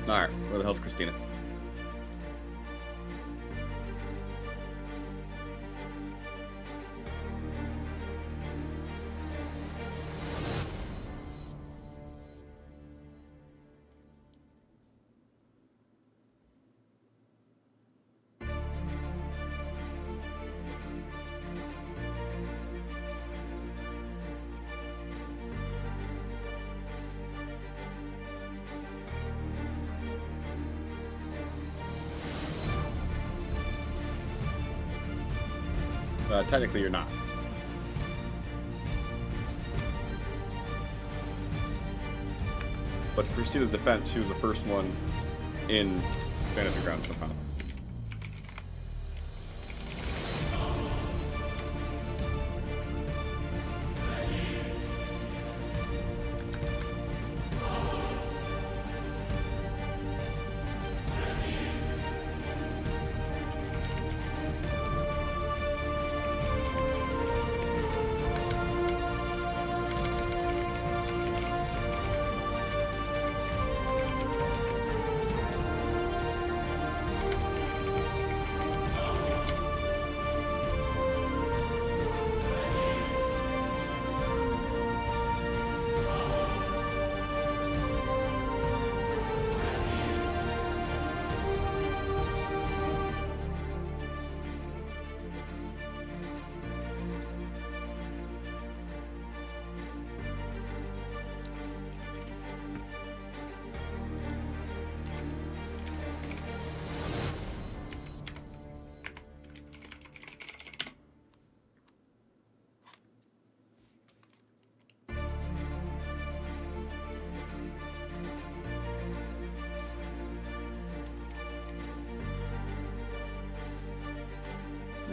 Alright, where the hell's Christina? Technically, you're not. But to Christina's defense, she was the first one in Fantasy Grounds somehow.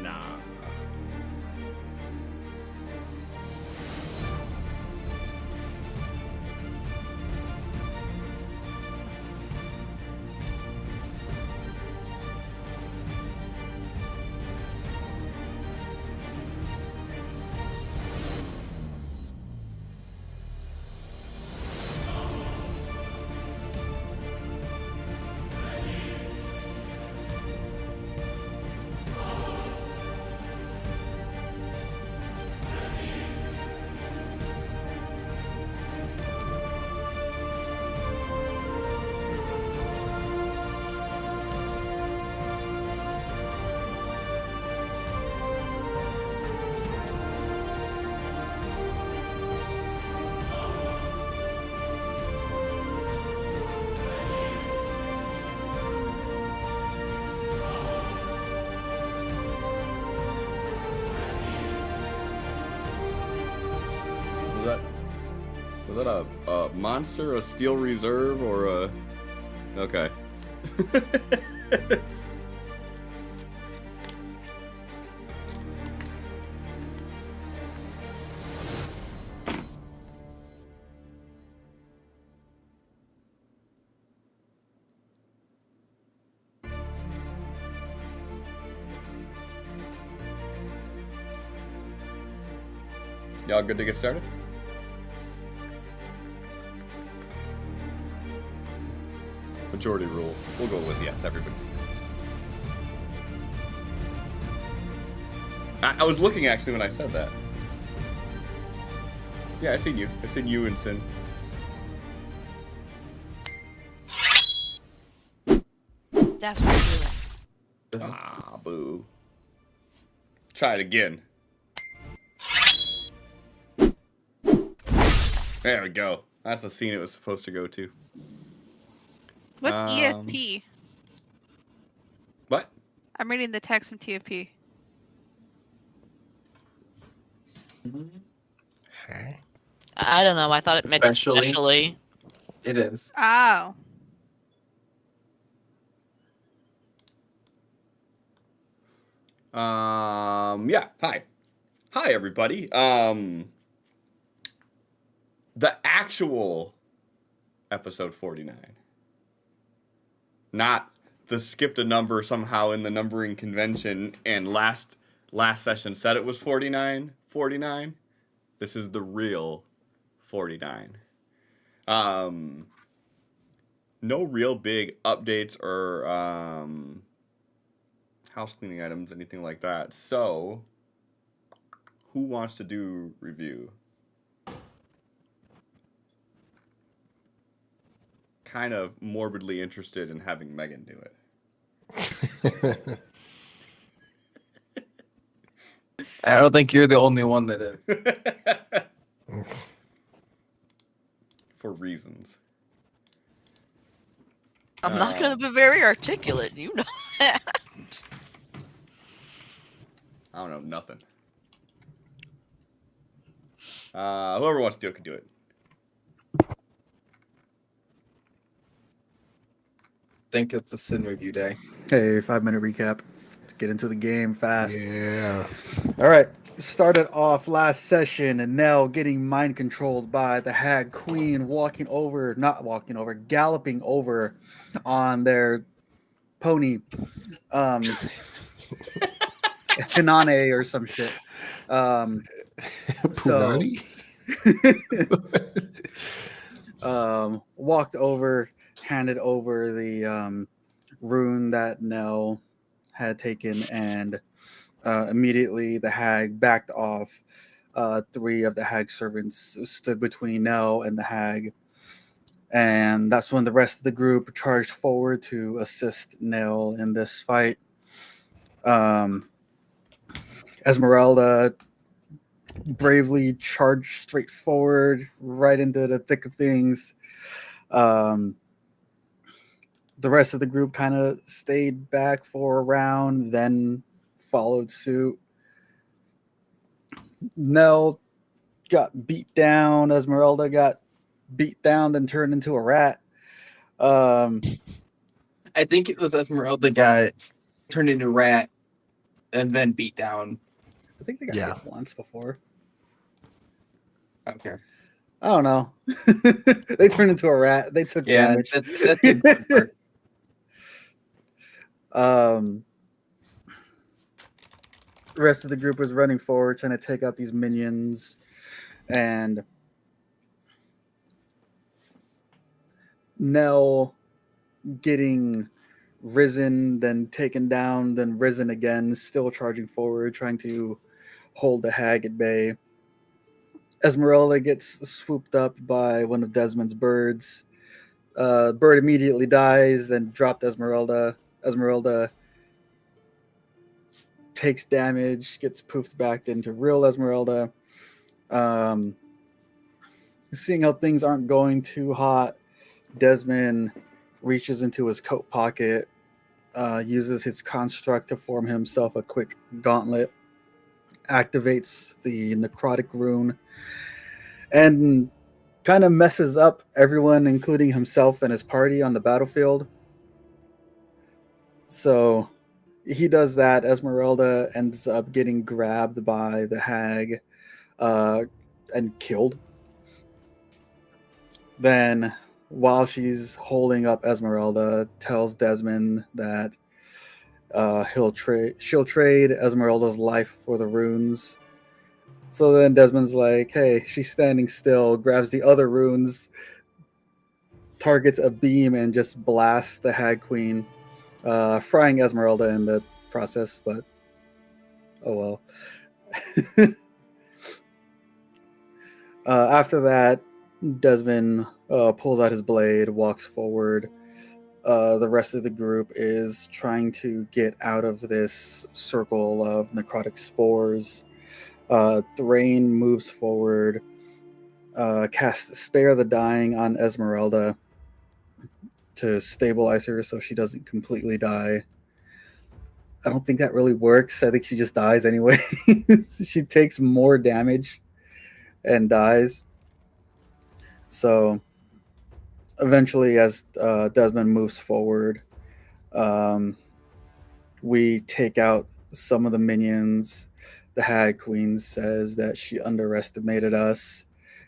Nah. Was that a monster, a steel reserve, or a... Okay. Y'all good to get started? Majority rules. We'll go with yes, everybody's. I was looking actually when I said that. Yeah, I seen you. I seen you and Sin. That's what I'm doing. Ah, boo. Try it again. There we go. That's the scene it was supposed to go to. What's ESP? What? I'm reading the text from TFP. Okay. I don't know. I thought it meant especially. It is. Oh. Yeah. Hi. Hi, everybody. The actual episode 49. Not the skipped a number somehow in the numbering convention and last session said it was 49. This is the real 49. no real big updates or house cleaning items, anything like that. So, who wants to do review? Kind of morbidly interested in having Megan do it. I don't think you're the only one that is. For reasons. I'm not going to be very articulate. You know that. I don't know nothing. Whoever wants to do it can do it. Think it's a sin review day. Hey, 5-minute recap. Let's get into the game fast. Yeah. All right. Started off last session and Nell getting mind controlled by the Hag Queen galloping over on their pony. Hinane or some shit. Punani? Walked over, handed over the rune that Nell had taken, and immediately the hag backed off. 3 of the hag servants stood between Nell and the hag, and that's when the rest of the group charged forward to assist Nell in this fight. Esmeralda bravely charged straight forward, right into the thick of things. The rest of the group kind of stayed back for a round, then followed suit. Nell got beat down. Esmeralda got beat down, then turned into a rat. I think it was Esmeralda got turned into a rat and then beat down. I think they got hit once before. Okay. I don't know. They turned into a rat. They took damage. That's the important part. The rest of the group was running forward, trying to take out these minions, and Nell getting risen, then taken down, then risen again, still charging forward, trying to hold the hag at bay. Esmeralda gets swooped up by one of Desmond's birds. Bird immediately dies, then dropped Esmeralda. Esmeralda takes damage, gets poofed back into real Esmeralda. Seeing how things aren't going too hot, Desmond reaches into his coat pocket, uses his construct to form himself a quick gauntlet, activates the necrotic rune, and kind of messes up everyone, including himself and his party on the battlefield. So he does that. Esmeralda ends up getting grabbed by the hag and killed. Then, while she's holding up Esmeralda, tells Desmond that she'll trade Esmeralda's life for the runes. So then Desmond's like, hey, she's standing still, grabs the other runes, targets a beam, and just blasts the Hag Queen, frying Esmeralda in the process, but oh well. After that, Desmond pulls out his blade, walks forward. The rest of the group is trying to get out of this circle of necrotic spores. Thrain moves forward, casts Spare the Dying on Esmeralda to stabilize her so she doesn't completely die. I don't think that really works. I think she just dies anyway. She takes more damage and dies. So eventually, as Desmond moves forward, we take out some of the minions. The Hag Queen says that she underestimated us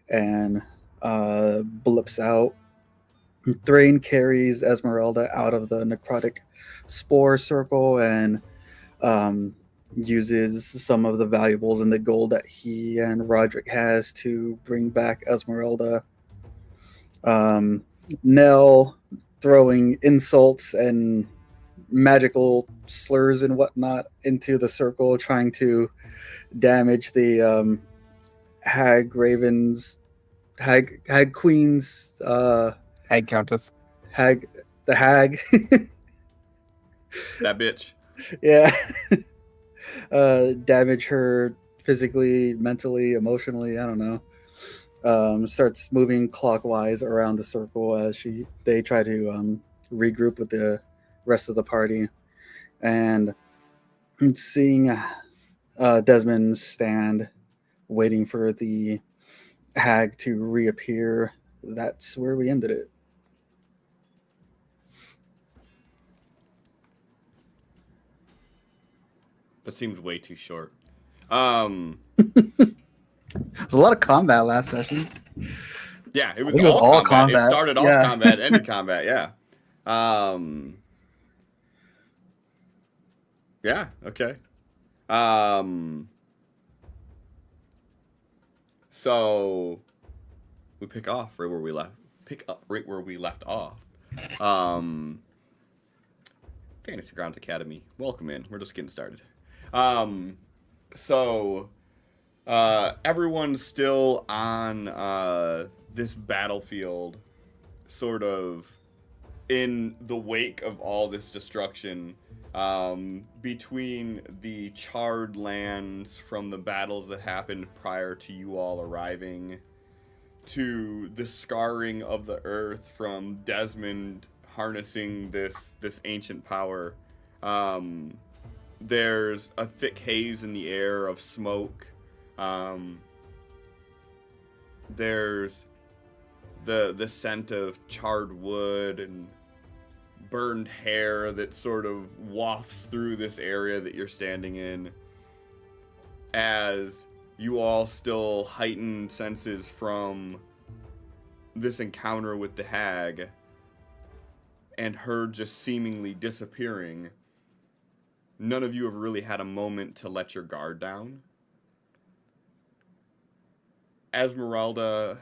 and blips out. Thrain carries Esmeralda out of the necrotic spore circle and uses some of the valuables and the gold that he and Roderick has to bring back Esmeralda. Nell throwing insults and magical slurs and whatnot into the circle, trying to damage the hag queen's Hag Countess. hag the hag. That bitch. Yeah. Damage her physically, mentally, emotionally, I don't know. Starts moving clockwise around the circle as they try to regroup with the rest of the party. And seeing Desmond stand waiting for the hag to reappear, that's where we ended it. That seems way too short. There's a lot of combat last session. Yeah, it was, think it was all combat. It started off Yeah. combat, ended combat. Yeah. Yeah. Okay. So we pick up right where we left off. Fantasy Grounds Academy. Welcome in. We're just getting started. So everyone's still on this battlefield, sort of in the wake of all this destruction, between the charred lands from the battles that happened prior to you all arriving, to the scarring of the earth from Desmond harnessing this ancient power. There's a thick haze in the air of smoke. There's the scent of charred wood and burned hair that sort of wafts through this area that you're standing in, as you all still heightened senses from this encounter with the hag and her just seemingly disappearing. None of you have really had a moment to let your guard down. Esmeralda,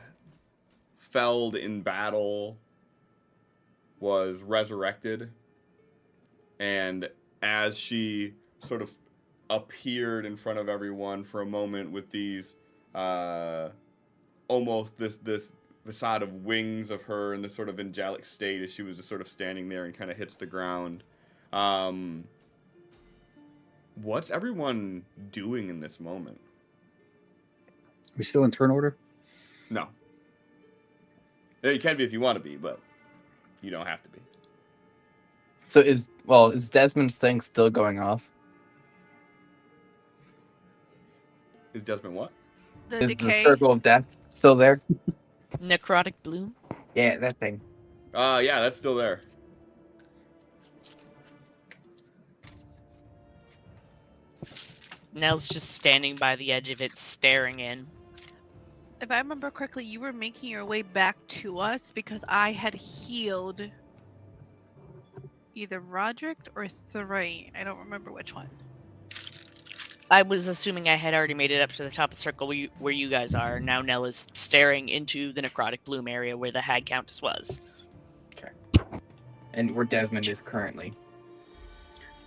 felled in battle, was resurrected, and as she sort of appeared in front of everyone for a moment with these almost this facade of wings of her in this sort of angelic state, as she was just sort of standing there and kind of hits the ground. What's everyone doing in this moment? We still in turn order? No. You can be if you want to be, but you don't have to be. So is Desmond's thing still going off? Is Desmond what? The Is the decay. circle of death still there? Necrotic bloom. Yeah, that thing. Yeah, that's still there. Nell's just standing by the edge of it, staring in. If I remember correctly, you were making your way back to us because I had healed either Roderick or Thray. I don't remember which one. I was assuming I had already made it up to the top of the circle where you guys are. Now Nell is staring into the necrotic bloom area where the hag countess was. And where Desmond is currently.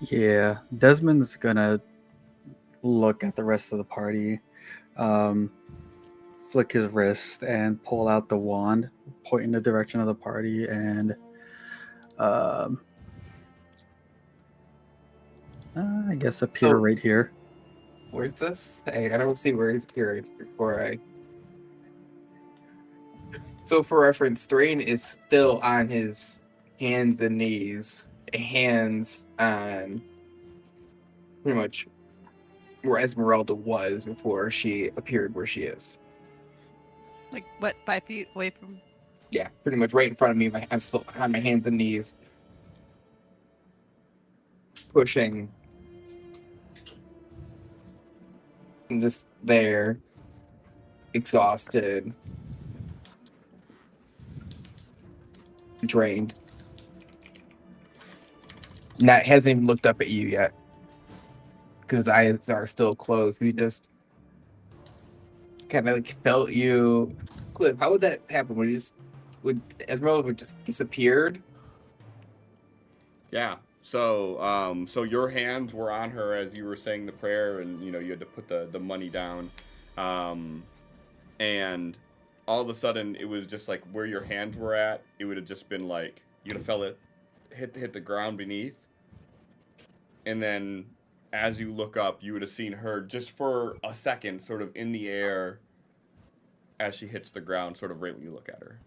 Yeah, Desmond's gonna look at the rest of the party, flick his wrist, and pull out the wand, point in the direction of the party, and I guess appear right here. Where's this? Hey, I don't see where he's appearing before I. So for reference, Thrain is still on his hands and knees, hands on pretty much where Esmeralda was before she appeared where she is. Like, what, 5 feet away from... Yeah, pretty much right in front of me. I'm still on my hands and knees, pushing. I'm just there, exhausted, drained. Hasn't even looked up at you yet because his eyes are still closed. He just kind of like felt you. Cliff, how would that happen? Would Esmeralda just disappeared, Yeah. So your hands were on her as you were saying the prayer, and you had to put the money down, and all of a sudden it was just like where your hands were at. It would have just been like you'd have felt it hit the ground beneath, and then as you look up, you would have seen her just for a second, sort of in the air, as she hits the ground, sort of right when you look at her.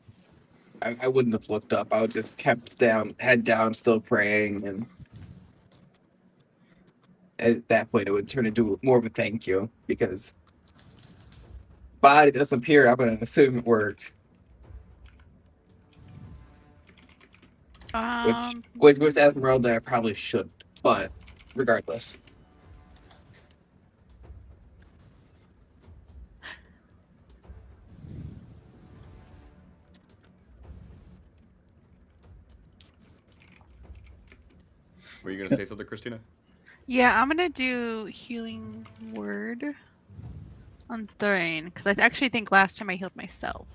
I wouldn't have looked up. I would just kept down, head down, still praying, and at that point it would turn into more of a thank you because body disappeared. I'm gonna assume it worked, which with Esmeralda I probably should, but regardless. Were you gonna say something, Christina? Yeah, I'm gonna do healing word on Thrain because I actually think last time I healed myself.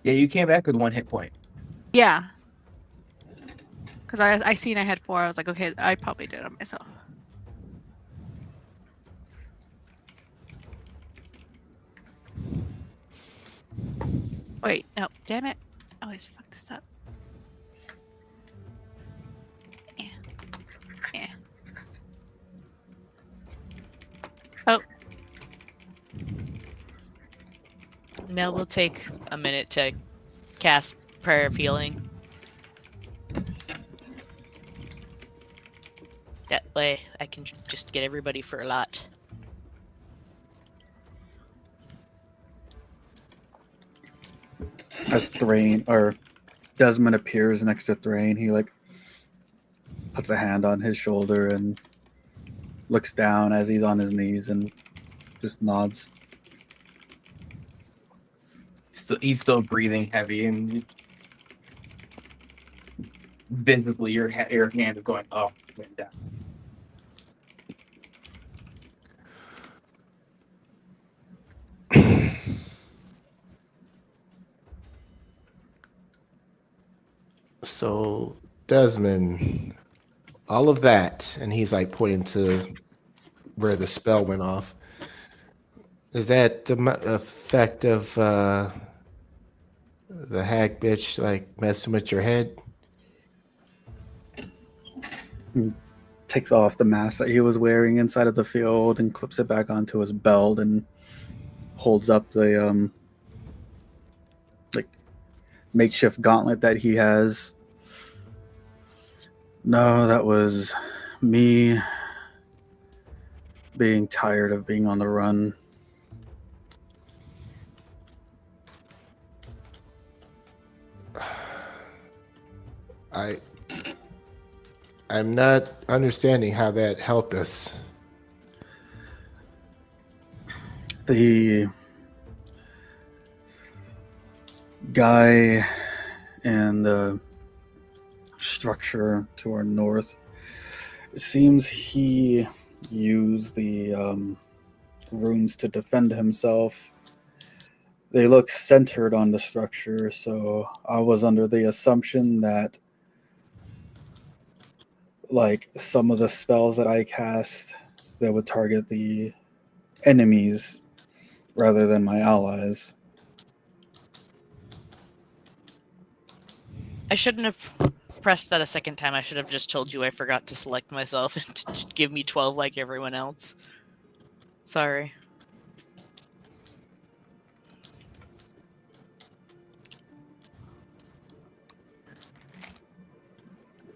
Yeah, you came back with 1 hit point. Yeah, because I seen I had 4. I was like, okay, I probably did it myself. Wait, no, damn it! I always fuck this up. Yeah, yeah. Oh, Nell will take a minute to cast Prayer of Healing. That way I can just get everybody for a lot. As Thrain or Desmond appears next to Thrain, he like puts a hand on his shoulder and looks down as he's on his knees and just nods. He's still breathing heavy, and visibly your hand is going up and down. So, Desmond, all of that, and he's like pointing to where the spell went off. Is that the effect of the hag bitch like messing with your head? Takes off the mask that he was wearing inside of the field and clips it back onto his belt and holds up the like makeshift gauntlet that he has. No, that was me being tired of being on the run. I'm not understanding how that helped us. The guy and the structure to our north, it seems he used the runes to defend himself. They look centered on the structure, so I was under the assumption that like some of the spells that I cast that would target the enemies rather than my allies. I shouldn't have pressed that a second time. I should have just told you I forgot to select myself and to give me 12 like everyone else. Sorry.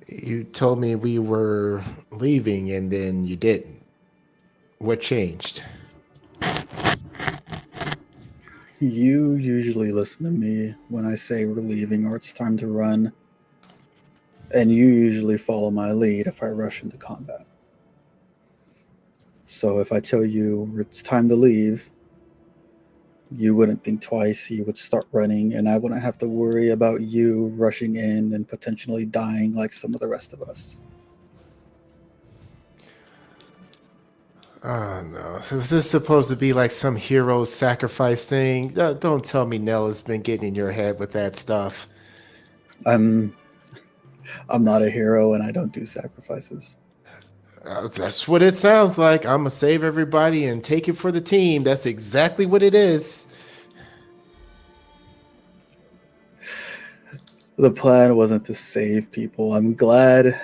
You told me we were leaving and then you didn't. What changed? You usually listen to me when I say we're leaving or it's time to run, and you usually follow my lead if I rush into combat. So if I tell you it's time to leave, you wouldn't think twice, you would start running, and I wouldn't have to worry about you rushing in and potentially dying like some of the rest of us. Oh no. Was this supposed to be like some hero sacrifice thing? Don't tell me Nella's been getting in your head with that stuff. I'm I'm not a hero and I don't do sacrifices. That's what it sounds like. I'm gonna save everybody and take it for the team. That's exactly what it is. The plan wasn't to save people. I'm glad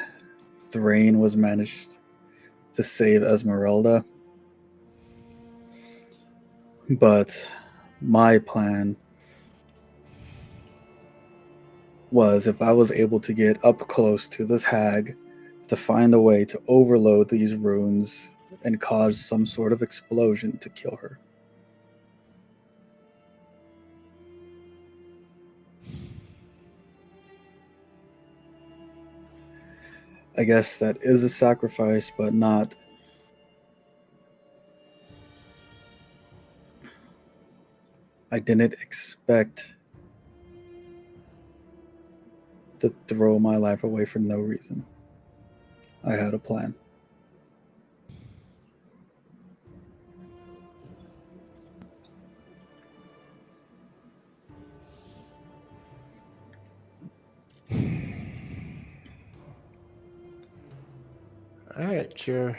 Thrain was managed to save Esmeralda. But my plan was, if I was able to get up close to this hag, to find a way to overload these runes and cause some sort of explosion to kill her. I guess that is a sacrifice, but not. I didn't expect to throw my life away for no reason. I had a plan. All right, sure.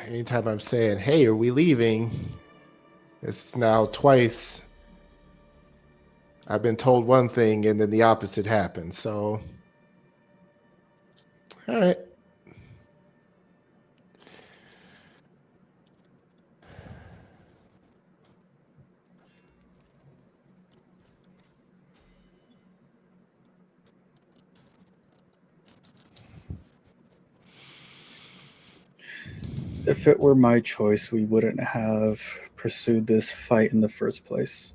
Anytime I'm saying, "Hey, are we leaving?" It's now twice. I've been told one thing and then the opposite happened. So, all right. If it were my choice, we wouldn't have pursued this fight in the first place.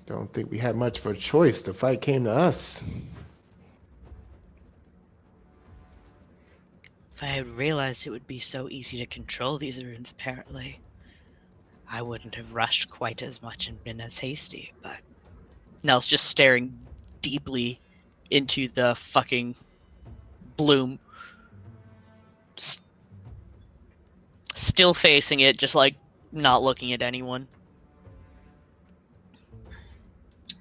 Don't think we had much of a choice. The fight came to us. If I had realized it would be so easy to control these runes, apparently, I wouldn't have rushed quite as much and been as hasty, but Nell's just staring deeply into the fucking bloom. Still facing it, just like not looking at anyone.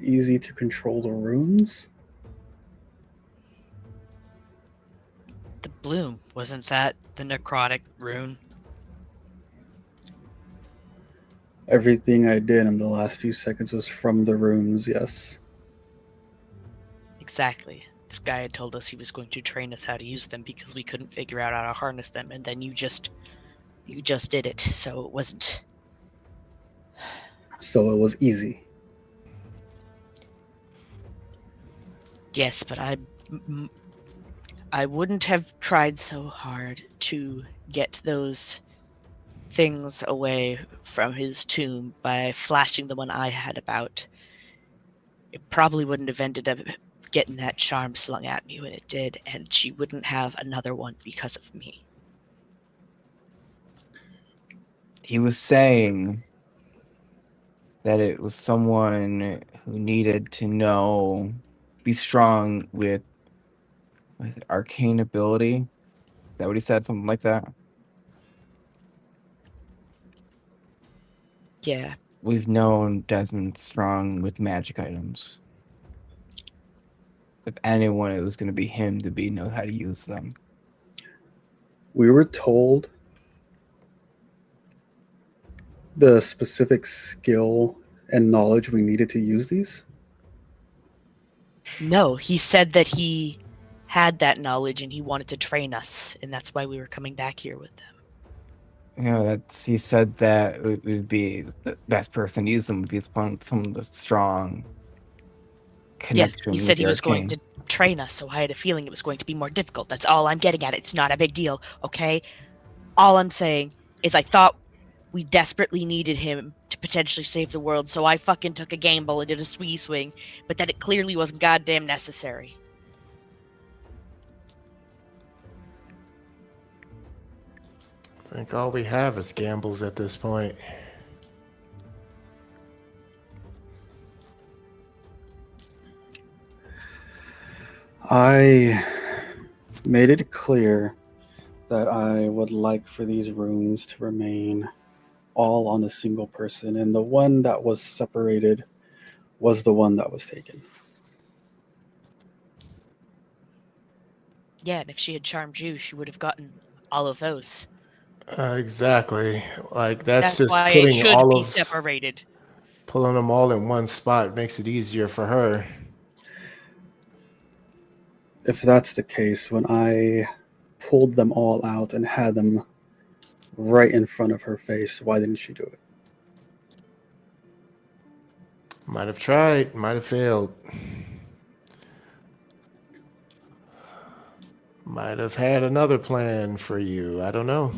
Easy to control the runes? The bloom, wasn't that the necrotic rune? Everything I did in the last few seconds was from the runes, yes. Exactly. This guy had told us he was going to train us how to use them because we couldn't figure out how to harness them, and then you just did it, so it wasn't. So it was easy. Yes, but I wouldn't have tried so hard to get those things away from his tomb by flashing the one I had about. It probably wouldn't have ended up getting that charm slung at me when it did, and she wouldn't have another one because of me. He was saying that it was someone who needed to be strong with arcane ability. Is that what he said? Something like that? Yeah. We've known Desmond strong with magic items. If anyone, it was going to be him to know how to use them. We were told the specific skill and knowledge we needed to use these. No, he said that he had that knowledge and he wanted to train us, and that's why we were coming back here with them. He said that it would be the best person to use them would be some of the strong Yes, connection. he said he was going to train us, so I had a feeling it was going to be more difficult. That's all I'm getting at. It's not a big deal, okay? All I'm saying is I thought we desperately needed him to potentially save the world, so I fucking took a gamble and did a swing, but that it clearly wasn't goddamn necessary. I think all we have is gambles at this point. I made it clear that I would like for these runes to remain all on a single person, and the one that was separated was the one that was taken. Yeah, and if she had charmed you, she would have gotten all of those. Exactly. Like that's That's just why it putting should all be of separated. pulling them all in one spot makes it easier for her. If that's the case, when I pulled them all out and had them right in front of her face, why didn't she do it? Might have tried, might have failed. Might have had another plan for you. I don't know.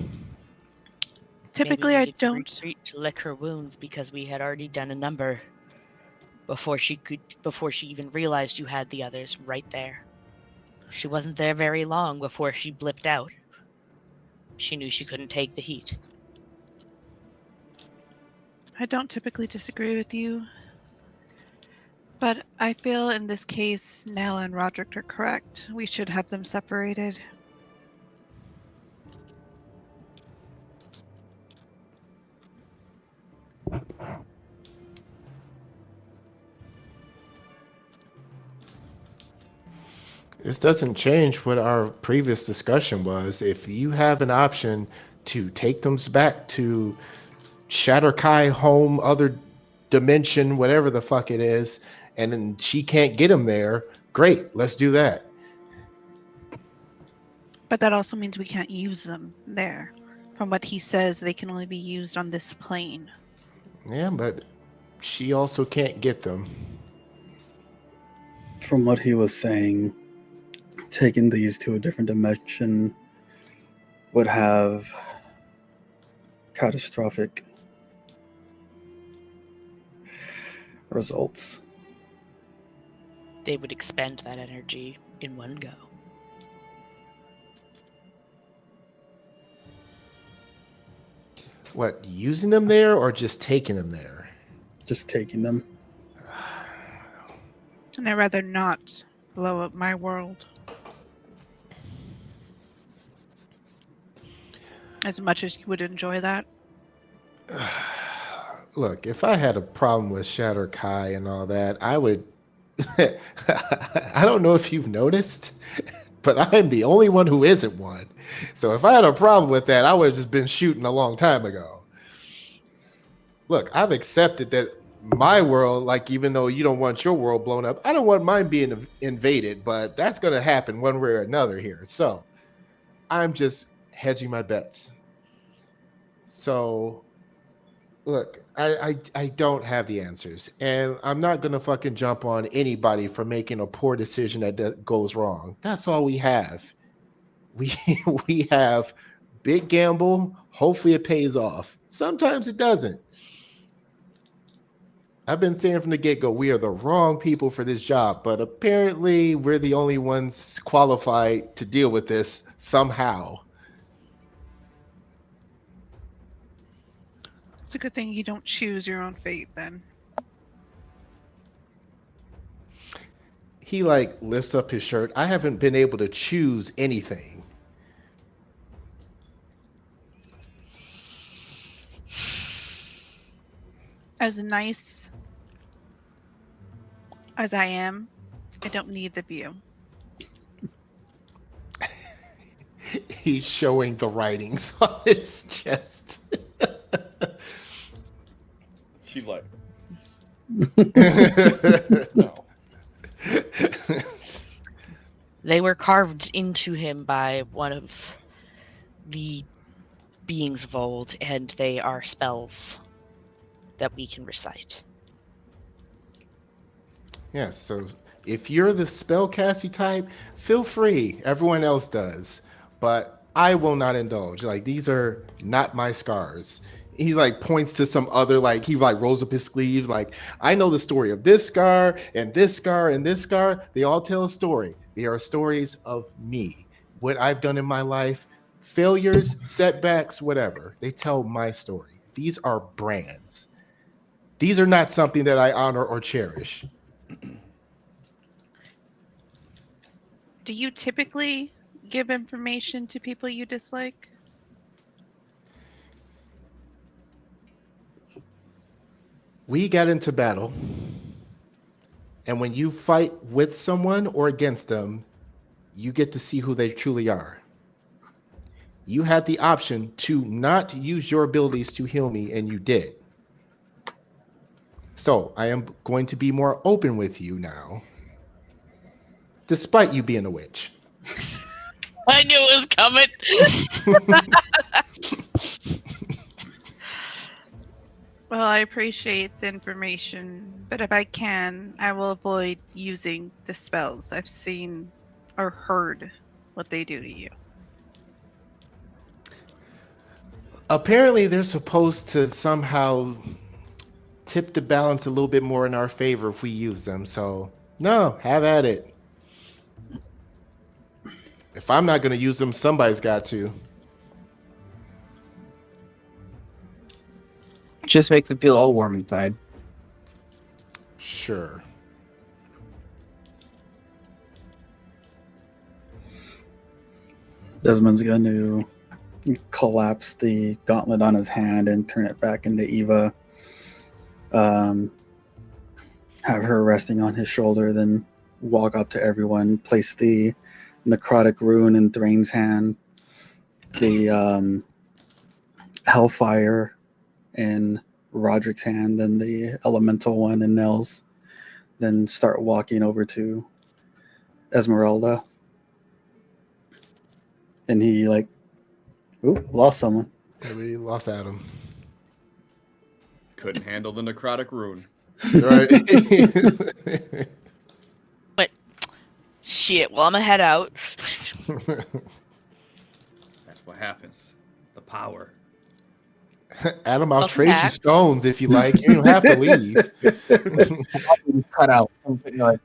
Typically, Maybe we I needed to don't. retreat to lick her wounds because we had already done a number before she even realized you had the others right there. She wasn't there very long before she blipped out. She knew she couldn't take the heat. I don't typically disagree with you, but I feel in this case, Nell and Roderick are correct. We should have them separated. This doesn't change what our previous discussion was. If you have an option to take them back to Shatterkai home, other dimension, whatever the fuck it is, and then she can't get them there, great, let's do that. But that also means we can't use them there. From what he says, they can only be used on this plane. Yeah, but she also can't get them. From what he was saying, taking these to a different dimension would have catastrophic results. They would expend that energy in one go. What, using them there or just taking them there? Just taking them. And I'd rather not blow up my world. As much as you would enjoy that. Look, if I had a problem with Shatterkai and all that, I would. I don't know if you've noticed, but I'm the only one who isn't one. So if I had a problem with that, I would have just been shooting a long time ago. Look, I've accepted that my world, like even though you don't want your world blown up, I don't want mine being invaded, but that's going to happen one way or another here. So I'm just hedging my bets. So look, I don't have the answers, and I'm not gonna fucking jump on anybody for making a poor decision that goes wrong. That's all we have. We we have big gamble. Hopefully, it pays off. Sometimes it doesn't. I've been saying from the get go, we are the wrong people for this job, but apparently, we're the only ones qualified to deal with this somehow. It's a good thing you don't choose your own fate then. He like lifts up his shirt. I haven't been able to choose anything. As nice as I am, I don't need the view. He's showing the writings on his chest. She's like, No. no. They were carved into him by one of the beings of old, and they are spells that we can recite. Yeah, so if you're the spellcasty type, feel free. Everyone else does. But I will not indulge. Like, these are not my scars. He like points to some other, like he like rolls up his sleeve, like, I know the story of this scar and this scar and this scar. They all tell a story. They are stories of me, what I've done in my life, failures, setbacks, whatever. They tell my story. These are brands. These are not something that I honor or cherish. Do you typically give information to people you dislike? We got into battle, and when you fight with someone or against them, you get to see who they truly are. You had the option to not use your abilities to heal me, and you did. So I am going to be more open with you now, despite you being a witch. I knew it was coming. Well, I appreciate the information, but if I can, I will avoid using the spells. I've seen or heard what they do to you. Apparently, they're supposed to somehow tip the balance a little bit more in our favor if we use them. So, no, have at it. If I'm not going to use them, somebody's got to. Just makes them feel all warm inside. Sure. Desmond's going to collapse the gauntlet on his hand and turn it back into Eva. Have her resting on his shoulder, then walk up to everyone, place the necrotic rune in Thrain's hand, the hellfire in Roderick's hand, then the elemental one in Nell's, then start walking over to Esmeralda. And he lost someone. We lost Adam. Couldn't handle the necrotic rune. Right. Shit, well, I'm gonna head out. That's what happens. The power. Adam, I'll Welcome trade you back. stones if you like. You don't have to leave. Cut out. Like,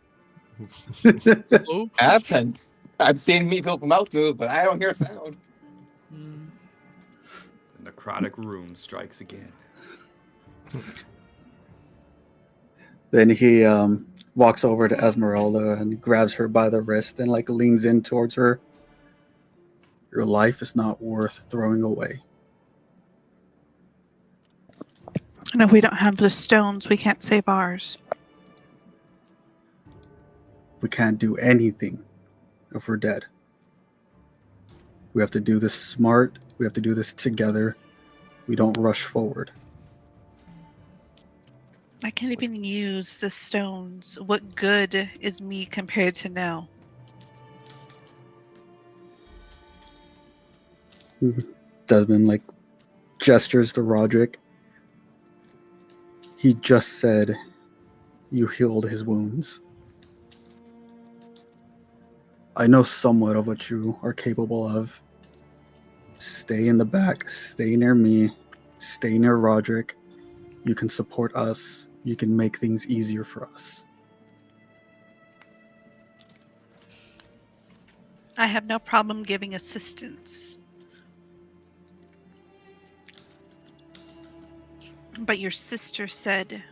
Oh. happened. I've seen me people mouth move, but I don't hear a sound. The necrotic rune strikes again. Then he walks over to Esmeralda and grabs her by the wrist and leans in towards her. Your life is not worth throwing away. And if we don't have the stones, we can't save ours. We can't do anything if we're dead. We have to do this smart. We have to do this together. We don't rush forward. I can't even use the stones. What good is me compared to now? Desmond gestures to Roderick. He just said you healed his wounds. I know somewhat of what you are capable of. Stay in the back, stay near me, stay near Roderick. You can support us. You can make things easier for us. I have no problem giving assistance. But your sister said...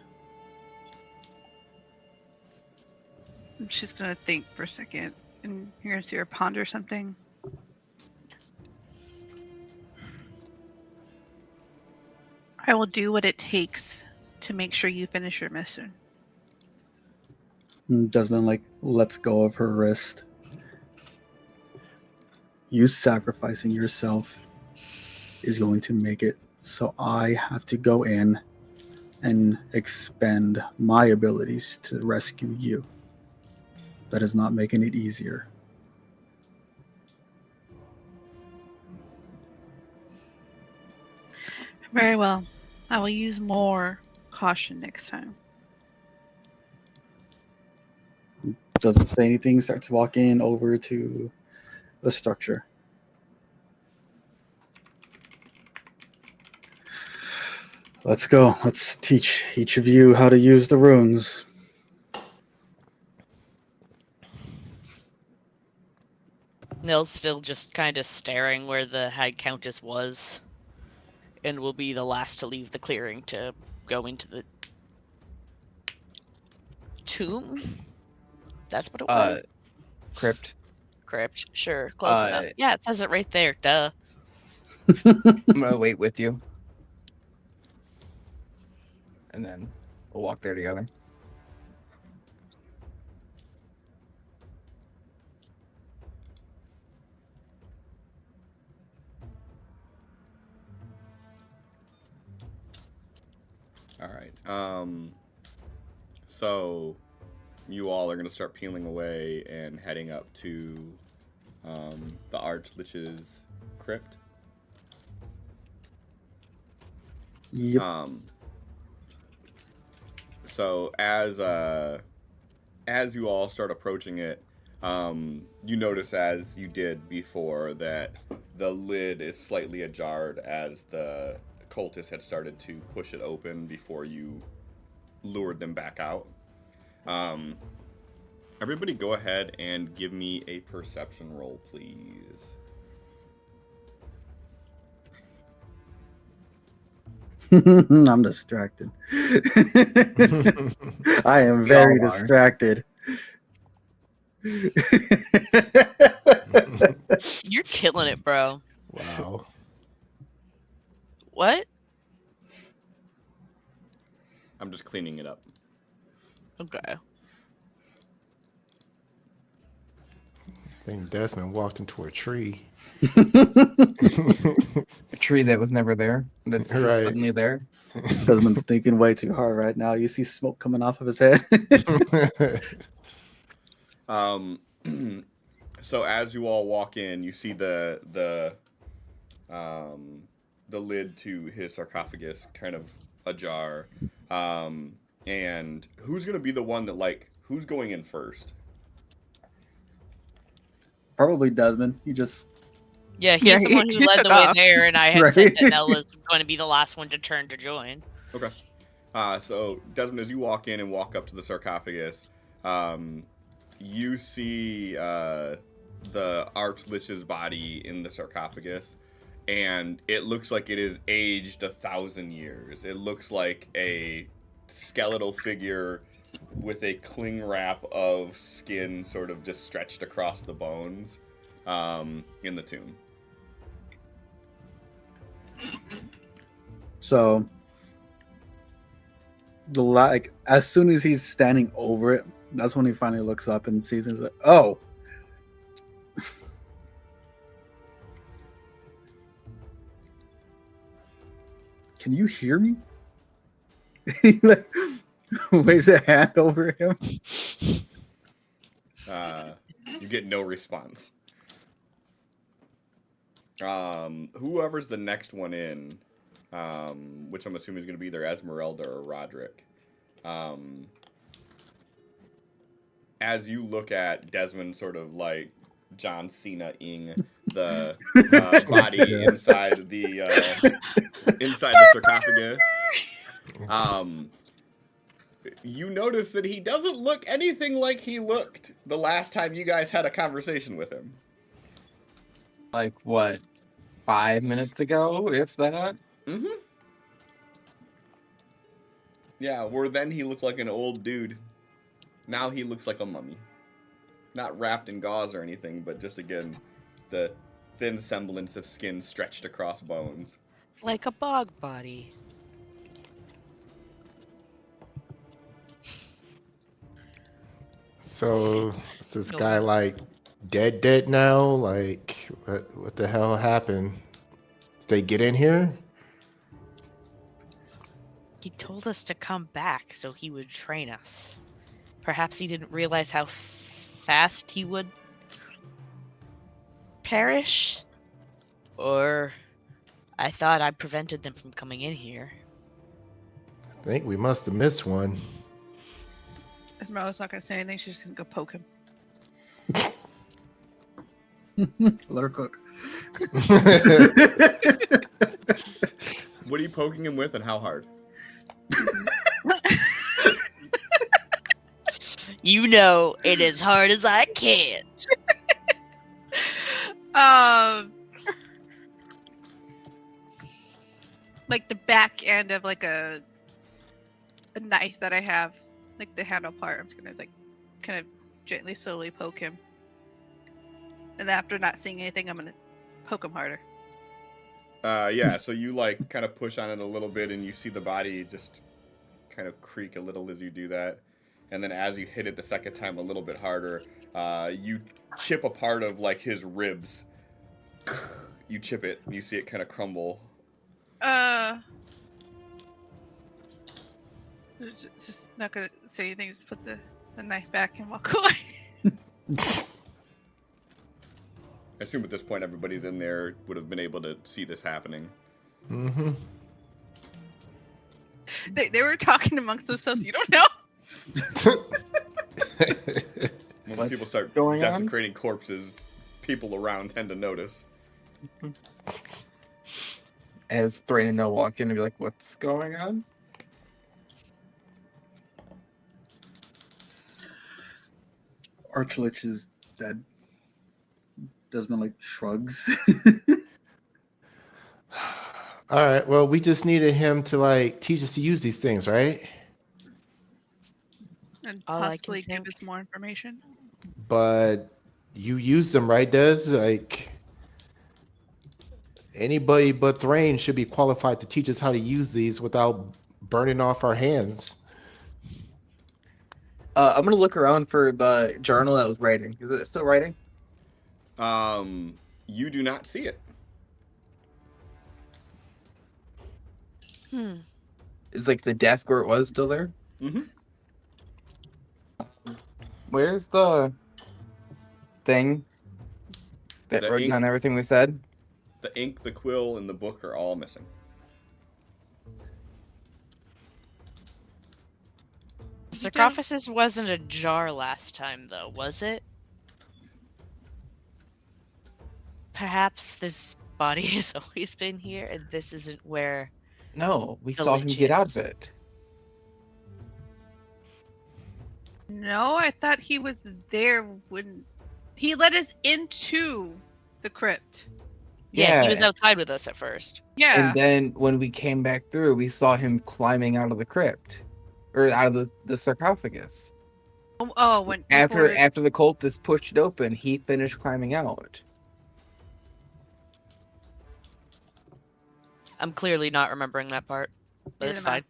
She's gonna think for a second. And you're gonna see her ponder something. I will do what it takes to make sure you finish your mission. Desmond lets go of her wrist. You sacrificing yourself is going to make it so I have to go in and expend my abilities to rescue you. That is not making it easier. Very well. I will use more caution next time. Doesn't say anything, starts walking over to the structure. Let's go. Let's teach each of you how to use the runes. Nill's still just kind of staring where the Hag Countess was, and will be the last to leave the clearing to go into the tomb. That's what it was. Crypt. crypt. Sure, close enough. Uh, Yeah, it says it right there. Duh. I'm gonna wait with you, and then we'll walk there together. All right. So you all are gonna start peeling away and heading up to the Archlich's crypt. Yep. So as you all start approaching it, you notice, as you did before, that the lid is slightly ajar as the cultists had started to push it open before you lured them back out. Everybody go ahead and give me a perception roll, please. I'm distracted. I am We very all are. distracted. You're killing it, bro. Wow. What? I'm just cleaning it up. Okay. I think Desmond walked into a tree. A tree that was never there. That's Right. suddenly there. Desmond's thinking way too hard right now. You see smoke coming off of his head. So as you all walk in, you see the lid to his sarcophagus kind of ajar. And who's gonna be the one that, who's going in first? Probably Desmond. You just Yeah, he's Yeah, the he- one who he led took the way off. there, and I had Right. said that Nella's going to be the last one to turn to join. Okay. So Desmond, as you walk in and walk up to the sarcophagus, you see the Archlich's body in the sarcophagus, and it looks like it is aged 1,000 years. It looks like a skeletal figure with a cling wrap of skin sort of just stretched across the bones in the tomb. so as soon as he's standing over it, that's when he finally looks up and sees it. He's like, oh. Can you hear me? He waves a hand over him. You get no response. Whoever's the next one in, which I'm assuming is going to be either Esmeralda or Roderick. As you look at Desmond sort of like John Cena-ing the body Yeah. inside the sarcophagus, you notice that he doesn't look anything like he looked the last time you guys had a conversation with him. Like what? 5 minutes ago, if that. Mm-hmm. Yeah, where then he looked like an old dude. Now he looks like a mummy. Not wrapped in gauze or anything, but just, again, the thin semblance of skin stretched across bones. Like a bog body. So is this No guy worries. like dead now? Like what the hell happened? Did they get in here? He told us to come back so he would train us. Perhaps he didn't realize how fast he would perish? Or I thought I prevented them from coming in here. I think we must have missed one. Esmeralda's not gonna say anything. She's just gonna go poke him. Let her cook. What are you poking him with and how hard? You know it as hard as I can. Like the back end of like a knife that I have, like the handle part. I'm just gonna like kind of gently, slowly poke him. And after not seeing anything, I'm gonna poke him harder. Yeah, so you like kind of push on it a little bit, and you see the body just kind of creak a little as you do that. And then as you hit it the second time a little bit harder, you chip a part of like his ribs. You chip it, and you see it kind of crumble. Just not gonna say anything. Just put the knife back and walk away. I assume at this point everybody's in there would have been able to see this happening. Mm-hmm. They were talking amongst themselves. You don't know. When What's people start going on? desecrating corpses, people around tend to notice. As Thrain and Noah walk in and be like, "What's going on?" Archlich is dead. Desmond like shrugs. All right. Well, we just needed him to like teach us to use these things, right? And All I can possibly give think- us more information. But you use them, right, Des? Like anybody but Thrain should be qualified to teach us how to use these without burning off our hands. I'm gonna look around for the journal that was writing. Is it still writing? You do not see it. Is like the desk where it was still there? Mm-hmm. Where's the thing that The wrote ink. down everything we said? The ink, the quill, and the book are all missing. Sarcophagus wasn't a jar last time, though, was it? Perhaps this body has always been here, and this isn't where. No, we The saw him get out of legends. it. No, I thought he was there when he led us into the crypt. Yeah, he was outside with us at first. Yeah. And then when we came back through, we saw him climbing out of the crypt, or out of the sarcophagus. Oh, when After before- after the cultist pushed it open, he finished climbing out. I'm clearly not remembering that part, but Neither it's am I. fine.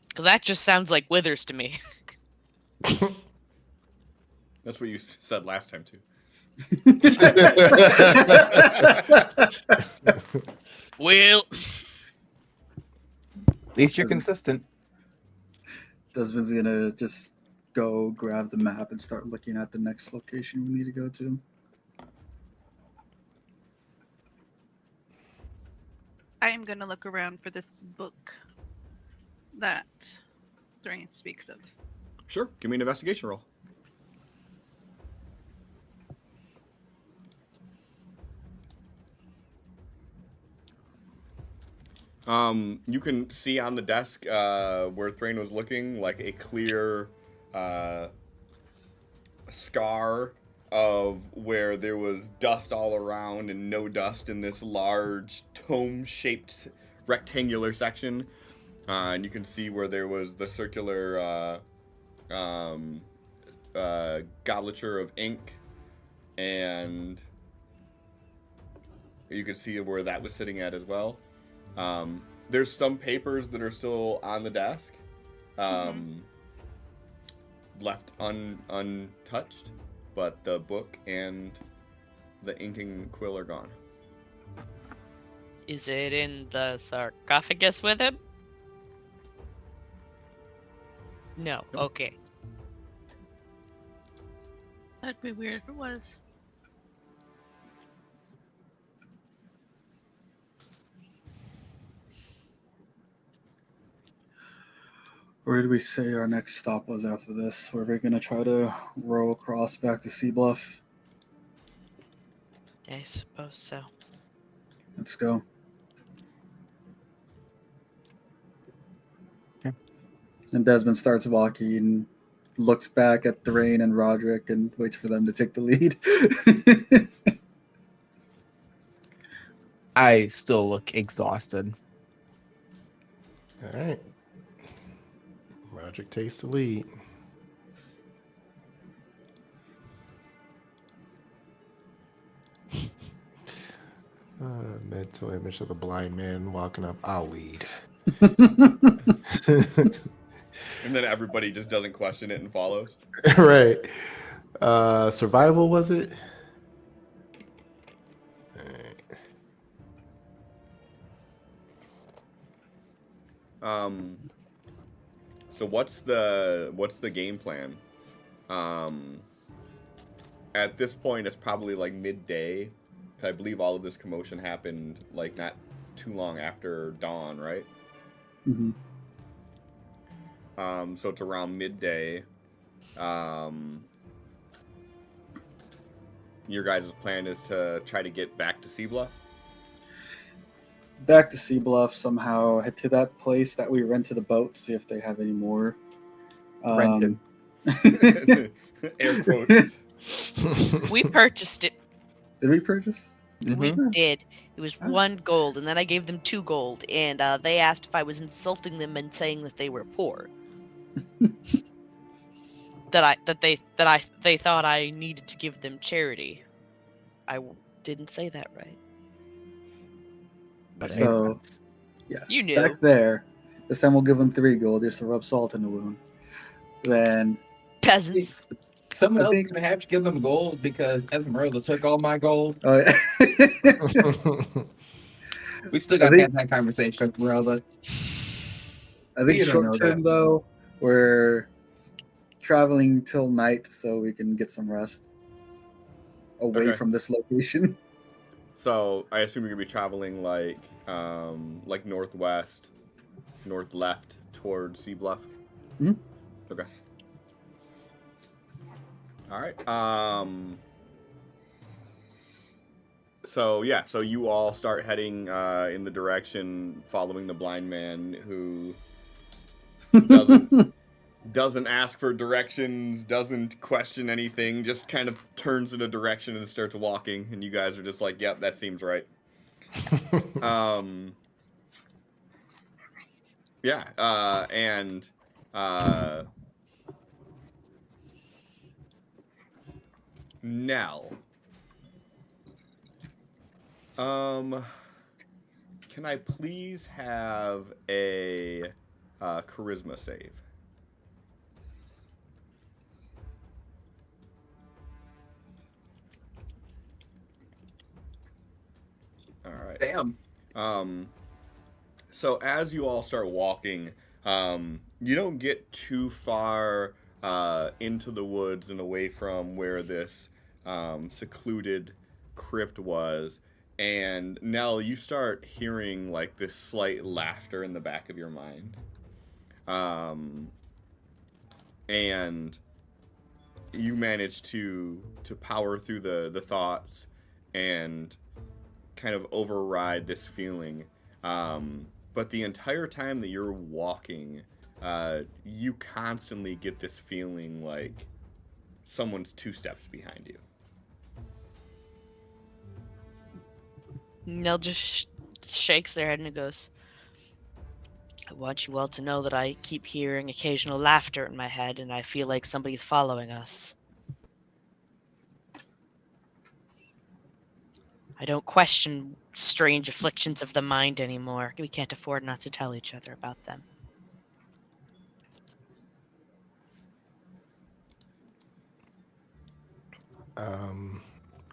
Because that just sounds like Withers to me. That's what you said last time too. Well, At least you're consistent. Desmond's gonna just go grab the map and start looking at the next location we need to go to. I am gonna look around for this book that Thrain speaks of. Sure, give me an investigation roll. You can see on the desk where Thrain was looking, like a clear scar of where there was dust all around and no dust in this large tome-shaped rectangular section. And you can see where there was the circular goblature of ink, and you can see where that was sitting at as well. There's some papers that are still on the desk, left untouched, but the book and the inking quill are gone. is it in the sarcophagus with him? No. Nope. Okay. That'd be weird if it was. Where did we say our next stop was after this? Were we gonna try to row across back to Sea Bluff? I suppose so. Let's go. Okay. And Desmond starts walking, looks back at Thrain and Roderick, and waits for them to take the lead. I still look exhausted. All right. Roderick takes the lead. Mental image of the blind man walking up. I'll lead. And then everybody just doesn't question it and follows. Right. Survival, was it? So what's the game plan? At this point, it's probably like midday. I believe all of this commotion happened like not too long after dawn, right? Mhm. So it's around midday. Your guys' plan is to try to get back to Sea Bluff. Back to Sea Bluff somehow. Head to that place that we rented the boat. See if they have any more. Rented. Air quotes. We purchased it. Did we purchase? We Mhm. did. It was 1 gold, and then I gave them 2 gold, and they asked if I was insulting them and saying that they were poor. They thought I needed to give them charity. Didn't say that right. But So, You knew. back there. This time we'll give them 3 gold just to rub salt in the wound. Then Peasants. Someone I else is think- gonna have to give them gold because Esmeralda took all my gold. oh, yeah. We still got I to think- have that conversation, Esmeralda. I think You don't know short term that. though, we're traveling till night so we can get some rest away Okay. from this location. So I assume you're gonna be traveling like northwest, north left towards Sea Bluff. Mhm. Okay. All right. So yeah, so you all start heading in the direction following the blind man who doesn't ask for directions, doesn't question anything, just kind of turns in a direction and starts walking, and you guys are just like, "Yep, that seems right." Yeah, and Nell. Can I please have a charisma save? All right. Damn. So as you all start walking, you don't get too far into the woods and away from where this secluded crypt was. And Nell, you start hearing like this slight laughter in the back of your mind. And you manage to power through the thoughts and kind of override this feeling. But the entire time that you're walking, you constantly get this feeling like someone's 2 steps behind you. Nell just shakes their head and goes, I want you all to know that I keep hearing occasional laughter in my head, and I feel like somebody's following us. I don't question strange afflictions of the mind anymore. We can't afford not to tell each other about them.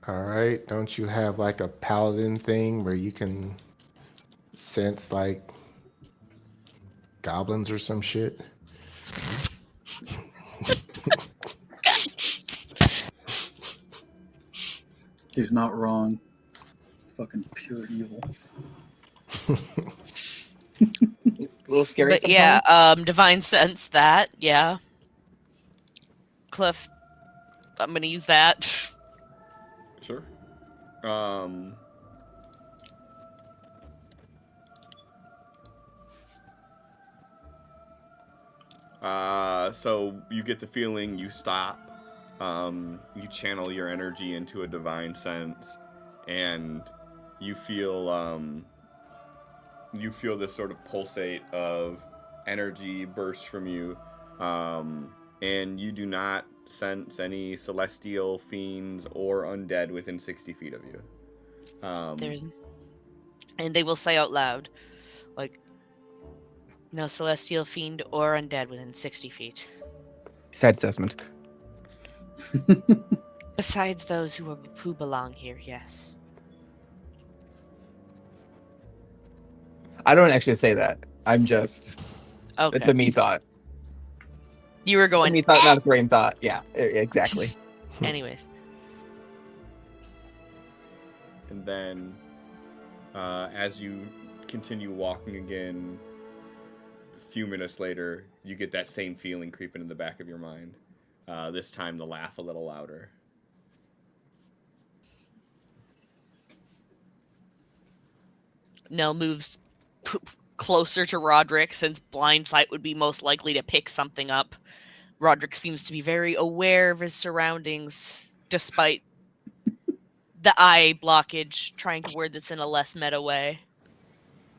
All right. Don't you have like a paladin thing where you can sense like goblins or some shit? He's not wrong. Fucking pure evil. A little scary. But sometimes. yeah, divine sense that, yeah. Cliff, I'm gonna use that. Sure. So you get the feeling, you stop, you channel your energy into a divine sense, and you feel this sort of pulsate of energy burst from you, and you do not sense any celestial fiends or undead within 60 feet of you. There's And they will say out loud, like, no celestial fiend or undead within 60 feet. Sad assessment. Besides those who belong here, yes. I don't actually say that. I'm just. Okay. It's a me thought. You were A going. me thought, not a brain thought. Yeah, exactly. Anyways. And then, as you continue walking again, a few minutes later, you get that same feeling creeping in the back of your mind. This time, the laugh a little louder. Nell moves closer to Roderick, since blind sight would be most likely to pick something up. Roderick seems to be very aware of his surroundings, despite the eye blockage, trying to word this in a less meta way.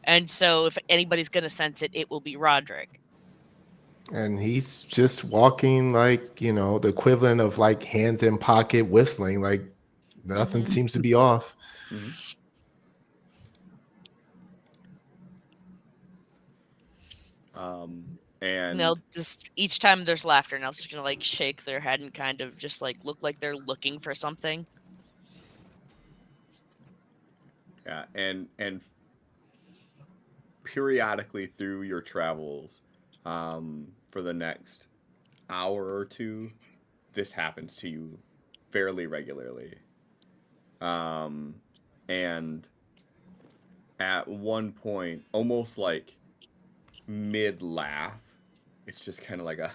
And so if anybody's going to sense it, it will be Roderick. And he's just walking like, you know, the equivalent of like hands in pocket whistling, like nothing seems to be off. Mm-hmm. And they'll just, each time there's laughter, Nell's just gonna like shake their head and kind of just like look like they're looking for something. Yeah, and periodically through your travels, for the next hour or two, this happens to you fairly regularly. And at one point, almost like mid laugh, it's just kind of like a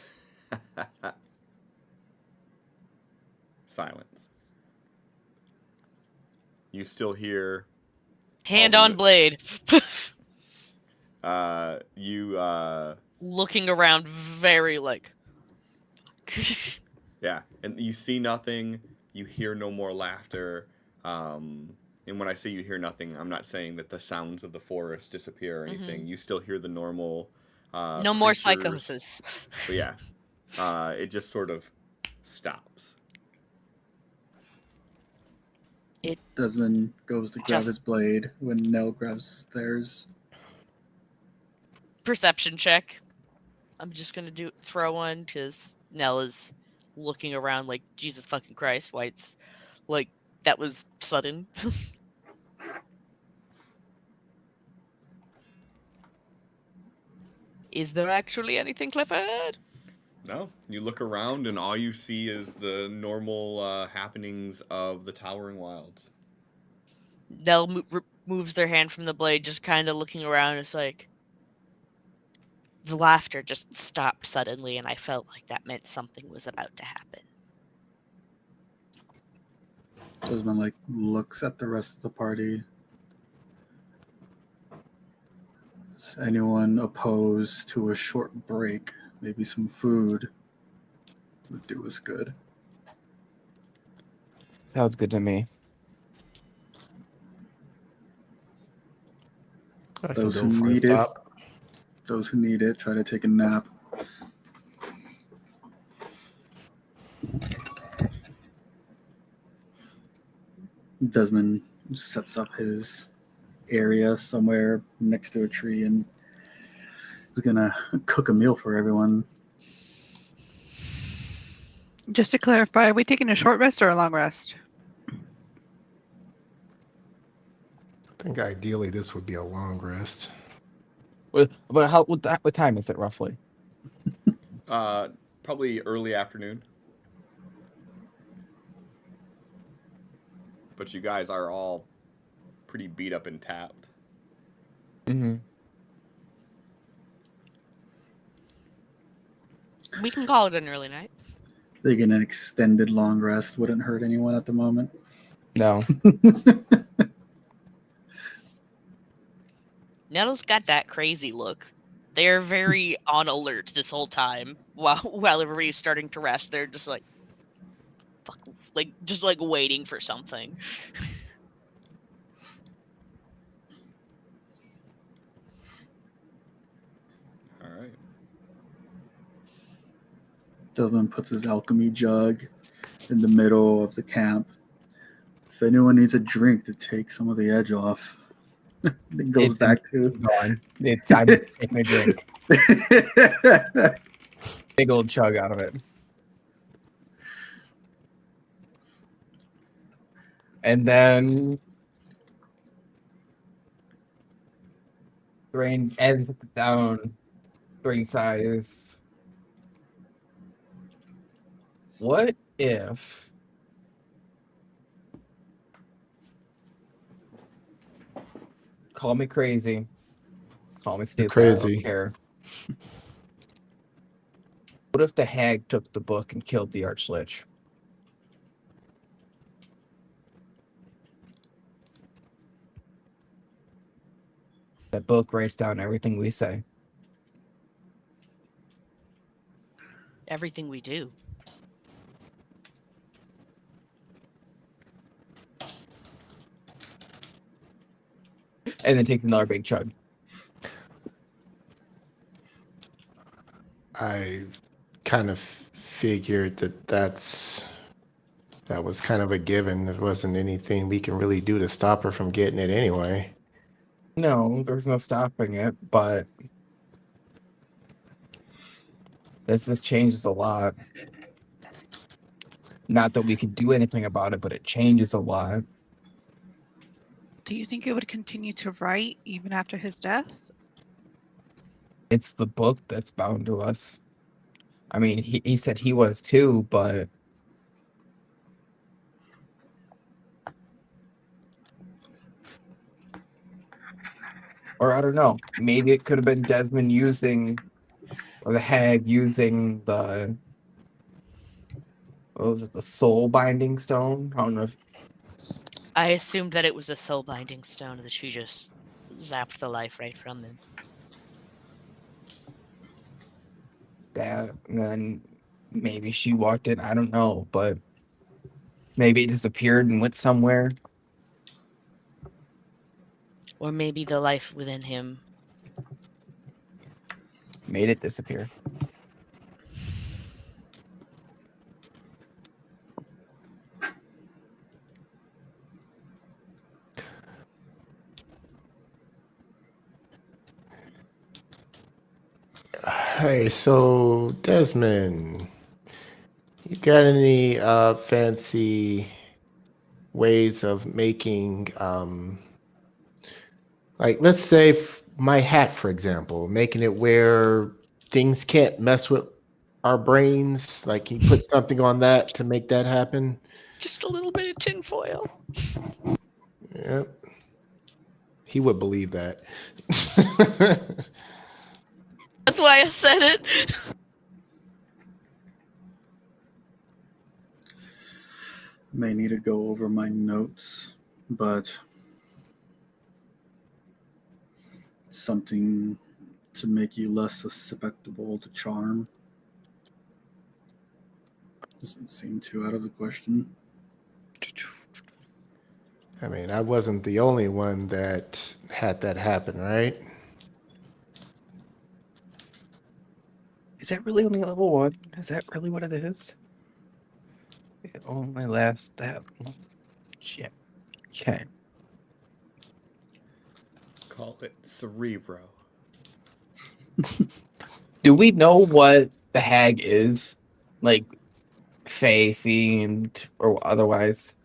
silence. You still hear hand on blade. Looking around very like yeah, and you see nothing, you hear no more laughter. And when I say you hear nothing, I'm not saying that the sounds of the forest disappear or anything. You still hear the normal no more creatures. psychosis. But yeah, it just sort of stops. Desmond goes to grab his blade when Nell grabs theirs. Perception check. I'm just gonna throw one because Nell is looking around like Jesus fucking Christ. White's like that was sudden. Is there actually anything, Clifford? No, you look around and all you see is the normal happenings of the Towering Wilds. Nell moves their hand from the blade, just kind of looking around. It's like the laughter just stopped suddenly, and I felt like that meant something was about to happen. Desmond like looks at the rest of the party. Is anyone opposed to a short break? Maybe some food would do us good. Sounds good to me. Those who need it, try to take a nap. Desmond sets up his area somewhere next to a tree and is gonna cook a meal for everyone. Just to clarify, are we taking a short rest or a long rest? I think ideally this would be a long rest. But what time is it roughly? Probably early afternoon. But you guys are all pretty beat up and tapped. Mm-hmm. We can call it an early night. Thinking an extended long rest wouldn't hurt anyone at the moment. No. Nell's got that crazy look. They're very on alert this whole time. While everybody's starting to rest, they're just like, fuck, like just like waiting for something. All right. Desmond puts his alchemy jug in the middle of the camp. If anyone needs a drink to take some of the edge off. It goes It's back to. gone. I'm taking a drink. Big old chug out of it. And then Thrain ends it down. Thrain sighs. What if call me crazy, call me stupid, I crazy. don't care. What if the hag took the book and killed the Archlich? That book writes down everything we say. Everything we do. And then takes another big chug. I kind of figured that was kind of a given. There wasn't anything we can really do to stop her from getting it anyway. No, there's no stopping it, but this changes a lot. Not that we could do anything about it, but it changes a lot. Do you think it would continue to write even after his death? It's the book that's bound to us. I mean, he said he was too, but or I don't know. Maybe it could have been Desmond using, or the hag using the, what was it, the soul binding stone? I don't know if I assumed that it was the soul binding stone that she just zapped the life right from him. that, and then maybe she walked in. I don't know, but maybe it disappeared and went somewhere. Or maybe the life within him. Made it disappear. Hey, so Desmond, you got any fancy ways of making like let's say my hat, for example, making it where things can't mess with our brains? Like, can you put something on that to make that happen? Just a little bit of tinfoil. Yep. He would believe that. That's why I said it. May need to go over my notes, but something to make you less susceptible to charm doesn't seem too out of the question. I mean, I wasn't the only one that had that happen, right? Is that really only level 1? Is that really what it is? Oh, my last step. Shit. Okay. Call it Cerebro. Do we know what the hag is? Like, fae themed or otherwise?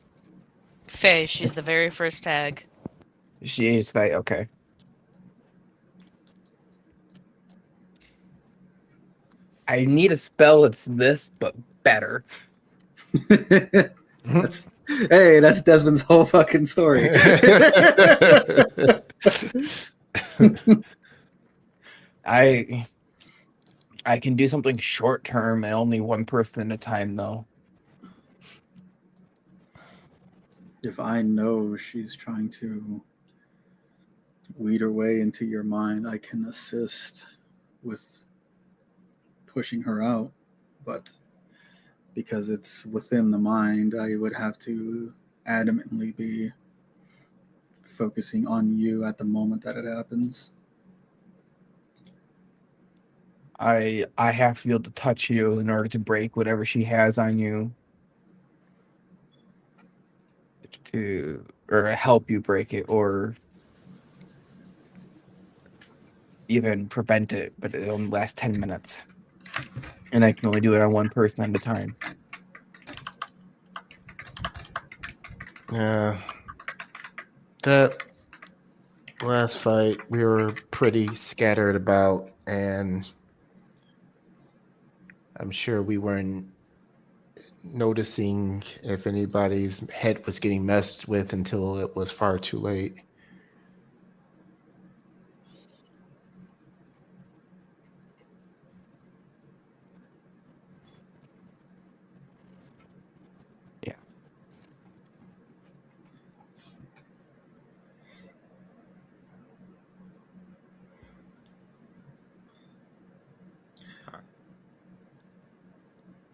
Faye, she's the very first tag. She is fae. Okay. I need a spell that's this, but better. That's that's Desmond's whole fucking story. I can do something short term and only one person at a time, though. If I know she's trying to weed her way into your mind, I can assist with pushing her out. But because it's within the mind, I would have to adamantly be focusing on you at the moment that it happens. I have to be able to touch you in order to break whatever she has on you. To or help you break it, or even prevent it, but it only lasts 10 minutes. And I can only do it on one person at a time. Yeah. That last fight, we were pretty scattered about, and I'm sure we weren't noticing if anybody's head was getting messed with until it was far too late. Yeah.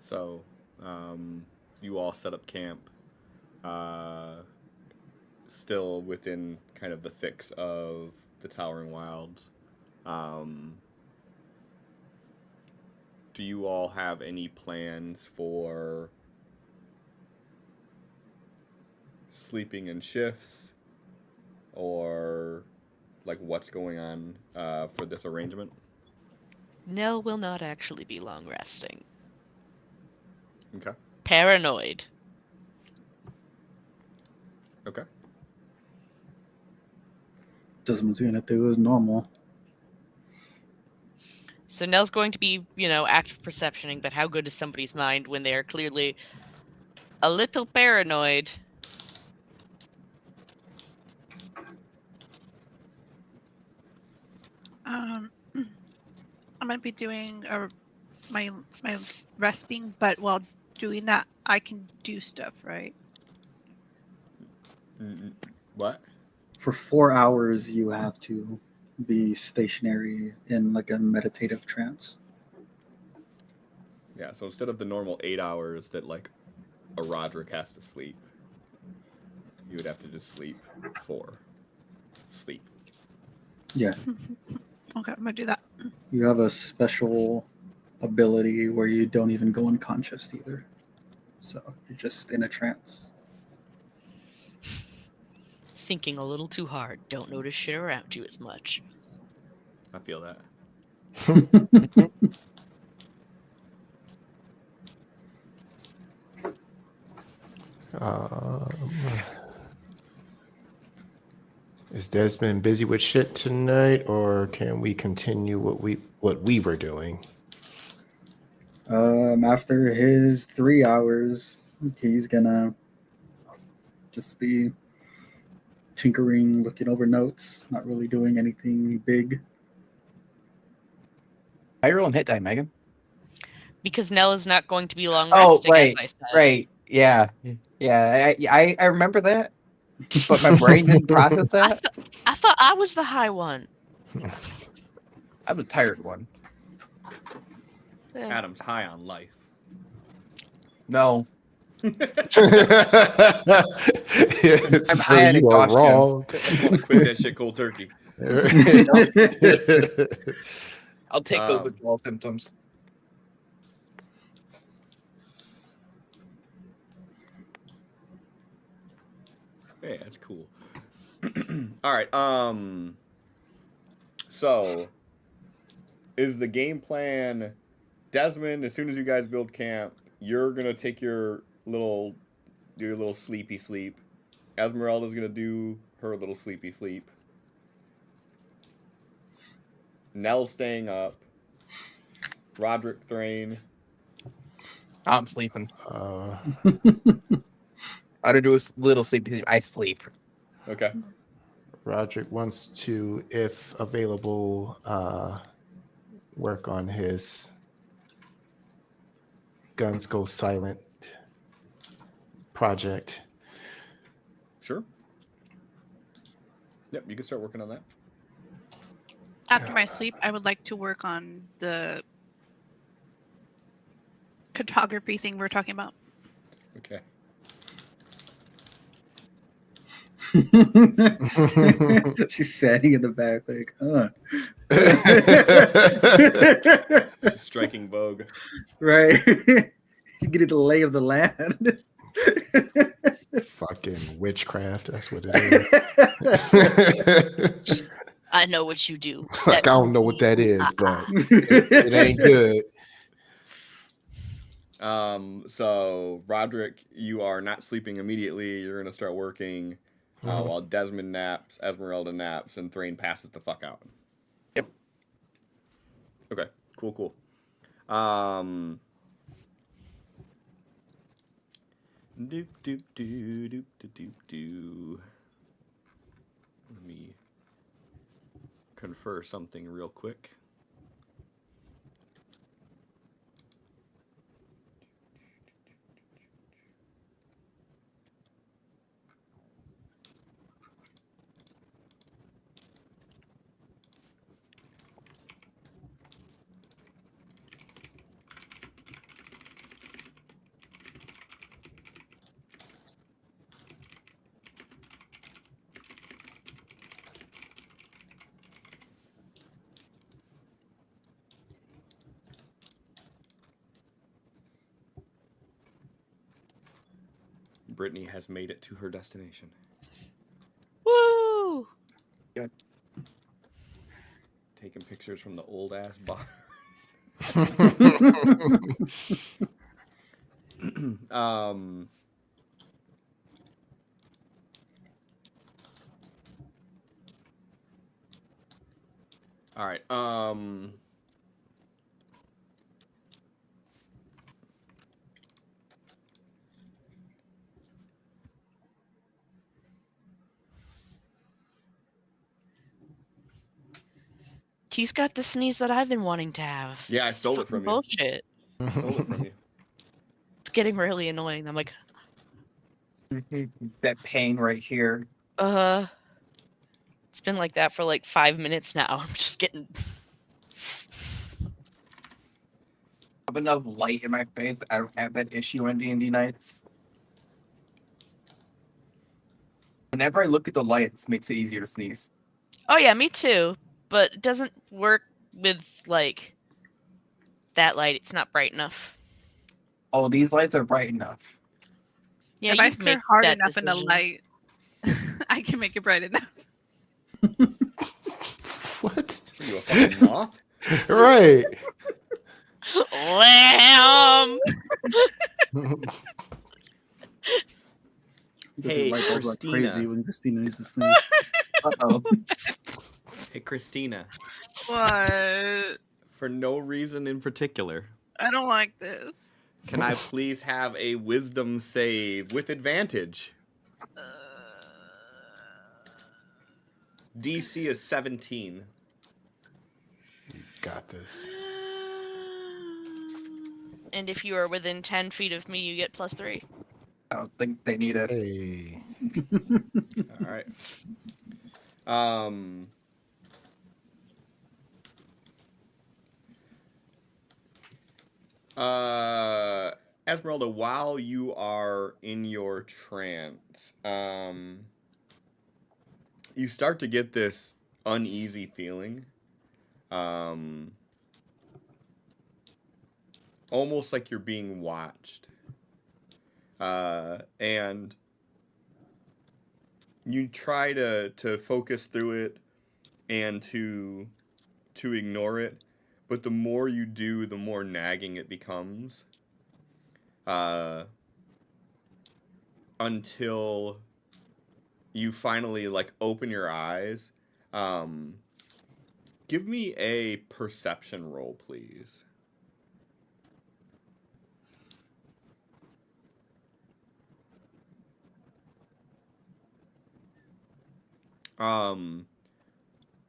So, you all set up camp, still within kind of the thicks of the Towering Wilds. Do you all have any plans for sleeping in shifts, or like what's going on for this arrangement? Nell will not actually be long resting. Okay. Paranoid. Okay. Desmond's gonna do as normal. So Nell's going to be, active perceptioning, but how good is somebody's mind when they are clearly a little paranoid? I'm gonna be doing my resting, but while doing that, I can do stuff, right? What? For 4 hours, you have to be stationary in like a meditative trance. Yeah, so instead of the normal 8 hours that like a Roderick has to sleep, you would have to just sleep 4. Sleep. Yeah, Okay, I'm gonna do that. you have a special ability where you don't even go unconscious either. So you're just in a trance. Thinking a little too hard. Don't notice shit around you as much. I feel that. Is Desmond busy with shit tonight, or can we continue what we were doing? After his 3 hours, he's gonna just be tinkering, looking over notes, not really doing anything big. How you rolling hit die, Megan? Because Nell is not going to be long Oh, resting, right, as I said. right. Yeah. Yeah, I remember that, but my brain didn't process that. I thought I was the high one. I'm the tired one. Eh. Adam's high on life. No. Yes, I'm sir, high on you are exhaustion. wrong. Quit that shit cold turkey. I'll take those withdrawal symptoms. Yeah, that's cool. All right. So is the game plan, Desmond, as soon as you guys build camp, you're gonna take your little sleepy sleep. Esmeralda's gonna do her little sleepy sleep. Nell's staying up. Roderick Thrain. I'm sleeping. Uh, I don't do a little sleepy. I sleep. Okay. Roderick wants to, if available, work on his Guns Go Silent project. Sure. Yep, you can start working on that. After my sleep, I would like to work on the cartography thing we're talking about. Okay. She's standing in the back like, She's striking Vogue. right. She's getting the lay of the land. Fucking witchcraft, that's what it is. I know what you do. Like, I don't know what that is, but it ain't good. So Roderick, you are not sleeping immediately. You're gonna start working while Desmond naps, Esmeralda naps, and Thrain passes the fuck out. Yep. Okay. Cool. Doop doop doop doop doop doop. Let me confer something real quick. Brittany has made it to her destination. Woo! Taking pictures from the old ass bar. All right. He's got the sneeze that I've been wanting to have. Yeah, I stole it from you. Bullshit. Stole it from you. It's getting really annoying. I'm like, That pain right here. it's been like that for like 5 minutes now. I'm just getting. I have enough light in my face. I don't have that issue on D&D nights. Whenever I look at the lights, it makes it easier to sneeze. Oh yeah, me too. But it doesn't work with like that light. It's not bright enough. Oh, these lights are bright enough. Yeah, if I you stare make hard that enough in the decision. light, I can make it bright enough. What? Are you a fucking moth? Right. Lamb. Hey, light bulbs like crazy Christina. when Christina needs to sneeze. Uh-oh. Hey, Christina. What? For no reason in particular, I don't like this. can I please have a wisdom save with advantage? DC is 17. Got this. And if you are within 10 feet of me, you get +3. I don't think they need it. Hey. All right. Esmeralda, while you are in your trance, you start to get this uneasy feeling. Almost like you're being watched. And you try to focus through it and to ignore it, but the more you do, the more nagging it becomes. Until you finally like open your eyes. Give me a perception roll, please.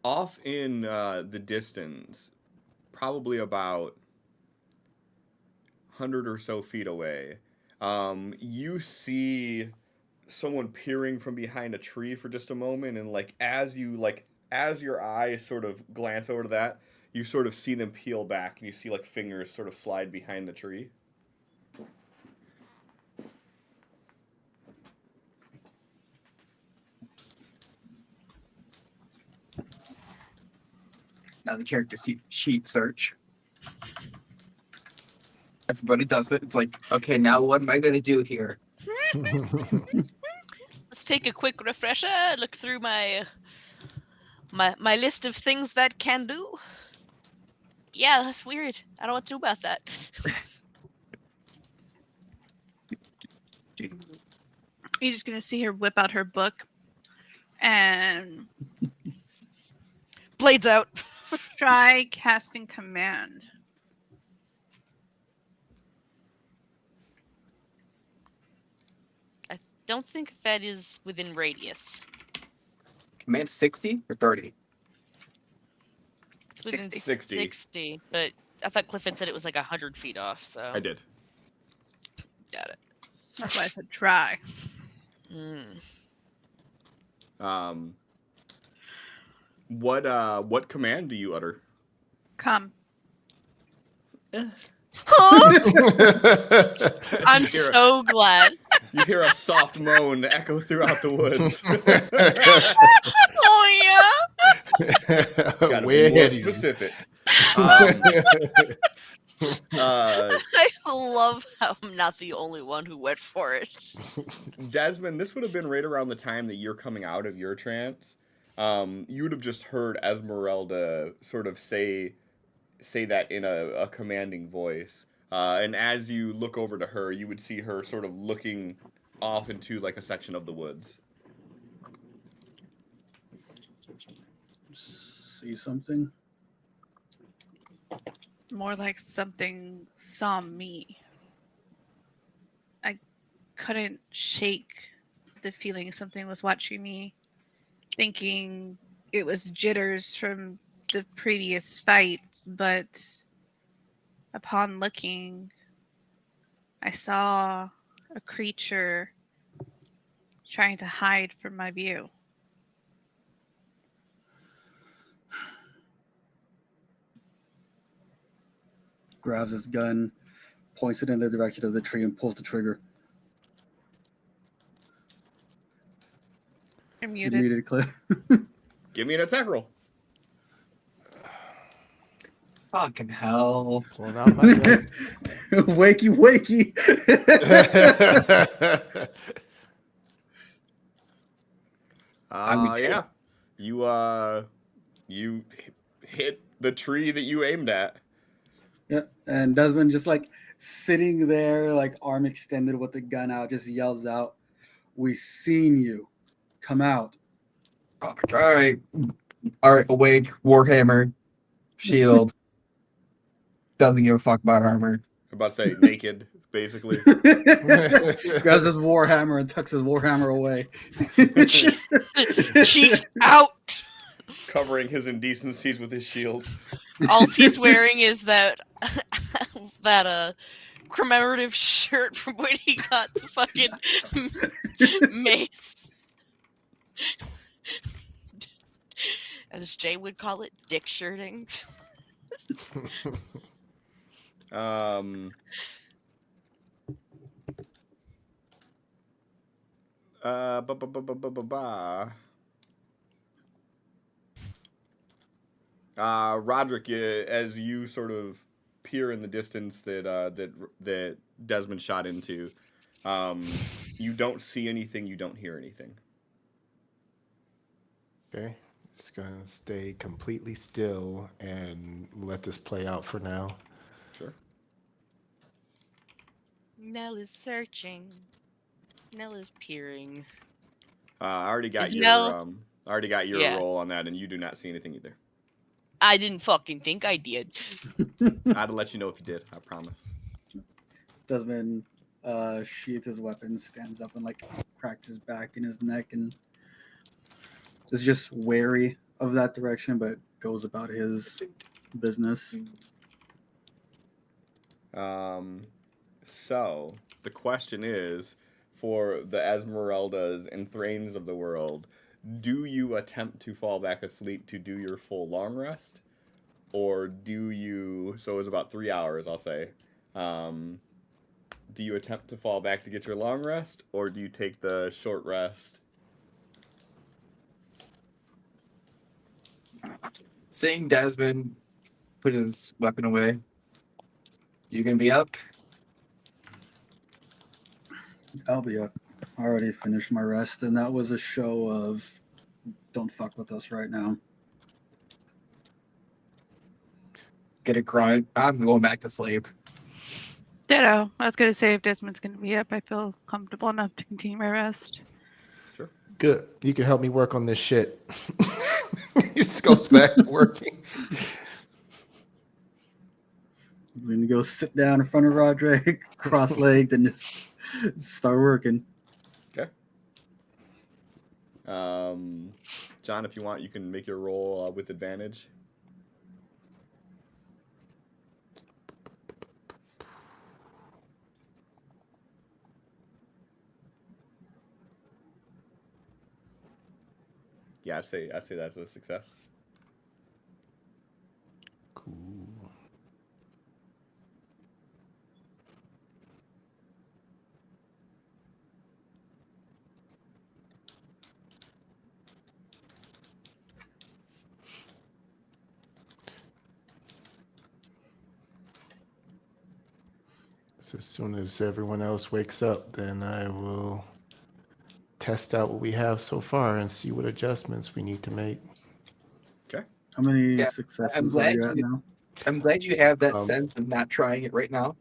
Off in the distance, probably about 100 or so feet away, you see someone peering from behind a tree for just a moment, and as your eyes sort of glance over to that, you sort of see them peel back, and you see like fingers sort of slide behind the tree. Now the character sheet search. Everybody does it. It's like, okay, now what am I going to do here? Let's take a quick refresher. Look through my my list of things that can do. Yeah, that's weird. I don't know what to do about that. You're just gonna see her whip out her book and Blades out. try casting command. I don't think that is within radius. Command 60 or 30? It's within 60. 60, but I thought Cliff had said it was like 100 feet off, so. I did. Got it. That's why I said try. What command do you utter? Come. I'm so glad. You hear a soft moan echo throughout the woods. Oh, yeah. Gotta Way be more ahead of you. specific. I love how I'm not the only one who went for it. Desmond, this would have been right around the time that you're coming out of your trance. You would have just heard Esmeralda sort of say that in a commanding voice. And as you look over to her, you would see her sort of looking off into like a section of the woods. See something? More like something saw me. I couldn't shake the feeling something was watching me, thinking it was jitters from the previous fight, but upon looking, I saw a creature trying to hide from my view. Grabs his gun, points it in the direction of the tree, and pulls the trigger. I'm You're muted. muted, Cliff. Give me an attack roll. Fucking hell. Pulling out my gun. Wakey, wakey. Yeah. You hit the tree that you aimed at. Yeah, and Desmond just like sitting there, like arm extended with the gun out, just yells out, "We seen you. Come out." All right. Awake. Warhammer. Shield. Doesn't give a fuck about armor. I'm about to say naked, basically. Grabs his warhammer and tucks his warhammer away. Cheeks out. Covering his indecencies with his shield. All he's wearing is that commemorative shirt from when he got the fucking mace. As Jay would call it, dick shirting. Roderick, as you sort of peer in the distance that Desmond shot into, you don't see anything, you don't hear anything. Okay. Just gonna stay completely still and let this play out for now. Sure. Nell is searching. Nell is peering. I already got Is your Nell- Yeah. roll on that, and you do not see anything either. I didn't fucking think I did. I'd let you know if you did. I promise. Desmond sheathes his weapon, stands up and like cracks his back and his neck, and is just wary of that direction, but goes about his business. So the question is, for the Esmeraldas and Thrains of the world, do you attempt to fall back asleep to do your full long rest? Or do you, so it's about 3 hours, I'll say. Do you attempt to fall back to get your long rest? Or do you take the short rest? Seeing Desmond put his weapon away. You gonna be up? I'll be up. I already finished my rest, and that was a show of don't fuck with us right now. get a grunt. I'm going back to sleep. Ditto. I was gonna say if Desmond's gonna be up, I feel comfortable enough to continue my rest. Sure. Good. You can help me work on this shit. He just goes back to working. I'm gonna go sit down in front of Roderick, cross-legged, and just start working. Okay. John, if you want, you can make your roll with advantage. Yeah, I'd say that's a success. Cool. So as soon as everyone else wakes up, then I will test out what we have so far and see what adjustments we need to make. Okay. How many Yeah, successes I'm are glad you at you- now? I'm glad you have that Um, sense of not trying it right now.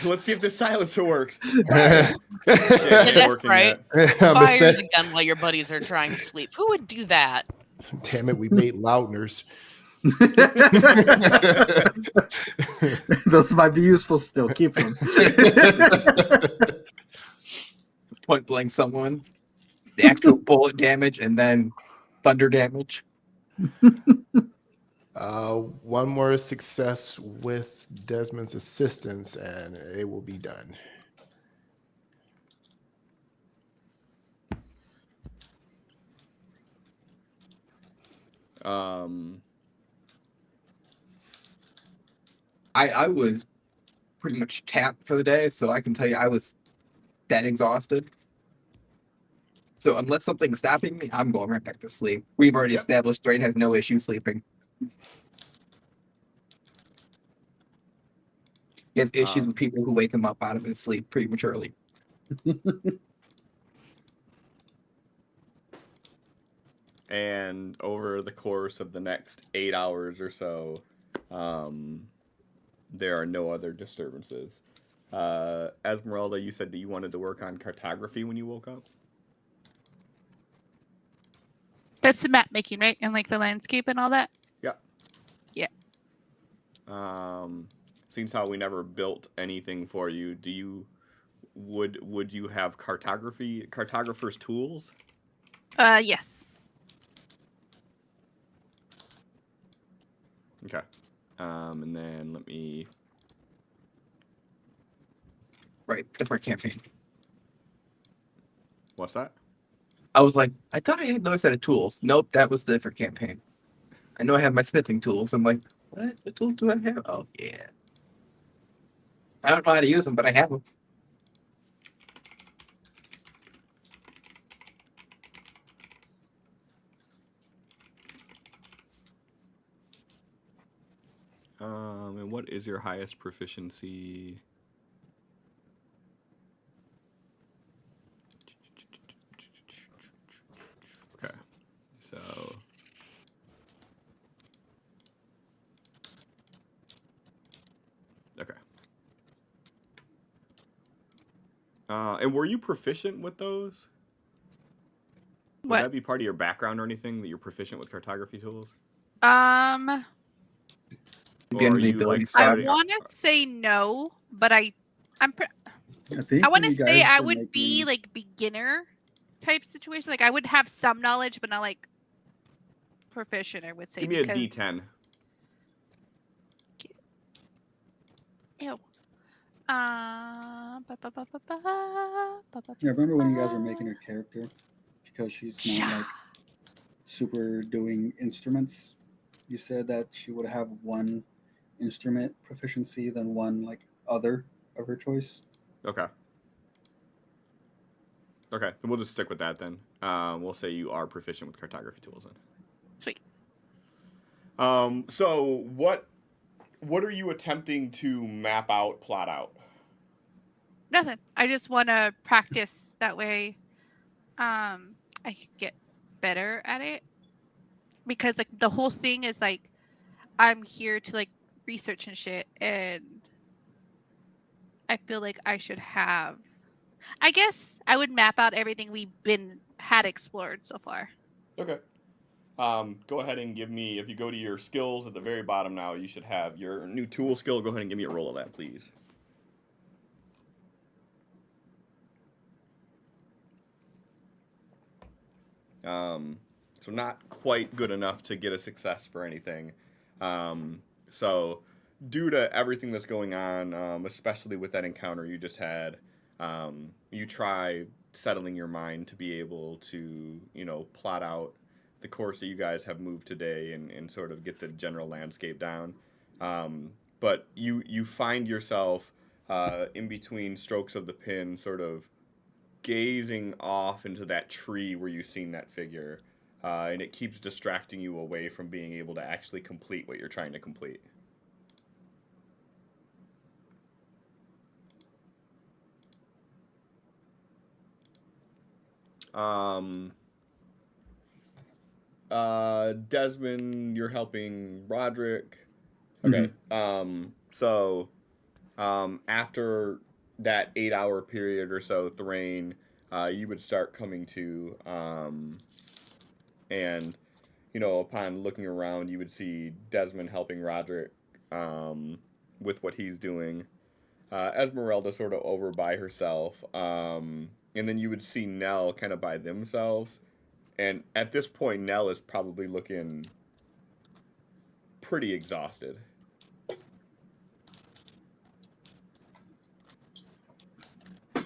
Let's see if this silencer works. Yeah, Shit, Yeah, ain't that's working right. yet. Fires a gun while your buddies are trying to sleep. Who would do that? Damn it, we made Loudners. Those might be useful still. Keep them. Point blank someone, the actual bullet damage, and then thunder damage. One more success with Desmond's assistance, and it will be done. I was pretty much tapped for the day, so I can tell you I was that exhausted. So unless something's stopping me, I'm going right back to sleep. We've already Yep. established Drain has no issue sleeping. He has issues with people who wake him up out of his sleep prematurely. And over the course of the next 8 hours or so, there are no other disturbances. Esmeralda, you said that you wanted to work on cartography when you woke up? That's the map making, right? And like the landscape and all that. Yeah. Yeah. Seems how we never built anything for you. Would you have cartographer's tools? Yes. Okay. And then let me. Right, different campaign. What's that? I was like, I thought I had another set of tools. Nope, that was the different campaign. I know I have my smithing tools. I'm like, what? What tools do I have? Oh, yeah. I don't know how to use them, but I have them. And what is your highest proficiency? Okay, so okay. And were you proficient with those? Would What? that be part of your background or anything that you're proficient with cartography tools? Um, Be Or under are the you like abilities I starting? want to say no, but I'm. I think I want to you say guys I were would be making- like beginner type situation. Like I would have some knowledge, but not like proficient. I would say. Give me a because... D10. Ew. Yeah, remember when you guys were making her character? Because she's not like super doing instruments. You said that she would have one instrument proficiency than one like other of her choice. Okay. Okay, then we'll just stick with that then. We'll say you are proficient with cartography tools then. Sweet. So what are you attempting to map out, plot out? Nothing. I just want to practice that way. I could get better at it because like the whole thing is like I'm here to like research and shit, and I feel like I should have. I guess I would map out everything we had explored so far. Okay. Go ahead and give me, if you go to your skills at the very bottom now, you should have your new tool skill. Go ahead and give me a roll of that, please. So not quite good enough to get a success for anything. So due to everything that's going on, especially with that encounter you just had, you try settling your mind to be able to, plot out the course that you guys have moved today and sort of get the general landscape down. But you find yourself in between strokes of the pin, sort of gazing off into that tree where you've seen that figure, and it keeps distracting you away from being able to actually complete what you're trying to complete. Desmond, you're helping Roderick. Okay. So after that 8-hour period or so, Thrain, you would start coming to, and upon looking around, you would see Desmond helping Roderick with what he's doing. Esmeralda sort of over by herself, and then you would see Nell kind of by themselves. And at this point, Nell is probably looking pretty exhausted. I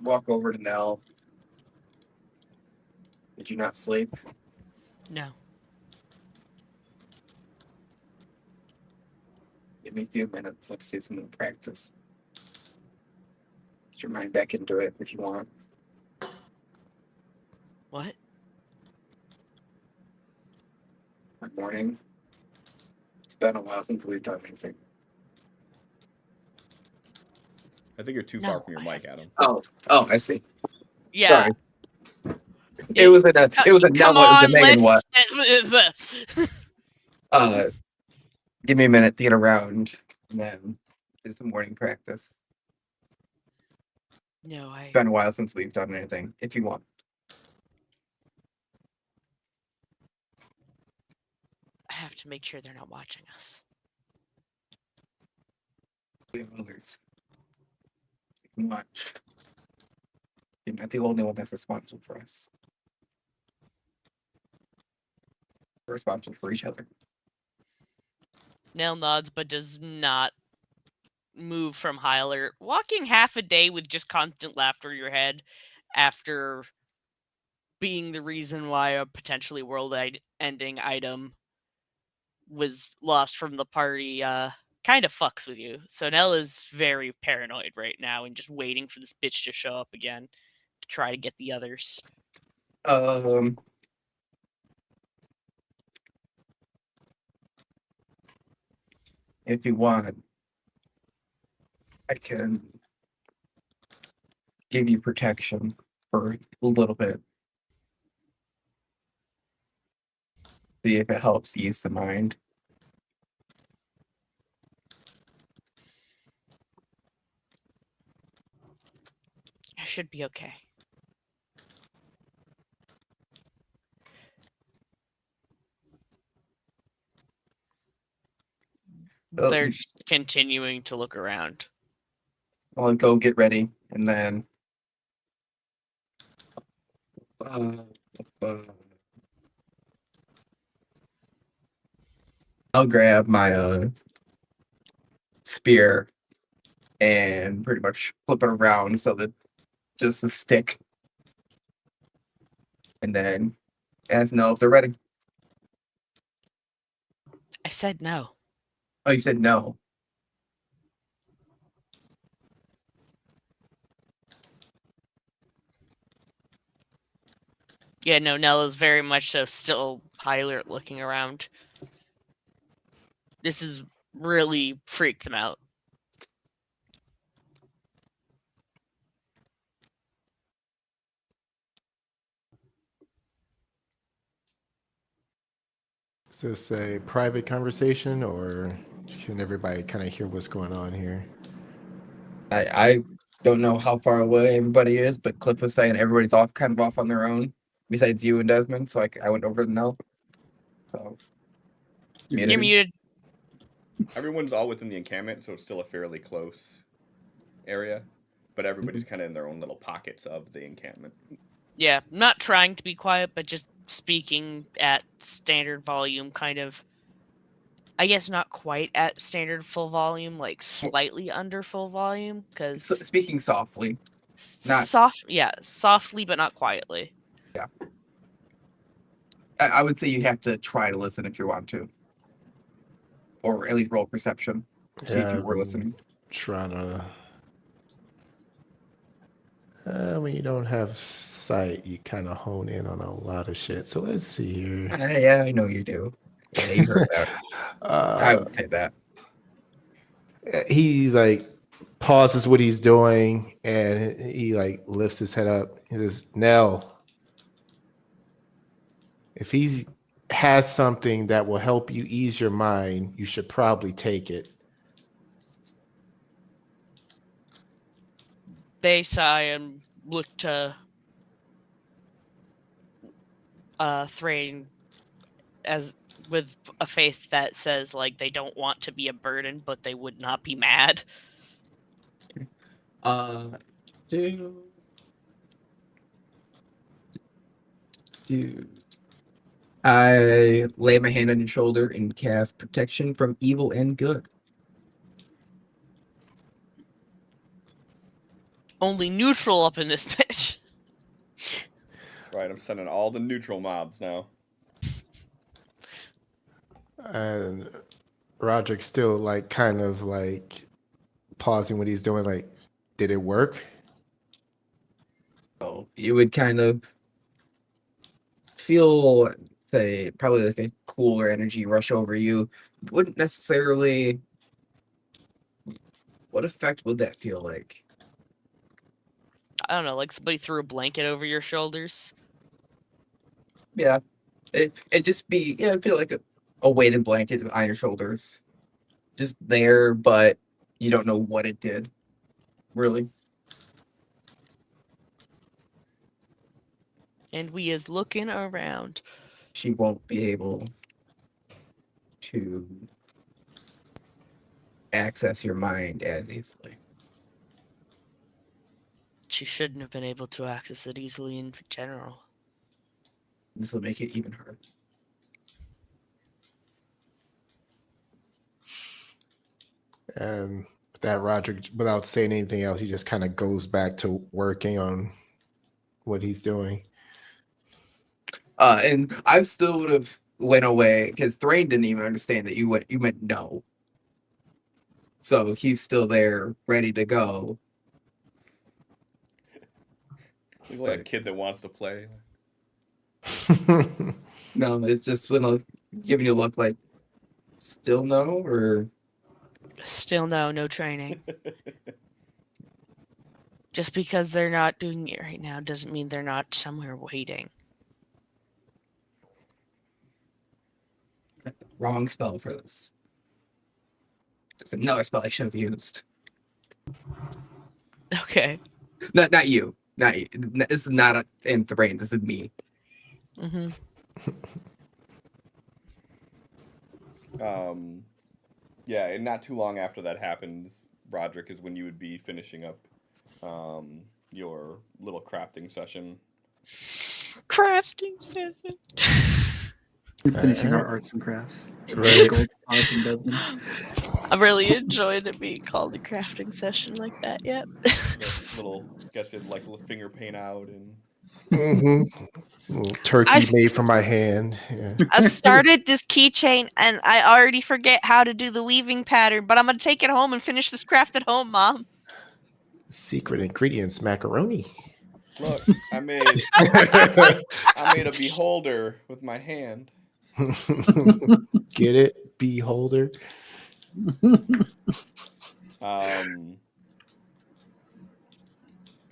walk over to Nell. Did you not sleep? No. Give me a few minutes. Let's do some more practice. Get your mind back into it if you want. What? Good morning. It's been a while since we've done anything. I think you're too far from your mic, Adam. Oh, I see. Yeah. Sorry. It was a Nell. It was a Megan what? Give me a minute to get around, and then do some morning practice. No, It's been a while since we've done anything. If you want. I have to make sure they're not watching us. We have others. You can watch. You're not the only one that's responsible for us. We're responsible for each other. Nell nods, but does not move from high alert. Walking half a day with just constant laughter in your head after being the reason why a potentially world-ending item was lost from the party kind of fucks with you. So Nell is very paranoid right now and just waiting for this bitch to show up again to try to get the others. If you want, I can give you protection for a little bit. See if it helps ease the mind. I should be okay. They're just continuing to look around. I'll go get ready, and then I'll grab my spear and pretty much flip it around so that just the stick, and then ask Nell if they're ready. I said no. Oh, you said no. Yeah, no, Nell is very much so still high alert looking around. This has really freaked them out. Is this a private conversation, or can everybody kind of hear what's going on here? I don't know how far away everybody is, but Cliff was saying everybody's kind of off on their own, besides you and Desmond. So I went over to know. So You're muted. Everyone's all within the encampment, so it's still a fairly close area, but everybody's kind of in their own little pockets of the encampment. Yeah, not trying to be quiet, but just speaking at standard volume, kind of. I guess not quite at standard full volume, like slightly under full volume, because speaking softly, not softly but not quietly. yeah. I would say you have to try to listen if you want to, or at least roll perception. See if you were listening. Trying to. When you don't have sight, you kind of hone in on a lot of shit. So let's see here. Yeah, I know you do. Yeah, you heard that. I would say that. He like pauses what he's doing and he like lifts his head up. He says, "Nell, if he has something that will help you ease your mind, you should probably take it." They sigh and look to Thrain as with a face that says like they don't want to be a burden, but they would not be mad. Do I lay my hand on your shoulder and cast protection from evil and good? Only neutral up in this bitch. That's right, I'm sending all the neutral mobs now. And Roderick's still like kind of like pausing what he's doing, like, did it work? So you would kind of feel, say, probably like a cooler energy rush over you. Wouldn't necessarily. What effect would that feel like? I don't know, like somebody threw a blanket over your shoulders. Yeah, it just be it'd feel like a weighted blanket on your shoulders, just there, but you don't know what it did, really. And we is looking around. She won't be able to access your mind as easily. She shouldn't have been able to access it easily in general. This will make it even harder. And that Roderick, without saying anything else, he just kind of goes back to working on what he's doing. And I still would have went away because Thrain didn't even understand that you meant no. So he's still there, ready to go. He's like a kid that wants to play. No, it's just giving you a look like, still no, or Still no training. Just because they're not doing it right now doesn't mean they're not somewhere waiting. wrong spell for this. There's another spell I should have used. Okay. Not you. Not you. This is not in Thrain. This is me. Mm-hmm. Yeah, and not too long after that happens, Roderick, is when you would be finishing up your little crafting session. Crafting session. We're finishing our arts and crafts. Right. Gold cards and Desmond. I'm really enjoying it being called a crafting session like that. Yep. Guess it like a little finger paint out and. Little turkey made from my hand. Yeah. I started this keychain and I already forget how to do the weaving pattern, but I'm gonna take it home and finish this craft at home, Mom. Secret ingredients: macaroni. Look, I made a beholder with my hand. Get it, beholder.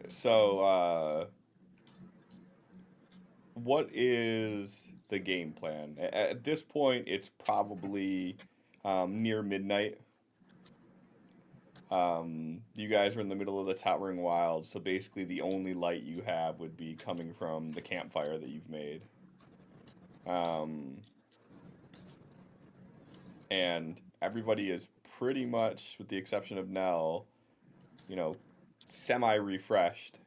So, what is the game plan. At this point, it's probably near midnight. You guys are in the middle of the Towering Wild, so basically the only light you have would be coming from the campfire that you've made. And everybody is pretty much, with the exception of Nell, semi-refreshed.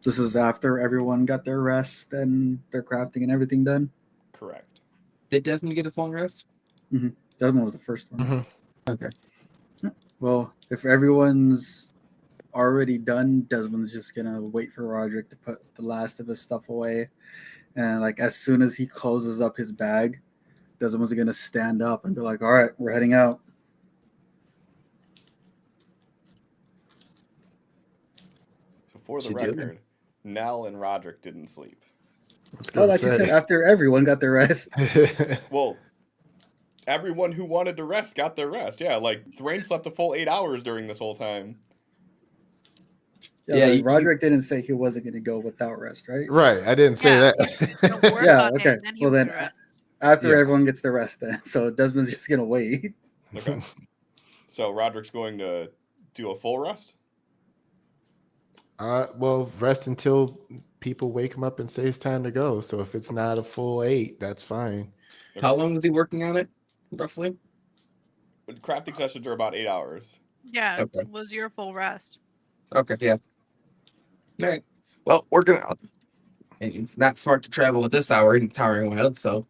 This is after everyone got their rest and their crafting and everything done. Correct. Did Desmond get his long rest? That one was the first one. Mhm. Okay. Well, if everyone's already done, Desmond's just gonna wait for Roderick to put the last of his stuff away, and like as soon as he closes up his bag, Desmond's gonna stand up and be like, "All right, we're heading out." So for the Should do it. record, Nell and Roderick didn't sleep. Well, like you said, after everyone got their rest. Well, everyone who wanted to rest got their rest. Yeah, like Thrain slept a full 8 hours during this whole time. Yeah, like, Roderick didn't say he wasn't going to go without rest, right? Right, I didn't say Yeah. that. Don't worry Yeah, about okay. it, then he Well, was then gonna rest. after Yeah. everyone gets their rest, then so Desmond's just going to wait. Okay. So Roderick's going to do a full rest? Well, rest until people wake him up and say it's time to go. So if it's not a full 8, that's fine. How long was he working on it, roughly? Crafting sessions are about 8 hours. Yeah, Okay. it was your full rest. Okay, yeah. All right. Well, we're gonna. And it's not smart to travel at this hour in Towering Wild, so.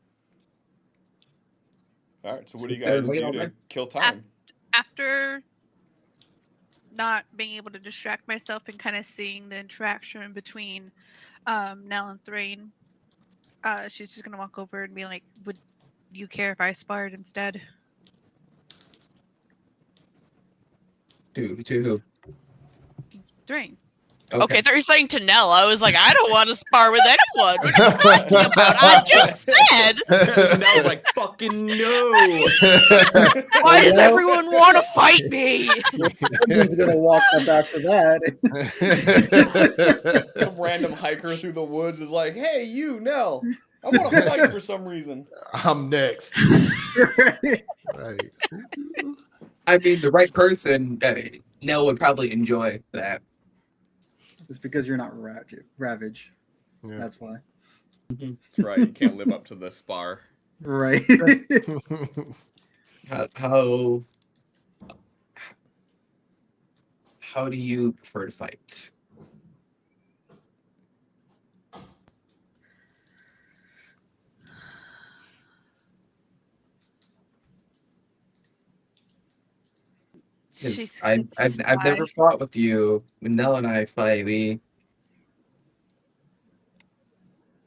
All right, so what do you Sit there guys and wait do all to night. kill time? After not being able to distract myself and kind of seeing the interaction between Nell and Thrain, she's just gonna walk over and be like, "Would you care if I sparred instead?" To who? Thrain. Okay, I thought you were saying to Nell. I was like, I don't want to spar with anyone. What are you talking about? I just said. Nell's like, fucking no! Why does Nell- everyone want to fight me? Desmond's going to walk up after that. Some random hiker through the woods is like, hey, you, Nell, I want to fight for some reason. I'm next. Right. I mean, the right person, Nell would probably enjoy that. It's because you're not Ravage. Yeah. That's why. That's right, you can't live up to the spar. Right. How do you prefer to fight? I've never fought with you. When Nell and I fight, we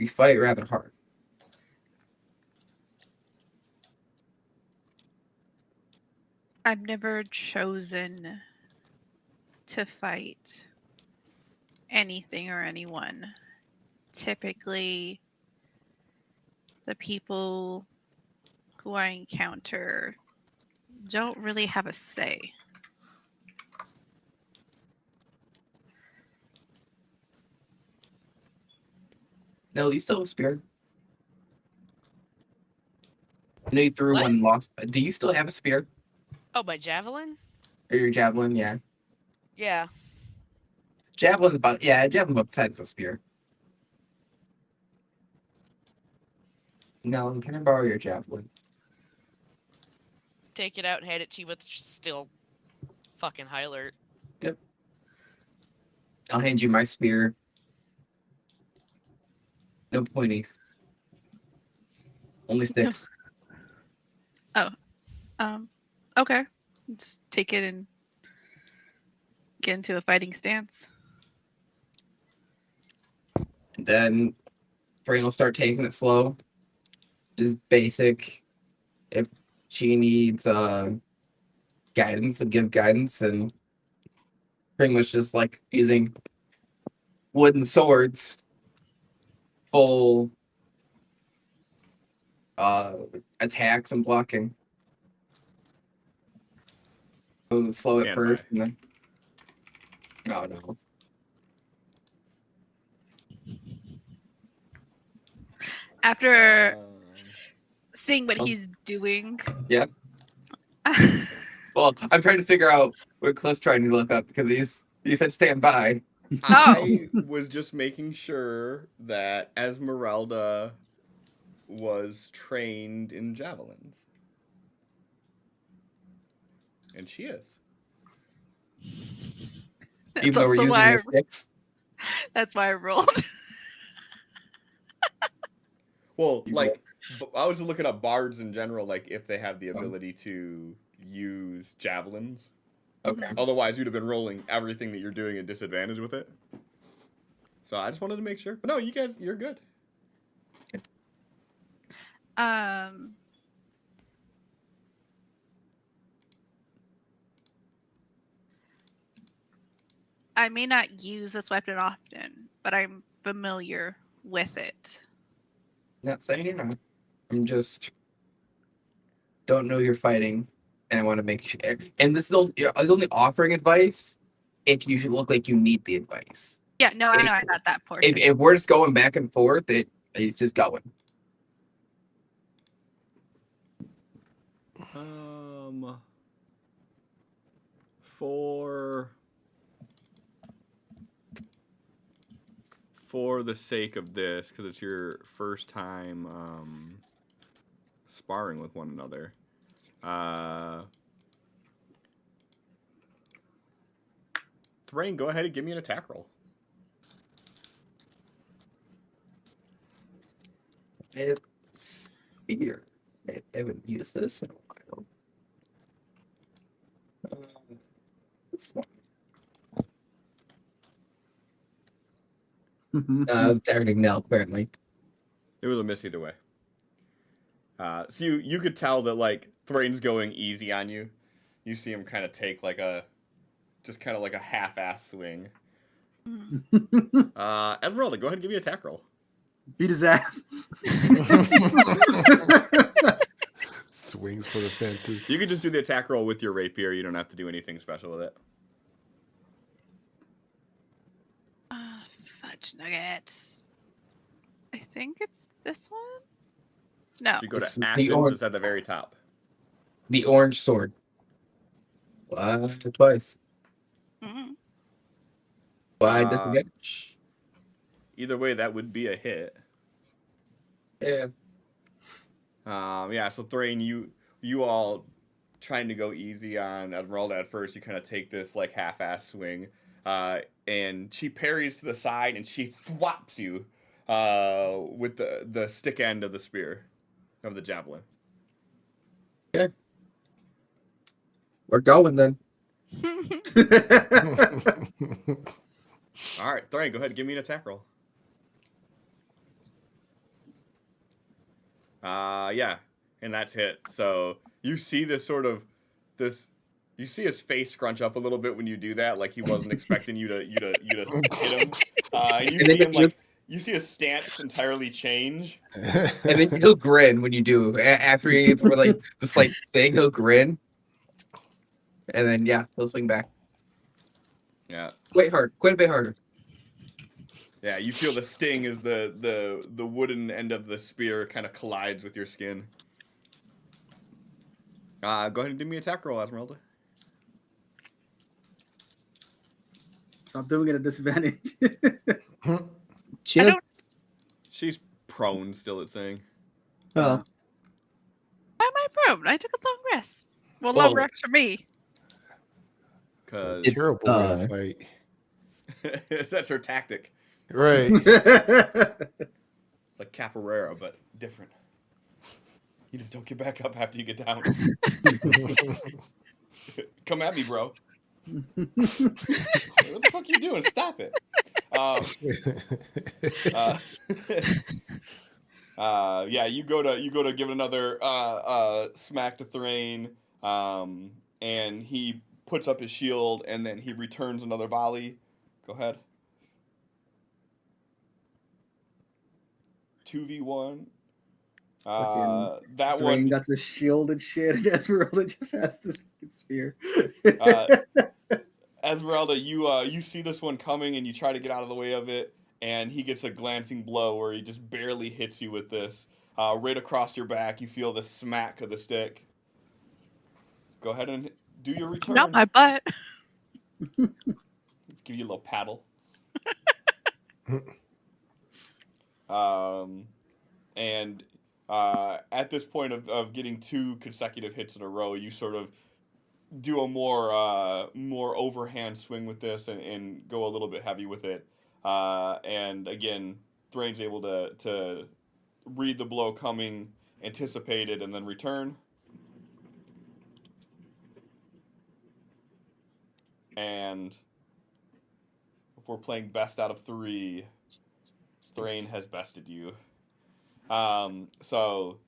fight rather hard. I've never chosen to fight anything or anyone. Typically, the people who I encounter don't really have a say. Nell, you still have a spear? I know you threw What? one lost. Do you still have a spear? Oh, my javelin? Or your javelin? Yeah. Yeah. Javelin's about the size of a spear. No, can I borrow your javelin? Take it out and hand it to you with still fucking high alert. I'll hand you my spear. No pointies. Only sticks. Okay. Just take it and get into a fighting stance. Then Thrain will start taking it slow. Just basic. If she needs guidance, will give guidance, and pretty much just like using wooden swords, full attacks and blocking. So slow at Stand first, by. and then Oh no. After Um, seeing what Oh. he's doing. Yeah. Well, I'm trying to figure out what Cliff's trying to look up because he said stand by. I was just making sure that Esmeralda was trained in javelins. And she is. That's Even though we're also using why the sticks. that's why I rolled. Well, You like, I was just looking up bards in general, like, if they have the ability to use javelins. Okay. Otherwise, you'd have been rolling everything that you're doing at disadvantage with it. So I just wanted to make sure. But no, you guys, you're good. I may not use this weapon often, but I'm familiar with it. Not saying you're not. I'm just don't know you're fighting, and I want to make sure. And this is only, I was only offering advice if you should look like you need the advice. Yeah, no, I know I got that portion. If we're just going back and forth, it's just going. For the sake of this, because it's your first time sparring with one another, Thrain, go ahead and give me an attack roll. It's here. I haven't used this in a while. This one. It's targeting Nell, apparently. It was a miss either way. So you could tell that, like, Thrain's going easy on you. You see him kind of take like a half-ass swing. Esmeralda, go ahead and give me an attack roll. Beat his ass. Swings for the fences. You can just do the attack roll with your rapier. You don't have to do anything special with it. Fudge nuggets. I think it's this one. No. If you go It's to the actions, orange- it's at the very top. The orange sword. Twice. Mhm. Why disadvantage? Either way, that would be a hit. Yeah. Yeah. So Thrain, you all trying to go easy on Esmeralda at first. You kind of take this like half-ass swing, and she parries to the side and she thwaps you with the stick end of the spear, of the javelin. Okay. We're going then. All right, Thrain, go ahead and give me an attack roll. Yeah, and that's hit. So you see you see his face scrunch up a little bit when you do that, like he wasn't expecting you to hit him. And you And see then him like you see his stance entirely change. And then he'll grin when you do. After he gets over like the slight thing, he'll grin. And then he'll swing back. Yeah. Quite a bit harder. Yeah, you feel the sting as the wooden end of the spear kind of collides with your skin. Go ahead and do me an attack roll, Esmeralda. Stop doing it at disadvantage. Just She's prone still, it's saying. oh, Why am I prone? I took a long rest. Well, Well- long rest for me. Because It's a terrible way to fight. that's her tactic. Right. It's like Capoeira, but different. You just don't get back up after you get down. Come at me, bro. What the fuck you doing? Stop it. Yeah, you go to give it another smack to Thrain, and he puts up his shield, and then he returns another volley. Go ahead. 2v1. That Thrain one. got the shield and shit, and Esmeralda just has the spear. Esmeralda, you see this one coming and you try to get out of the way of it, and he gets a glancing blow where he just barely hits you with this. Right across your back, you feel the smack of the stick. Go ahead and do your return. Not my butt. Give you a little paddle. And at this point of getting 2 consecutive hits in a row, you sort of do a more overhand swing with this and go a little bit heavy with it. And again, Thrain's able to read the blow coming, anticipate it, and then return. And if we're playing best out of 3, Thrain has bested you. So,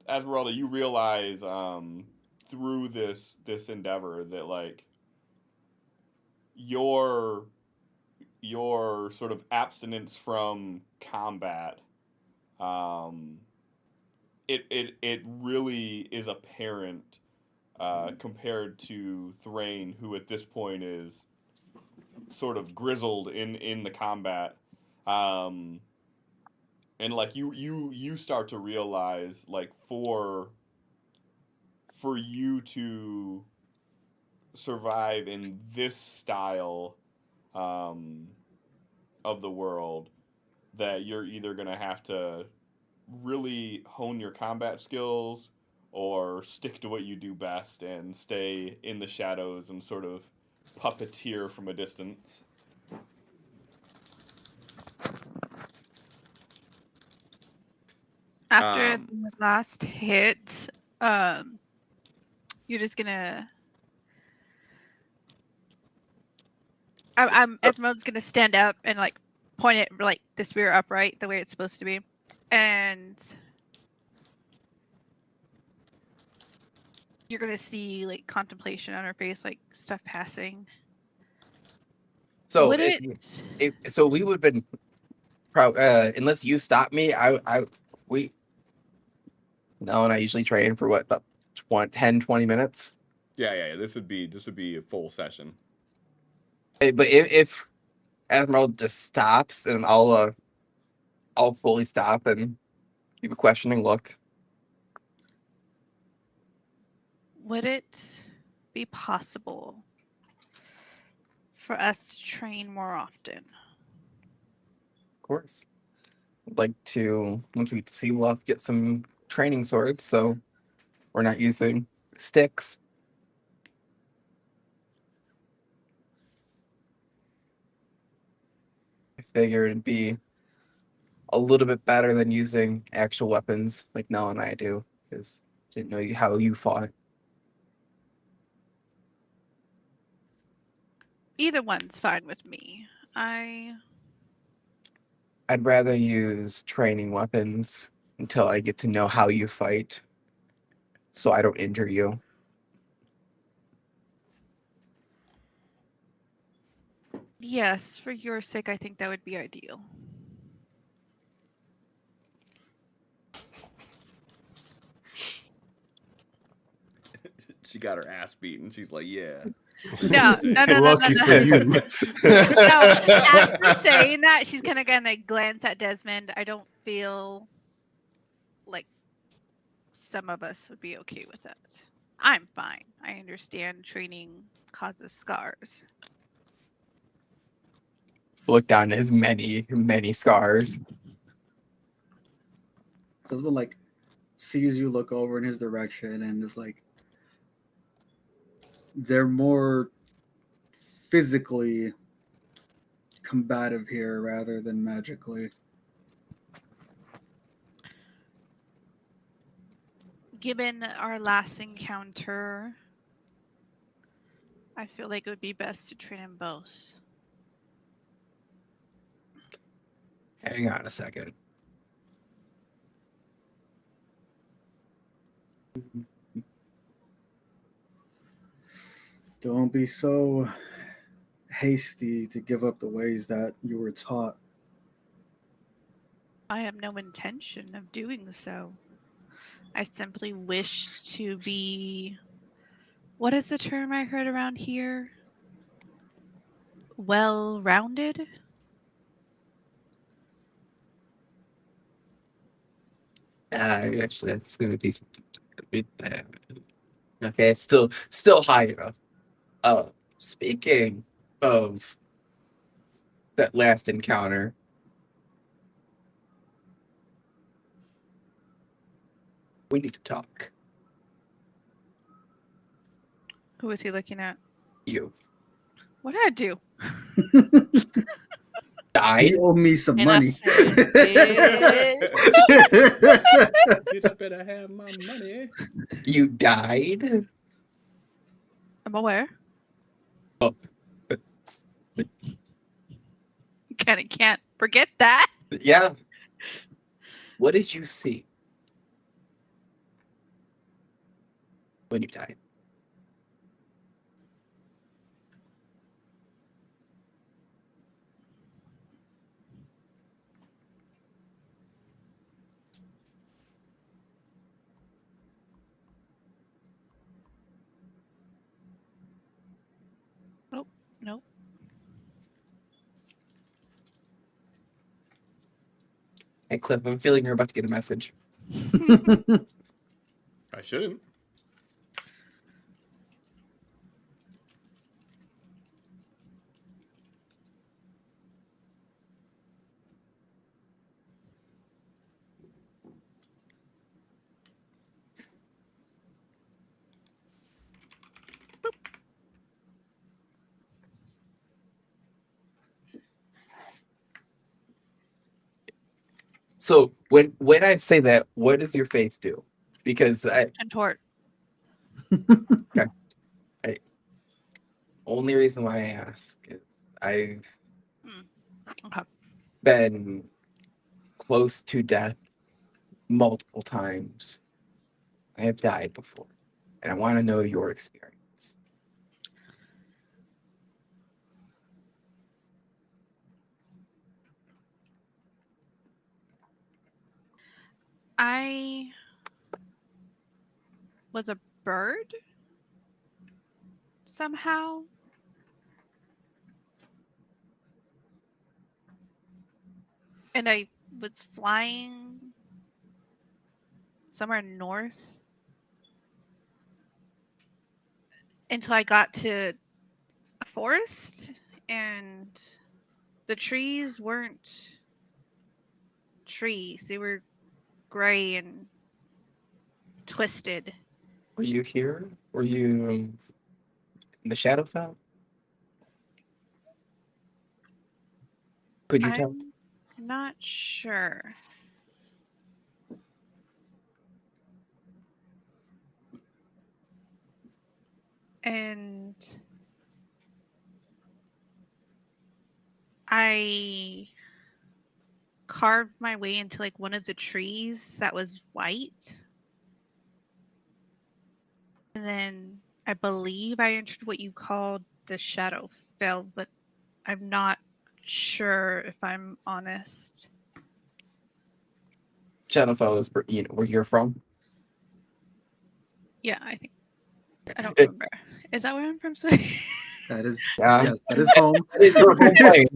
Esmeralda, you realize through this endeavor that like your sort of abstinence from combat, it really is apparent compared to Thrain, who at this point is sort of grizzled in the combat. And like you start to realize like for you to survive in this style of the world, that you're either going to have to really hone your combat skills or stick to what you do best and stay in the shadows and sort of puppeteer from a distance. After the last hit, you're just gonna. Esmeralda's gonna stand up and like point it like the spear upright, the way it's supposed to be, and you're gonna see like contemplation on her face, like stuff passing. So Would so we would have been unless you stop me, no, and I usually train for what, about 10-20 minutes. Yeah. This would be a full session. But if Esmeralda just stops, and I'll fully stop and give a questioning look. Would it be possible for us to train more often? Of course. I'd like to, once we see, we'll have to get some training swords, so we're not using sticks. I figured it'd be a little bit better than using actual weapons like Nell and I do, because I didn't know how you fought. Either one's fine with me. I'd rather use training weapons until I get to know how you fight, so I don't injure you. Yes, for your sake, I think that would be ideal. She got her ass beaten. She's like, yeah. No. Lucky for you. No, after saying that, she's gonna glance at Desmond. I don't feel like some of us would be okay with that. I'm fine. I understand training causes scars. Look down at his many scars. Desmond like sees you look over in his direction and is like, they're more physically combative here rather than magically. Given our last encounter, I feel like it would be best to train them both. Hang on a second. Don't be so hasty to give up the ways that you were taught. I have no intention of doing so. I simply wish to be What is the term I heard around here? Well-rounded? Actually, that's gonna be a bit bad. Okay, it's still high enough. Speaking of that last encounter, we need to talk. Who was he looking at? You What did I do? died. You owe me some And I money. said, bitch. Bitch better have my money. You died. I'm aware. Oh. You kind of can't forget that. Yeah. What did you see when you died? Nope. Hey, Cliff, I'm feeling you're about to get a message. I shouldn't. So when I say that, what does your face do? Because Contort. only reason why I ask is I've Okay. been close to death multiple times. I have died before, and I want to know your experience. I was a bird somehow. And I was flying somewhere north until I got to a forest, and the trees weren't trees. They were gray and twisted. Were you here? Were you in the Shadowfell? Could you tell? I'm not sure. And I carved my way into like one of the trees that was white. And then I believe I entered what you called the Shadowfell, but I'm not sure if I'm honest. Shadowfell is where you're from. Yeah, I think I don't It- remember. Is that where I'm from? Sway? That is Yeah. yes, that is home. That is your home plane.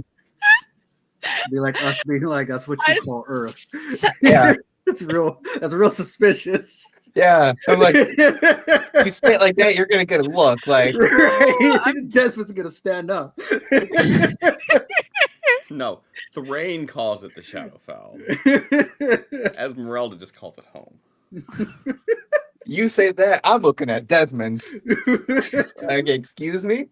Be like us being like that's what you I call Earth. s- Yeah. That's real suspicious. Yeah. I'm like, you say it like that, you're gonna get a look. Like, Right. I'm- Desmond's gonna stand up. No, Thrain calls it the Shadowfell. Esmeralda just calls it home. you say that, I'm looking at Desmond. Like, excuse me?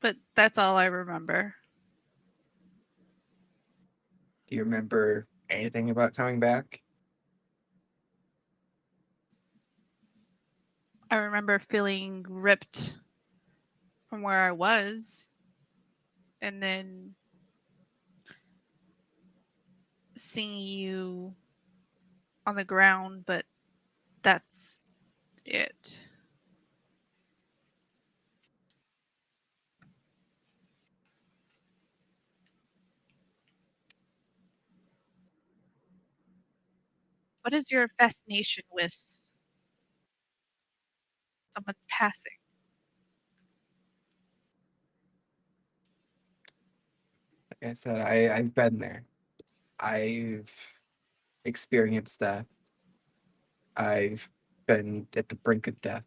but that's all I remember. Do you remember anything about coming back? I remember feeling ripped from where I was, and then seeing you on the ground, but that's it. What is your fascination with someone's passing? Like I said, I've been there. I've experienced death. I've been at the brink of death.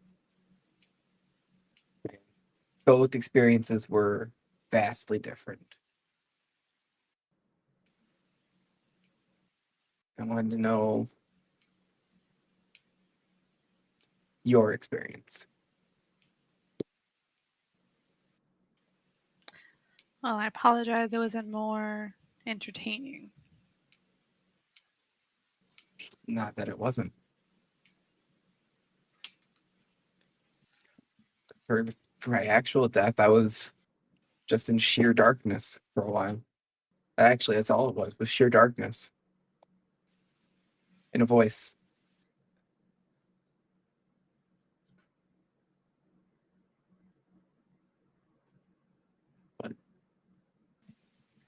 Both experiences were vastly different. I wanted to know your experience. Well, I apologize. It wasn't more entertaining. Not that it wasn't. For my actual death, I was just in sheer darkness for a while. Actually, that's all it was sheer darkness. And a voice. But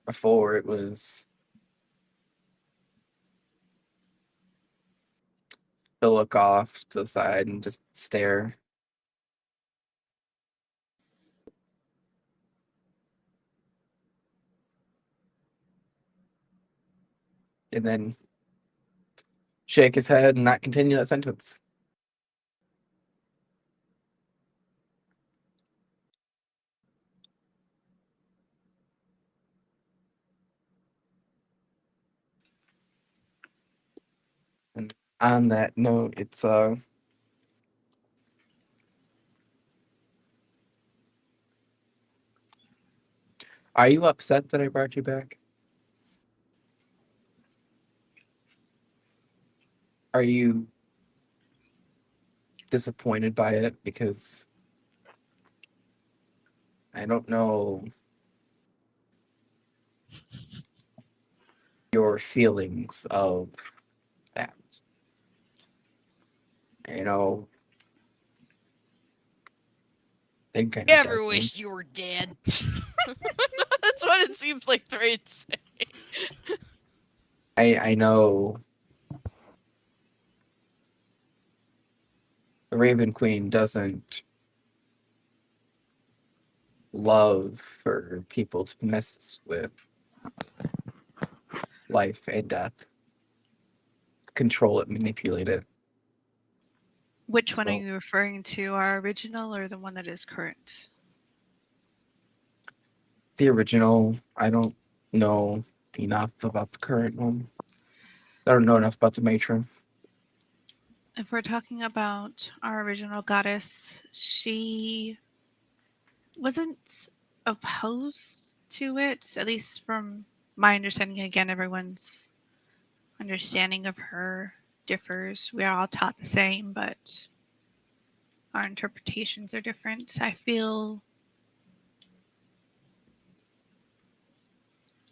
before it was to look off to the side and just stare. And then shake his head and not continue that sentence. And on that note, it's are you upset that I brought you back? Are you disappointed by it? Because I don't know your feelings of that. You know, I think I know Ever Desmond. wish you were dead. That's what it seems like Thraid's saying. I know the Raven Queen doesn't love for people to mess with life and death, control it, manipulate it. Which one are So- you referring to? Our original or the one that is current? The original, I don't know enough about the current one. I don't know enough about the matron. If we're talking about our original goddess, she wasn't opposed to it, at least from my understanding. Again, everyone's understanding of her differs. We are all taught the same, but our interpretations are different. I feel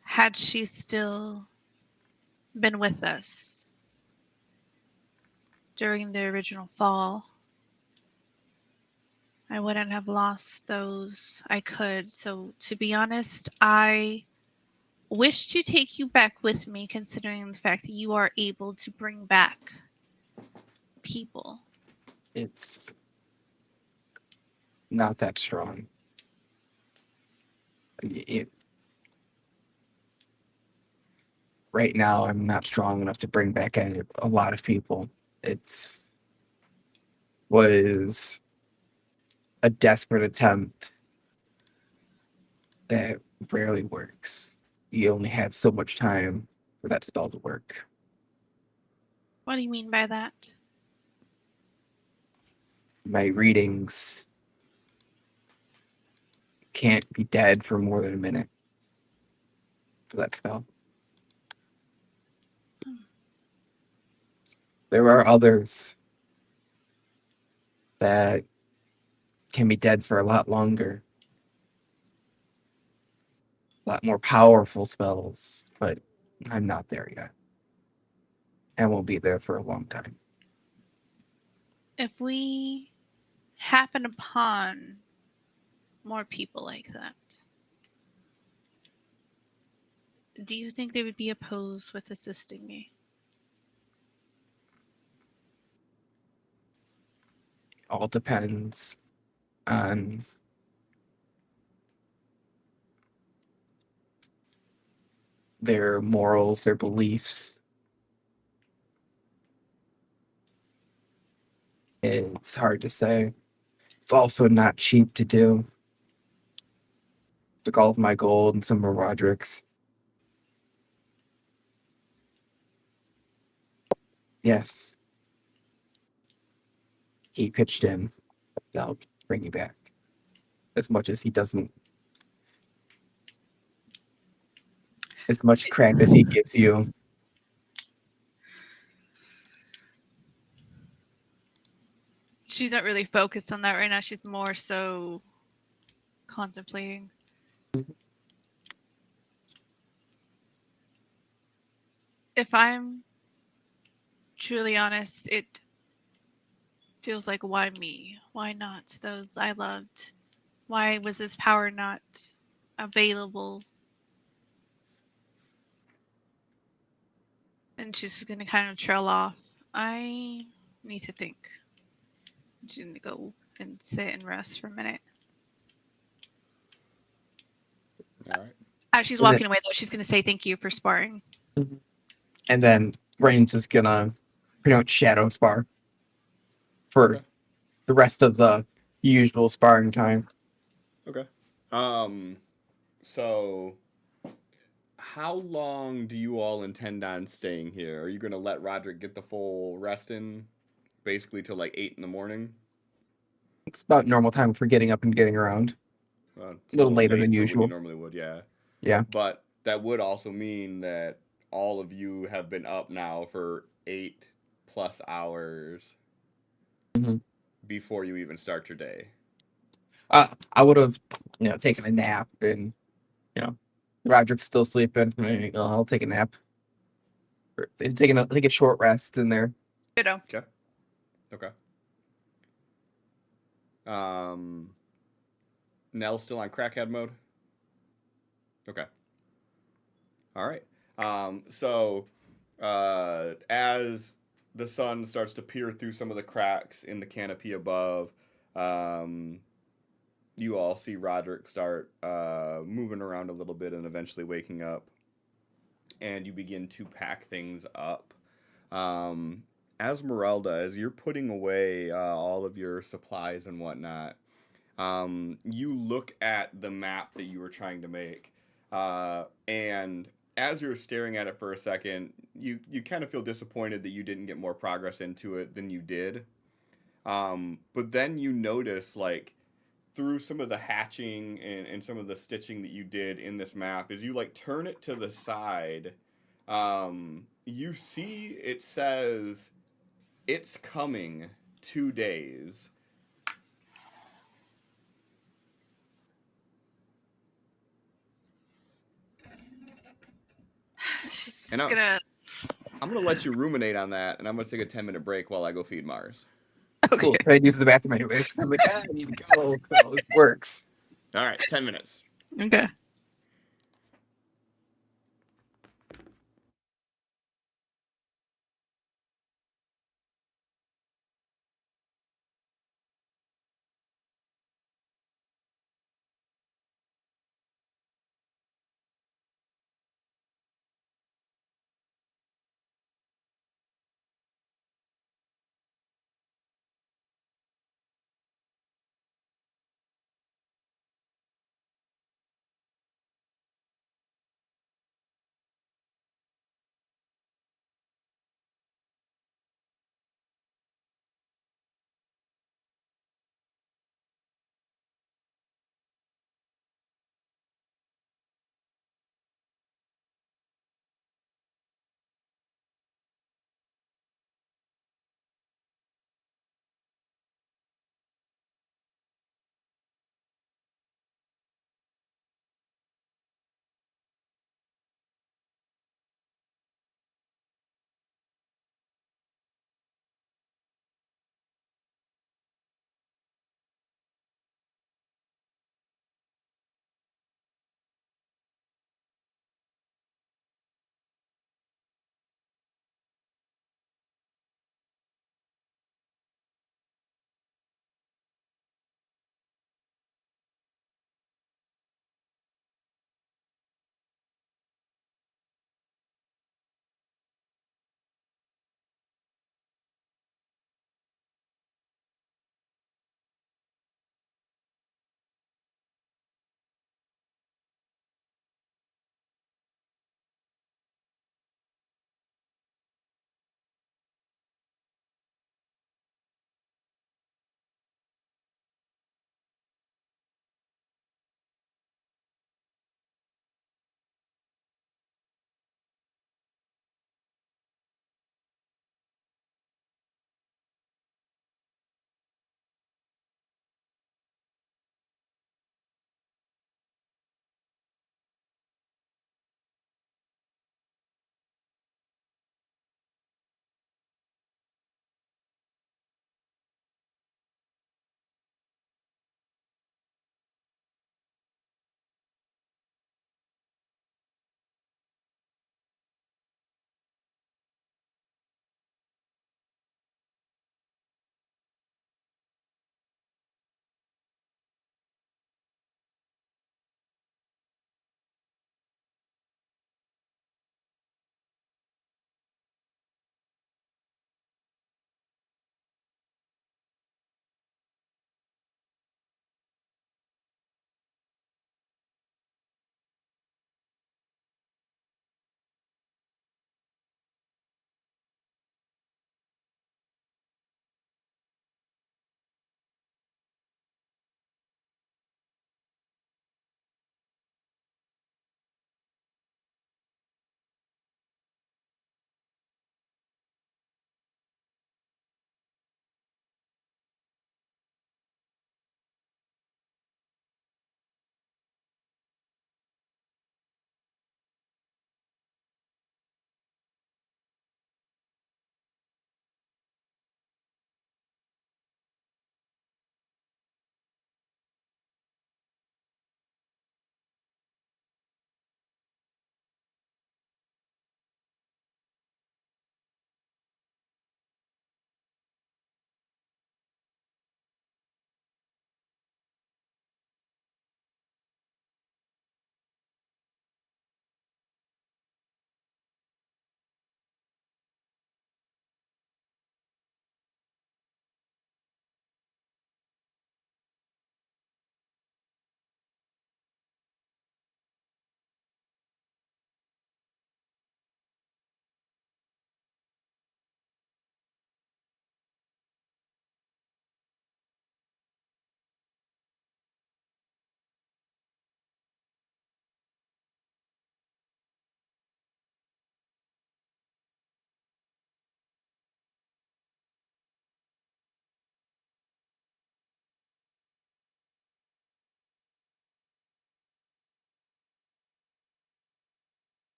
had she still been with us during the original fall, I wouldn't have lost those I could. So, to be honest, I wish to take you back with me, considering the fact that you are able to bring back people. It's not that strong. Right now, I'm not strong enough to bring back a lot of people. It's was a desperate attempt that rarely works. You only have so much time for that spell to work. What do you mean by that? My readings can't be dead for more than a minute for that spell. There are others that can be dead for a lot longer. A lot more powerful spells, but I'm not there yet. And won't be there for a long time. If we happen upon more people like that, do you think they would be opposed with assisting me? all depends on their morals, their beliefs. It's hard to say. It's also not cheap to do. Took all of my gold and some of Roderick's. Yes, he pitched in. That'll bring you back. As much as he doesn't. As much crap as he gives you. She's not really focused on that right now. She's more so contemplating. If I'm truly honest, it feels like, why me? Why not those I loved? Why was this power not available? And she's gonna kind of trail off. I need to think. She's gonna go and sit and rest for a minute. All right. As she's walking away, though, she's gonna say thank you for sparring. And then Rain's just gonna pretty much shadow spar for Okay. the rest of the usual sparring time. Okay. So how long do you all intend on staying here? Are you gonna let Roderick get the full rest in, basically till like 8 in the morning? It's about normal time for getting up and getting around. It's A little later late than for when you usual. normally would, yeah. Yeah. But that would also mean that all of you have been up now for 8+ hours Mhm. before you even start your day. I would have, taken a nap, and Roderick's still sleeping. I'll take a nap. Take a short rest in there. Ditto. Okay. Okay. Um, Nell's still on crackhead mode. Okay. All right. So as the sun starts to peer through some of the cracks in the canopy above, um, you all see Roderick start moving around a little bit and eventually waking up, and you begin to pack things up. Um, Esmeralda, as you're putting away all of your supplies and whatnot, you look at the map that you were trying to make, and as you're staring at it for a second, you kind of feel disappointed that you didn't get more progress into it than you did. But then you notice, like, through some of the hatching and some of the stitching that you did in this map, is you like turn it to the side, you see it says it's coming 2 days. She's And just gonna. I'm gonna let you ruminate on that, and I'm gonna take a 10-minute break while I go feed Mars. Okay. Cool. I use the bathroom anyways. I'm like, I need to go. So it works. All right, 10 minutes. Okay.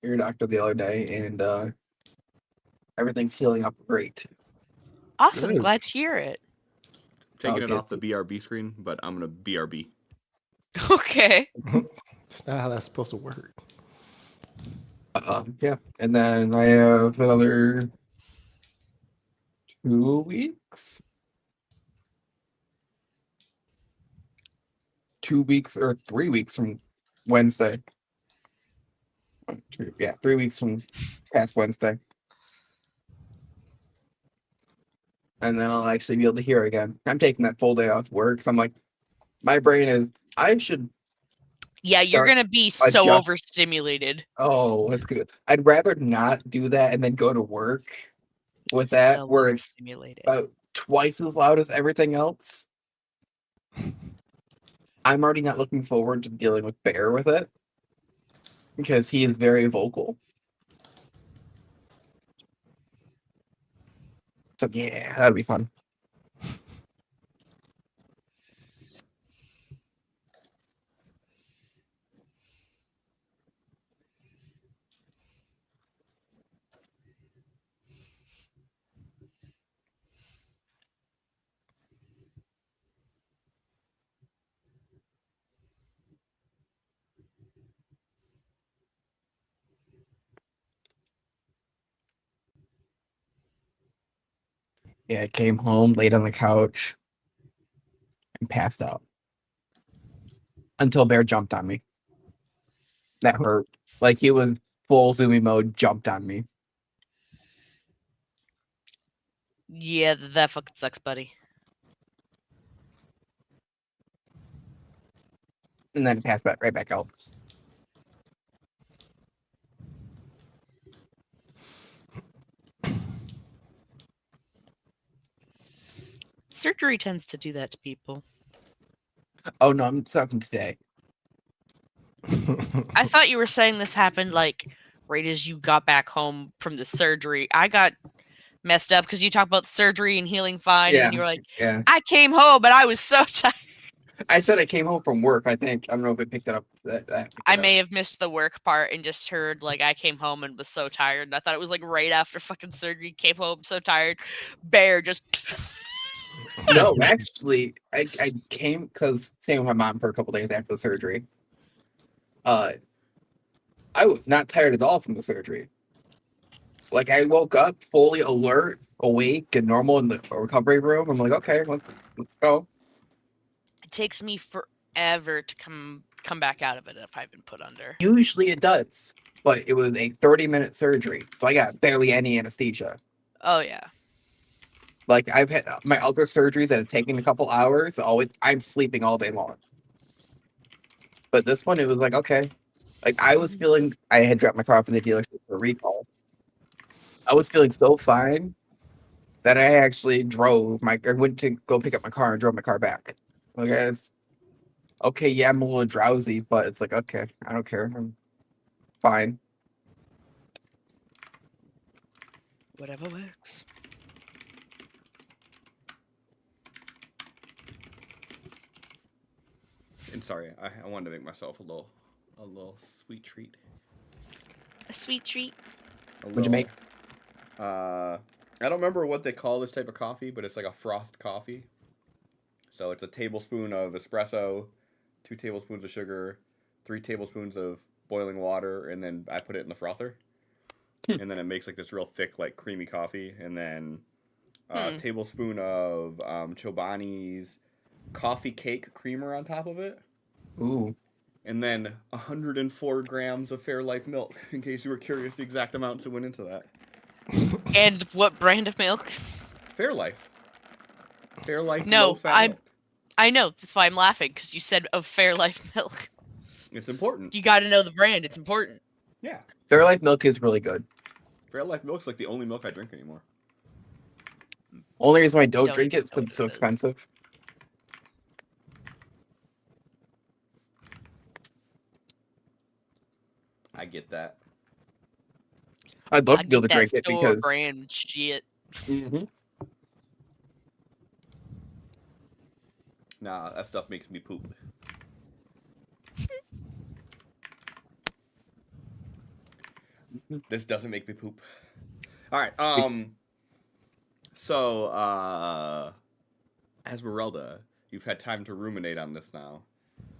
your doctor the other day, and everything's healing up great. Awesome. Good. Glad to hear it. Taking it Okay. off the BRB screen, but I'm gonna BRB. Okay. It's not how that's supposed to work. Yeah, and then I have another 2 weeks. 2 weeks or 3 weeks from Wednesday. 3 weeks from past Wednesday. And then I'll actually be able to hear again. I'm taking that full day off work. So I'm like, my brain is, I should Yeah, you're start gonna be so adjust. overstimulated. Oh, that's good. I'd rather not do that and then go to work with that So where it's overstimulated. about twice as loud as everything else. I'm already not looking forward to dealing with Bear with it because he is very vocal. So yeah, that'll be fun. Yeah, I came home, laid on the couch, and passed out until Bear jumped on me. That hurt. Like he was full zoomy mode, jumped on me, Yeah, that fucking sucks, buddy. and then passed back right back out. Surgery tends to do that to people. Oh no, I'm talking today. I thought you were saying this happened like right as you got back home from the surgery. I got messed up because you talked about surgery and healing fine, and then you were like, Yeah. I came home, but I was so tired. I said I came home from work. I think I don't know if it picked it up. I may have missed the work part and just heard like I came home and was so tired. And I thought it was like right after fucking surgery, came home so tired. Bear just No, actually, I came because staying with my mom for a couple days after the surgery. I was not tired at all from the surgery. Like I woke up fully alert, awake, and normal in the recovery room. I'm like, okay, let's go. it takes me forever to come back out of it if I've been put under. Usually it does, but it was a 30-minute surgery, so I got barely any anesthesia. Oh yeah. Like I've had my other surgeries that have taken a couple hours. I'm sleeping all day long. But this one, it was like, okay. Like I was feeling, I had dropped my car off in the dealership for a recall. I was feeling so fine that I actually I went to go pick up my car and drove my car back. Okay, okay, yeah, I'm a little drowsy, but it's like, okay, I don't care. I'm fine. Whatever works. And sorry, I wanted to make myself a little sweet treat. A sweet treat. What'd you make? I don't remember what they call this type of coffee, but it's like a frothed coffee. So it's a tablespoon of espresso, 2 tablespoons of sugar, 3 tablespoons of boiling water, and then I put it in the frother. And then it makes like this real thick, like creamy coffee. And then a tablespoon of Chobani's coffee cake creamer on top of it. Ooh. And then 104 grams of Fairlife milk, in case you were curious the exact amounts that went into that. And what brand of milk? Fairlife. Fairlife No, low-fat milk. I know. That's why I'm laughing, because you said of Fairlife milk. It's important. You got to know the brand. It's important. Yeah. Fairlife milk is really good. Fairlife milk's like the only milk I drink anymore. Only reason why I don't Don't drink even it is know because what it's so it is. expensive. I get that. I'd love I to be able to get drink that it store because brand shit. Mhm. Nah, that stuff makes me poop. This doesn't make me poop. All right. So, Esmeralda, you've had time to ruminate on this now.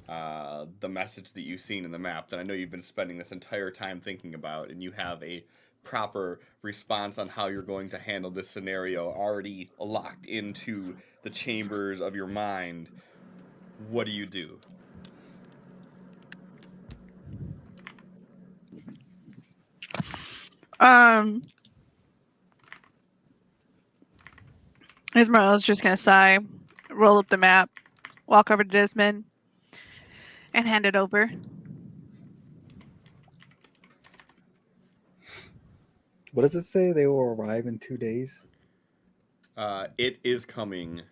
The message that you've seen in the map that I know you've been spending this entire time thinking about, and you have a proper response on how you're going to handle this scenario already locked into the chambers of your mind. What do you do? Esmeralda's just gonna sigh, roll up the map, walk over to Desmond, and hand it over. What does it say? They will arrive in 2 days. It is coming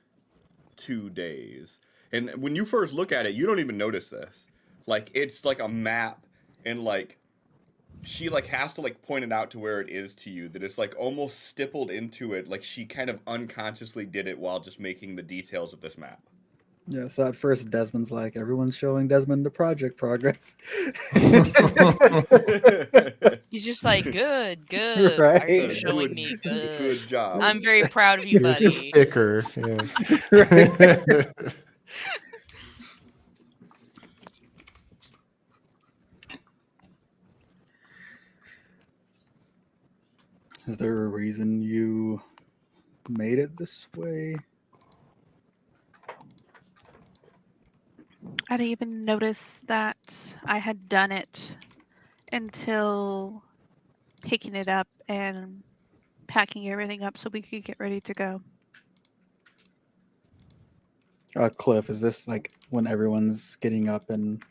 2 days. And when you first look at it, you don't even notice this. Like, it's like a map, and like she like has to like point it out to where it is to you, that it's like almost stippled into it, like she kind of unconsciously did it while just making the details of this map. Yeah, so at first Desmond's like, everyone's showing Desmond the project progress. He's just like, good. Are Right. you showing me good? Good job. I'm very proud of you, Here's a buddy. sticker. Yeah. Right. Is there a reason you made it this way? I didn't even notice that I had done it until picking it up and packing everything up so we could get ready to go. Cliff, is this like when everyone's getting up and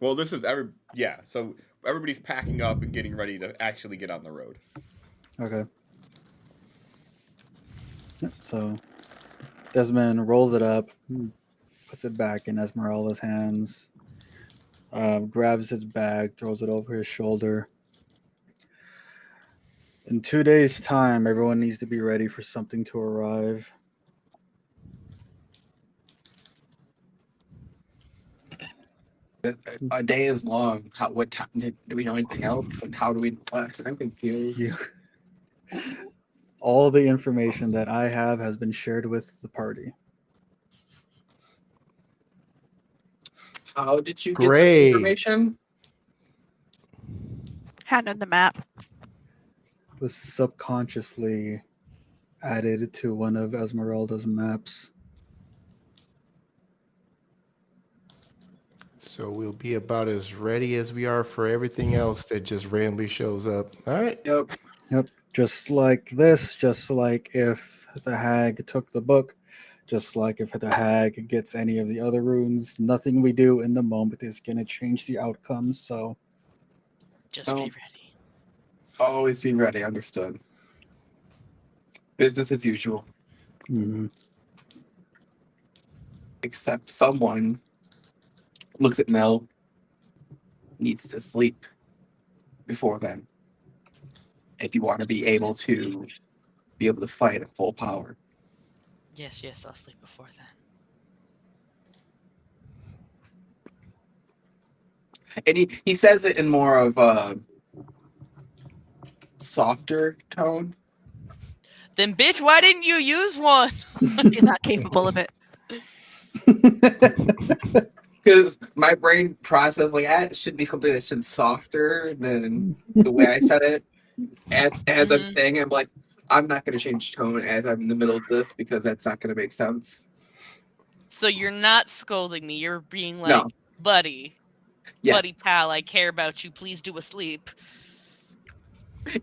Well, this is so everybody's packing up and getting ready to actually get on the road. okay? Yep, so Desmond rolls it up, puts it back in Esmeralda's hands, grabs his bag, throws it over his shoulder. In 2 days' time, everyone needs to be ready for something to arrive. A day is long. What time do we know anything else? And how do we? I'm confused. You, all the information that I have has been shared with the party. How did you get Great. the information? Hand on the map. It was subconsciously added to one of Esmeralda's maps. So we'll be about as ready as we are for everything else that just randomly shows up. All right. Yep. Just like this, just like if the hag took the book, just like if the hag gets any of the other runes, nothing we do in the moment is going to change the outcome. So Just Oh. be ready. Always be ready. Understood. Business as usual. Except someone looks at Mel. Needs to sleep before then. If you want to be able to fight at full power. Yes, I'll sleep before then. And he says it in more of a softer tone. Then, bitch, why didn't you use one? He's not capable of it. Because my brain processed like that should be something that's just softer than the way I said it. As I'm saying it, I'm like, I'm not going to change tone as I'm in the middle of this because that's not going to make sense. So you're not scolding me. You're being like, No. buddy, Yes. buddy pal, I care about you. Please do a sleep.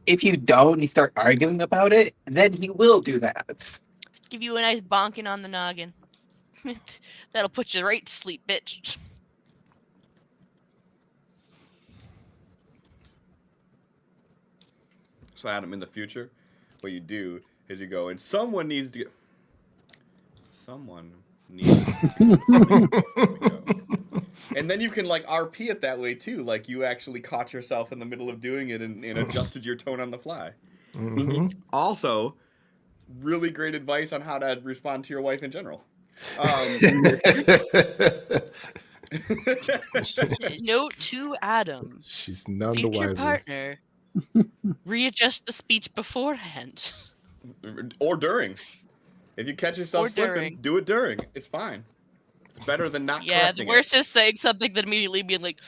If you don't and you start arguing about it, then he will do that. Give you a nice bonking on the noggin. That'll put you right to sleep, bitch. So Adam, in the future, what you do is you go, and someone needs to get and then you can like RP it that way too, like you actually caught yourself in the middle of doing it and adjusted your tone on the fly. Mhm. Also, really great advice on how to respond to your wife in general. Note to Adam, She's none the future wiser. partner. Readjust the speech beforehand. Or during. If you catch yourself Or slipping, during. do it during. It's fine. It's better than not Yeah, the correcting worst it. is saying something that immediately being like,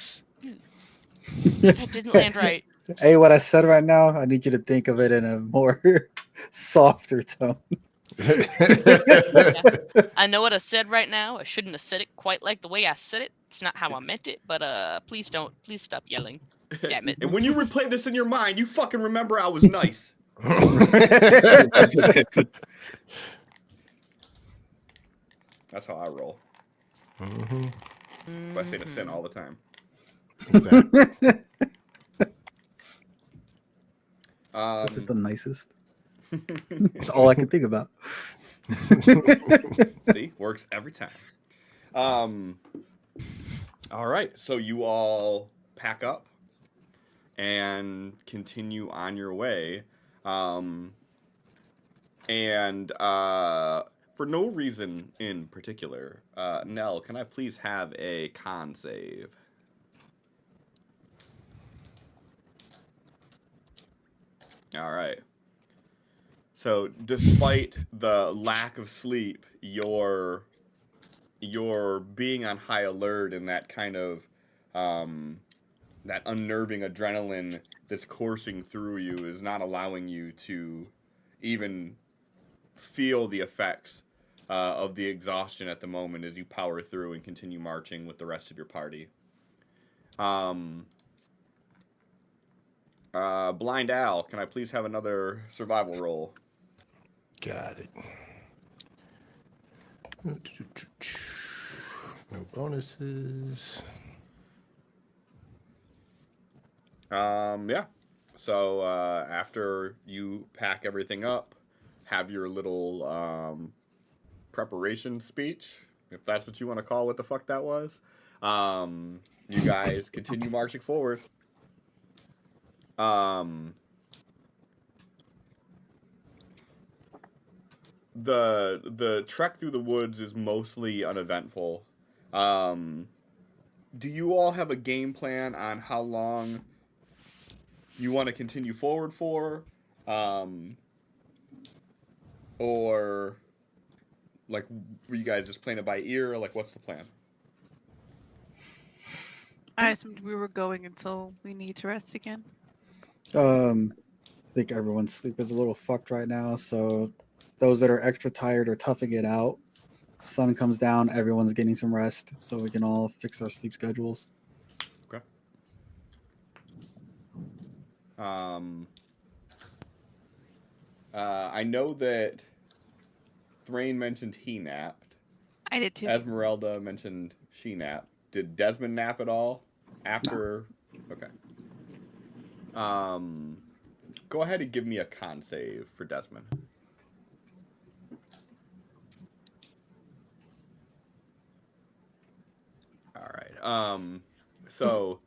that didn't land right. Hey, what I said right now, I need you to think of it in a more softer tone. I know what I said right now. I shouldn't have said it quite like the way I said it. It's not how I meant it, but please stop yelling. Damn it. And when you replay this in your mind, you fucking remember I was nice. That's how I roll. Mhm. That's why I say to sin all the time. Exactly. It's the nicest. That's all I can think about. See, works every time. All right, so you all pack up and continue on your way. For no reason in particular, Nell, can I please have a con save? All right. So, despite the lack of sleep, you're being on high alert, and that kind of that unnerving adrenaline that's coursing through you is not allowing you to even feel the effects of the exhaustion at the moment as you power through and continue marching with the rest of your party. Blind Al, can I please have another survival roll? Got it. No bonuses. Yeah. So after you pack everything up, have your little preparation speech, if that's what you want to call what the fuck that was. You guys continue marching forward. The trek through the woods is mostly uneventful. Do you all have a game plan on how long you want to continue forward for? Or like, were you guys just playing it by ear? Or, like, what's the plan? I assumed we were going until we need to rest again. I think everyone's sleep is a little fucked right now, so those that are extra tired are toughing it out. Sun comes down, everyone's getting some rest, so we can all fix our sleep schedules. Okay. I know that Thrain mentioned he napped. I did too. Esmeralda mentioned she napped. Did Desmond nap at all after? No. Okay. Go ahead and give me a con save for Desmond. All right. So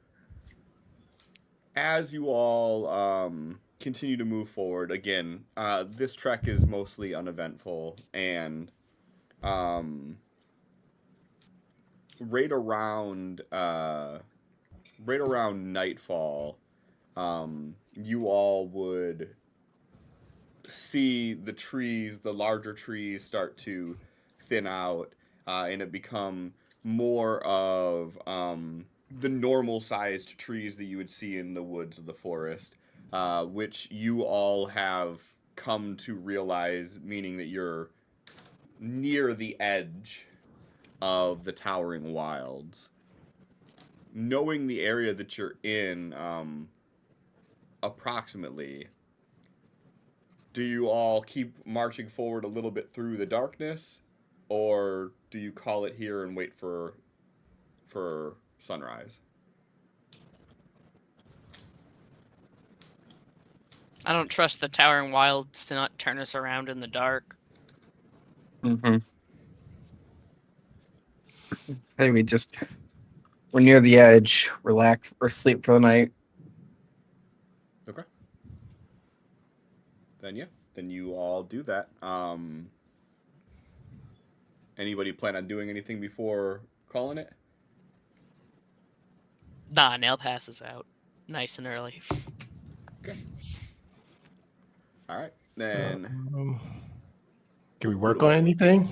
as you all continue to move forward, again, this trek is mostly uneventful, and right around nightfall, you all would see the trees, the larger trees, start to thin out, and it become more of the normal sized trees that you would see in the woods of the forest, which you all have come to realize, meaning that you're near the edge of the towering wilds. Knowing the area that you're in, approximately, do you all keep marching forward a little bit through the darkness, or do you call it here and wait for sunrise? I don't trust the towering wilds to not turn us around in the dark. Mm-hmm. I think we're near the edge, relax or sleep for the night. Okay. Then you all do that. Anybody plan on doing anything before calling it? Nah, Nell passes out nice and early. All right, then. Can we work on anything?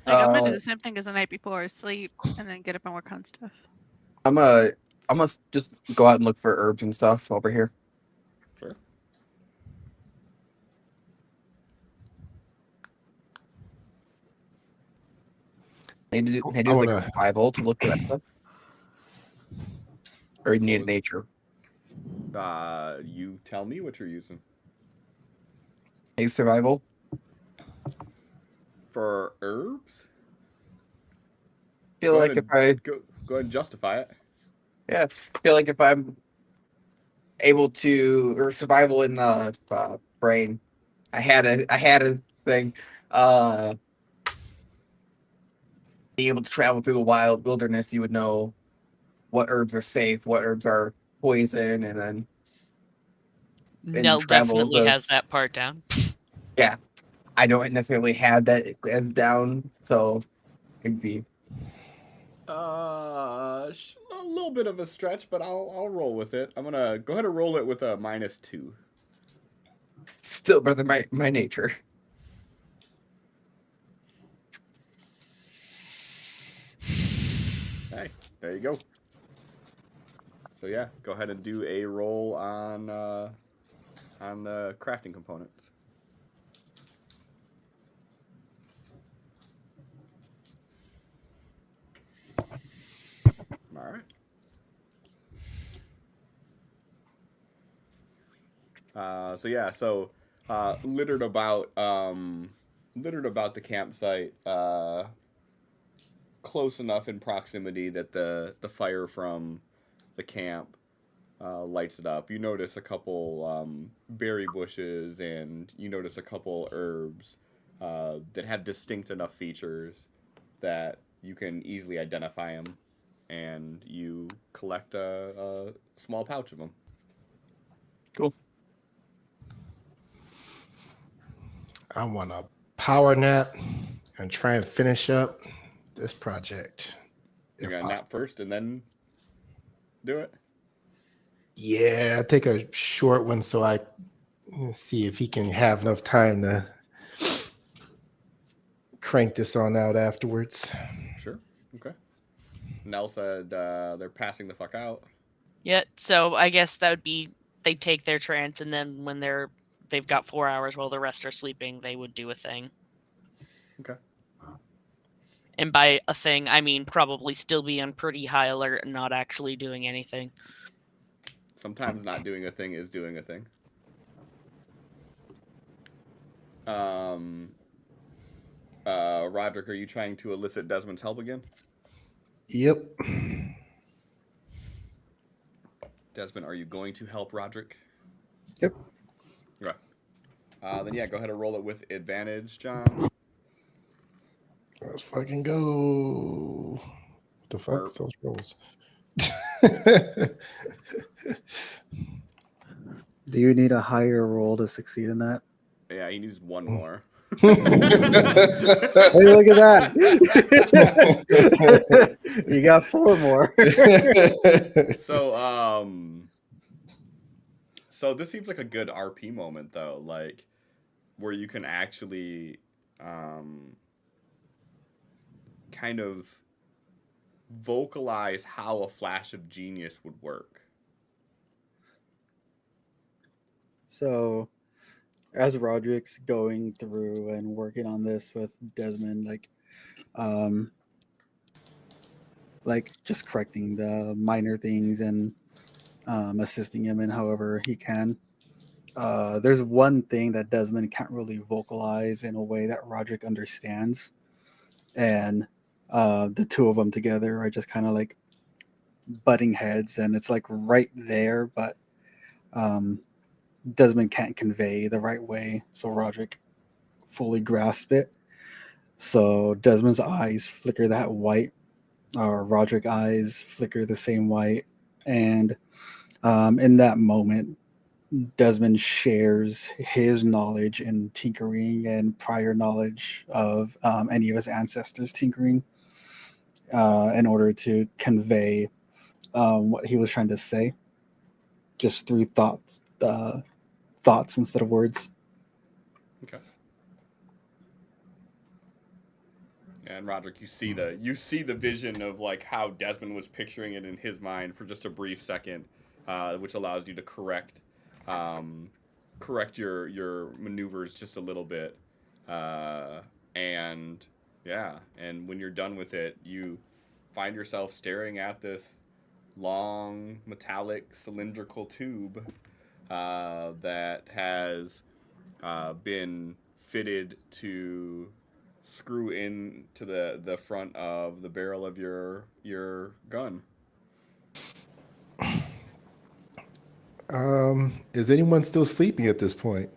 Like I'm gonna do the same thing as the night before, sleep, and then get up and work on stuff. I'm gonna just go out and look for herbs and stuff over here. Sure. Need to do, Cool. need to I use like wanna- survival to look for that stuff, or you need was- nature. You tell me what you're using Need survival. for herbs. Feel Go like ahead if I Go ahead and justify it. feel like if I'm able to or survival in brain, I had a thing. Being able to travel through the wild wilderness, you would know what herbs are safe, what herbs are poison, and then Nell travels definitely of- has that part down. I don't necessarily have that as down, so it'd be A little bit of a stretch, but I'll roll with it. I'm gonna go ahead and roll it with a -2. still better than my nature. Hey, there you go. So yeah, go ahead and do a roll on the crafting components. All right. Littered about the campsite, close enough in proximity that the fire from the camp lights it up. You notice a couple berry bushes, and you notice a couple herbs that have distinct enough features that you can easily identify them, and you collect a small pouch of them. Cool. I want a power nap and try and finish up this project. You're if gonna possible. nap first and then do it. Yeah, I take a short one so I can see if he can have enough time to crank this on out afterwards. Sure. Okay. Nell said they're passing the fuck out. Yeah, so I guess that would be they take their trance, and then when they've got 4 hours while the rest are sleeping, they would do a thing. Okay. And by a thing, I mean probably still be on pretty high alert and not actually doing anything. Sometimes not doing a thing is doing a thing. Roderick, are you trying to elicit Desmond's help again? Yep. Desmond, are you going to help Roderick? Yep. Okay. Then yeah, go ahead and roll it with advantage, John. Let's fucking go. What the fuck? Burp. Those rolls. Do you need a higher roll to succeed in that? Yeah, he needs one more. Hey, look at that! You got 4 more. So this seems like a good RP moment though, like where you can actually kind of vocalize how a flash of genius would work. So, as Roderick's going through and working on this with Desmond, like just correcting the minor things and assisting him in however he can. There's one thing that Desmond can't really vocalize in a way that Roderick understands, and the two of them together are just kind of like butting heads, and it's like right there, but Desmond can't convey the right way, so Roderick fully grasps it. So Desmond's eyes flicker that white, or Roderick's eyes flicker the same white, and in that moment, Desmond shares his knowledge in tinkering and prior knowledge of any of his ancestors tinkering in order to convey what he was trying to say, just through thoughts instead of words. Okay. And Roderick, you see the vision of like how Desmond was picturing it in his mind for just a brief second, which allows you to correct your maneuvers just a little bit, and yeah, and when you're done with it, you find yourself staring at this long metallic cylindrical tube that has been fitted to screw in to the front of the barrel of your gun. Is anyone still sleeping at this point?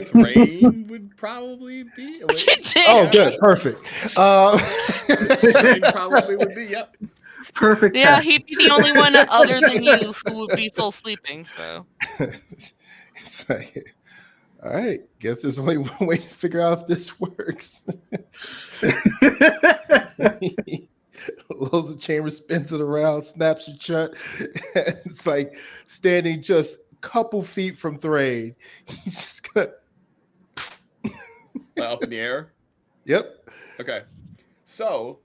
Thrain would probably be. Wait, Continue. Oh, good, perfect. Thrain probably would be. Yep. Perfect. Yeah, time. he'd be the only one other than you who would be full sleeping. So It's like, all right, guess there's only one way to figure out if this works. Loads of chamber, spins it around, snaps it shut. It's like standing just a couple feet from Thrain. He's just gonna. Up in the air. Yep. Okay. So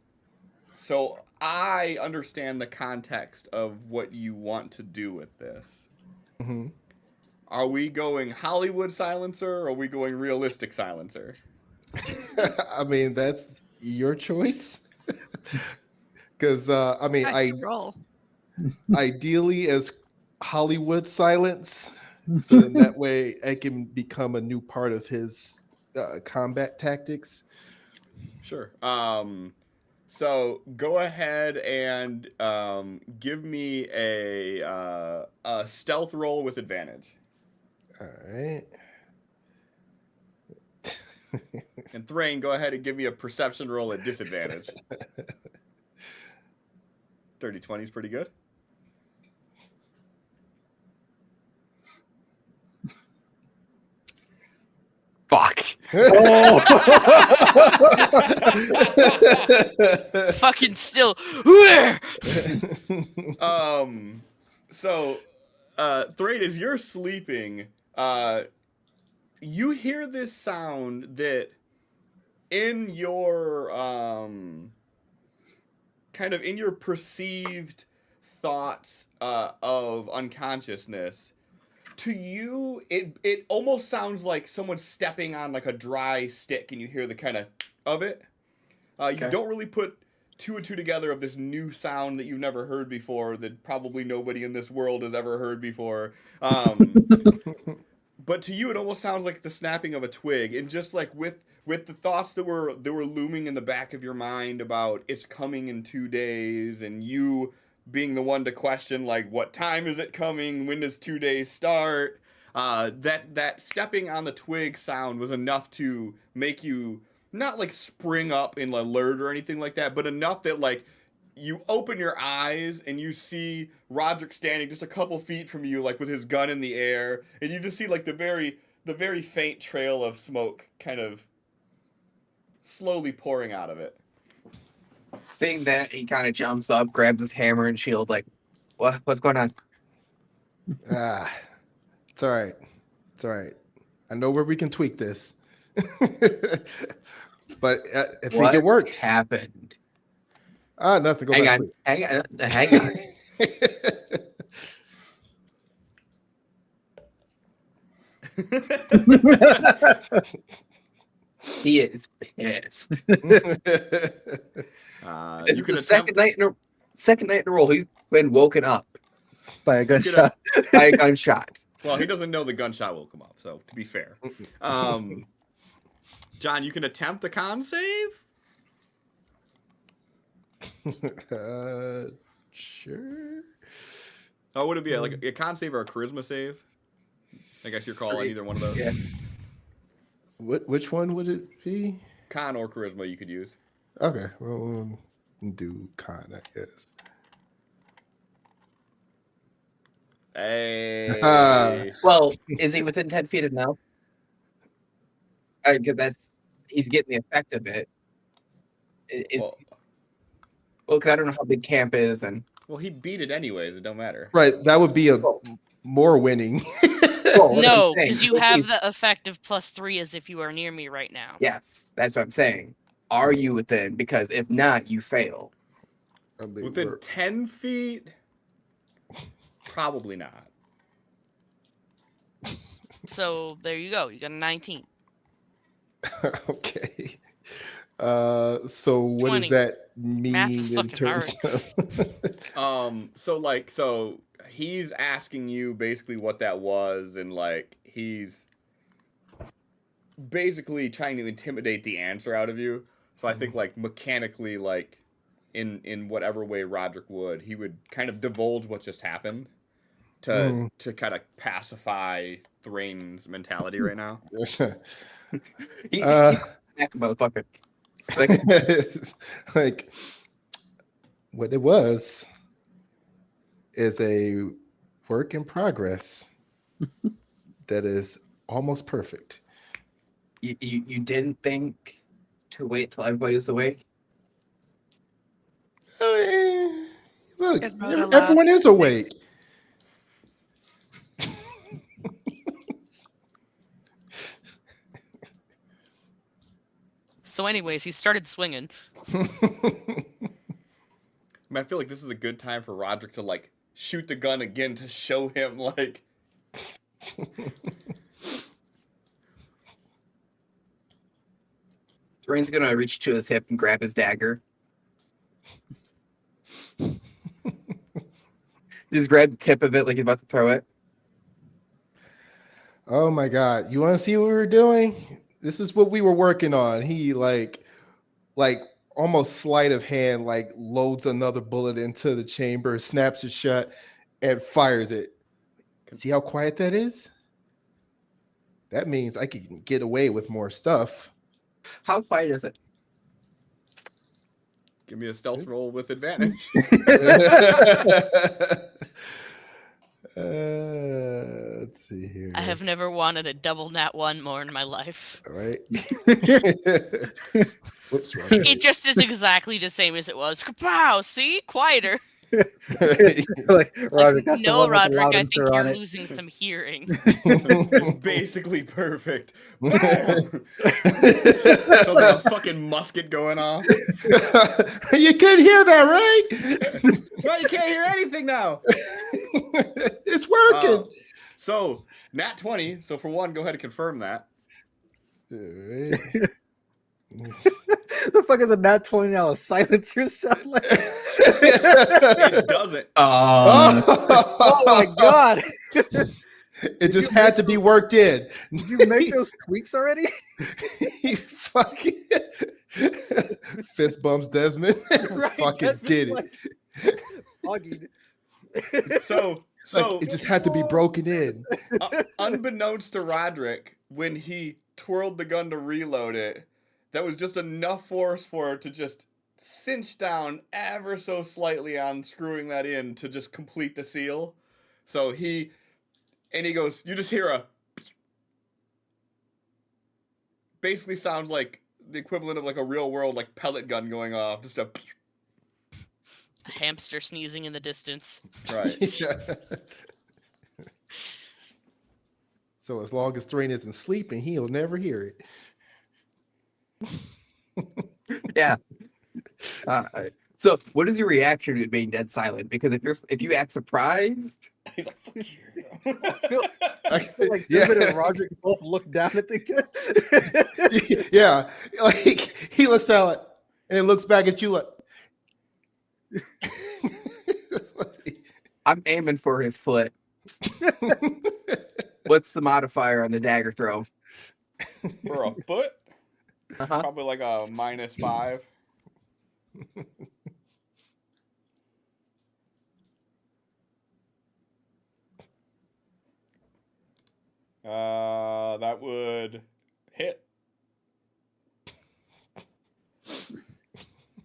I understand the context of what you want to do with this. hmm Are we going Hollywood silencer or are we going realistic silencer? I mean, that's your choice. Because I mean, Nice roll. ideally as Hollywood silence, so then that way I can become a new part of his combat tactics. Sure. So go ahead and give me a stealth roll with advantage. All right. And Thrain, go ahead and give me a perception roll at disadvantage. 30-20 is pretty good. Fuck. fucking still. So Thrain, as you're sleeping, you hear this sound that in your kind of in your perceived thoughts of unconsciousness, to you it almost sounds like someone stepping on like a dry stick, and you hear the kind of it. Okay. You don't really put two and two together of this new sound that you've never heard before, that probably nobody in this world has ever heard before. But to you, it almost sounds like the snapping of a twig, and just like with the thoughts that were looming in the back of your mind about it's coming in 2 days, and you being the one to question like what time is it coming, when does 2 days start. That stepping on the twig sound was enough to make you not like spring up in alert or anything like that, but enough that like you open your eyes and you see Roderick standing just a couple feet from you, like with his gun in the air, and you just see like the very faint trail of smoke kind of slowly pouring out of it. Seeing that, he kind of jumps up, grabs his hammer and shield, like, what's going on? It's all right. It's all right. I know where we can tweak this. But I think it worked. Happened? Nothing. Go back to sleep. Hang on. He is pissed. You It's could the attempt. second night in a row he's been woken up By a gunshot. by a gunshot. Well, he doesn't know the gunshot will come up, so to be fair. John, you can attempt a con save? Sure. Oh, would it be like a con save or a charisma save? I guess you're calling either one of those. Yeah. Which one would it be? Con or charisma you could use. Okay, well, we'll do con, I guess. Hey. Well, is he within 10 feet of now? Because he's getting the effect of it. Well, Well, because I don't know how big camp is, and Well, he beat it anyways. It don't matter. Right, that would be a Oh. more winning. Well, what I'm No, saying, because you okay, have the effect of +3 as if you are near me right now. Yes, that's what I'm saying. Are you within? Because if not, you fail. I mean, Within 10 feet, probably not. So there you go. You got a 19. okay. So what 20. does that Math is mean in fucking terms of? So he's asking you basically what that was, and like he's basically trying to intimidate the answer out of you. So I think like mechanically, like in whatever way Roderick would, he would kind of divulge what just happened to kind of pacify Thrain's mentality right now. He's Uh, back, motherfucker. like what it was is a work in progress that is almost perfect. You didn't think to wait till everybody was awake? Look, Esmeralda laughed. everyone is awake. So, anyways, he started swinging. I mean, I feel like this is a good time for Roderick to like shoot the gun again to show him like. Thrain's gonna reach to his hip and grab his dagger. Just grab the tip of it like he's about to throw it. Oh my God. You want to see what we were doing? This is what we were working on. He like almost sleight of hand, like loads another bullet into the chamber, snaps it shut, and fires it. See how quiet that is? That means I can get away with more stuff. How quiet is it? Give me a stealth roll with advantage. Let's see here. I have never wanted a double nat 1 more in my life. All right. Whoops. Wrong It page. just is exactly the same as it was. Kapow! See? Quieter. Like Roderick, that's the No, one with the Roderick, loud I think insert on you're it. losing some hearing. It's basically perfect. Bam! So like a fucking musket going off. You couldn't hear that, right? No, you can't hear anything now. It's working. So nat 20. So for one, go ahead and confirm that. The fuck is a nat 20 now? A silencer sound like? It doesn't. Oh my god! It just had to be worked in. Did you make those tweaks already? He fucking fist bumps Desmond. Right, Fucking Desmond's did it. like, hugging. So Like, it just had to be broken in. Unbeknownst to Roderick, when he twirled the gun to reload it, that was just enough force for it to just cinch down ever so slightly on screwing that in to just complete the seal. So he goes, you just hear a basically sounds like the equivalent of like a real world like pellet gun going off. Just a Hamster sneezing in the distance. right. Yeah. So as long as Thrain isn't sleeping, he'll never hear it. Yeah. So, what is your reaction to it being dead silent? Because if you act surprised, He's like, fuck you. I feel like Yeah. David and Roderick both look down at the gun. Yeah, like he looks down it and looks back at you like. I'm aiming for his foot. What's the modifier on the dagger throw? For a foot? Uh-huh. Probably like a -5. That would hit.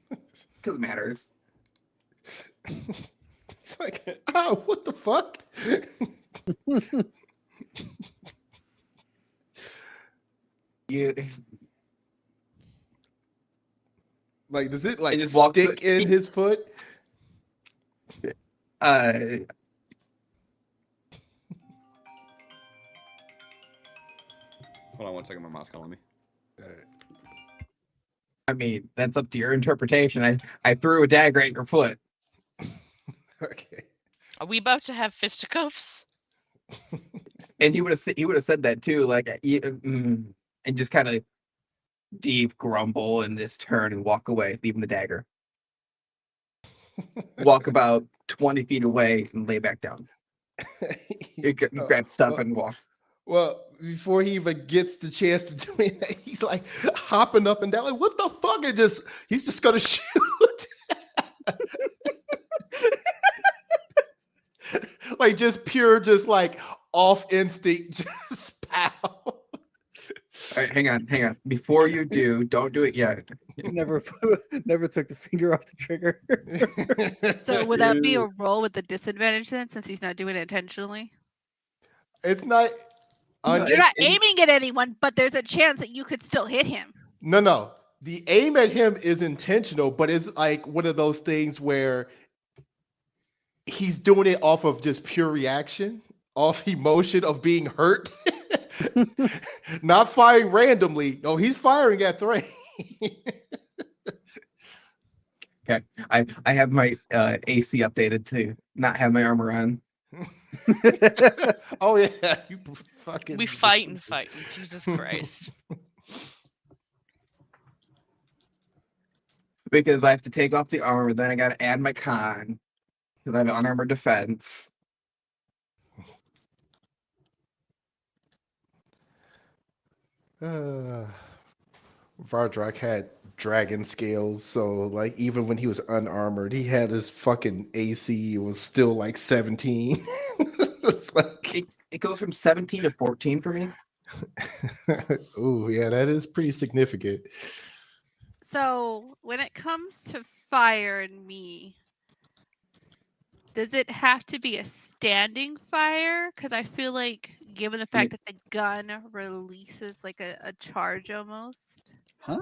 Because it matters. It's like, oh, what the fuck? You Like, does it It like just walks- stick in his foot? Hold on 1 second. My mom's calling me. I mean, that's up to your interpretation. I threw a dagger at your foot. Okay. Are we about to have fisticuffs? And he would have said that too, like and just kind of deep grumble and just turn and walk away, leaving the dagger. Walk about 20 feet away and lay back down. You grab stuff and walk. Well, before he even gets the chance to do anything, he's like hopping up and down, like, what the fuck? And he's just gonna shoot. Like just pure, just like off instinct, just pow. All right, hang on. Before you do, don't do it yet. Never took the finger off the trigger. So would that be a roll with the disadvantage then, since he's not doing it intentionally? It's not. You're not aiming at anyone, but there's a chance that you could still hit him. No. The aim at him is intentional, but it's like one of those things where he's doing it off of just pure reaction, off emotion of being hurt. Not firing randomly. No, he's firing at Thrain. Okay, I have my AC updated to not have my armor on. Oh yeah, you fucking. We fight. Jesus Christ. Because I have to take off the armor, then I gotta add my con. Because I have unarmored defense. Vardrak had dragon scales, so like even when he was unarmored, he had his fucking AC was still like 17. It's like It goes from 17 to 14 for me. ooh, yeah, that is pretty significant. So when it comes to fire and me, does it have to be a standing fire? Because I feel like, given the fact that the gun releases like a charge almost. Huh?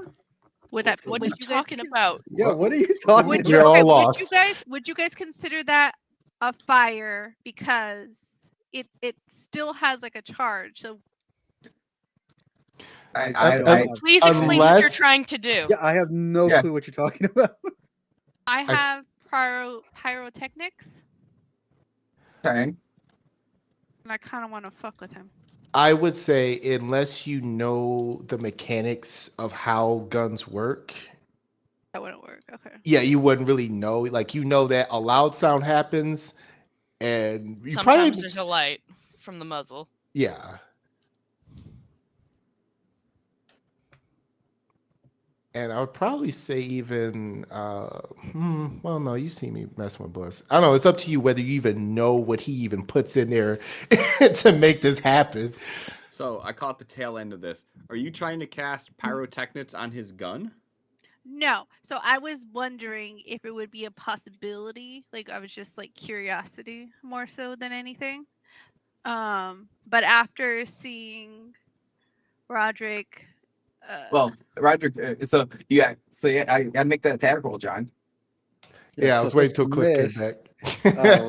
Would that? What are would you guys talking cons- about? Yeah, what are you talking Would about? you, We're all okay, lost. would you guys consider that a fire because it still has like a charge? So Please explain what you're Unless- trying to do. Yeah, I have no Yeah. clue what you're talking about. I have pyrotechnics, Okay. and I kind of want to fuck with him. I would say unless you know the mechanics of how guns work, That wouldn't work. Okay. yeah, you wouldn't really know. Like you know that a loud sound happens, and you Sometimes probably there's a light from the muzzle. yeah. And I would probably say even, well, no, you see me messing with Bliss. I don't know. It's up to you whether you even know what he even puts in there to make this happen. So I caught the tail end of this. Are you trying to cast pyrotechnics on his gun? No. So I was wondering if it would be a possibility. Like I was just like curiosity more so than anything. But after seeing Roderick, Well, Roger, so I gotta make that attack roll, John. Yeah, I was waiting till Cliff came missed. back.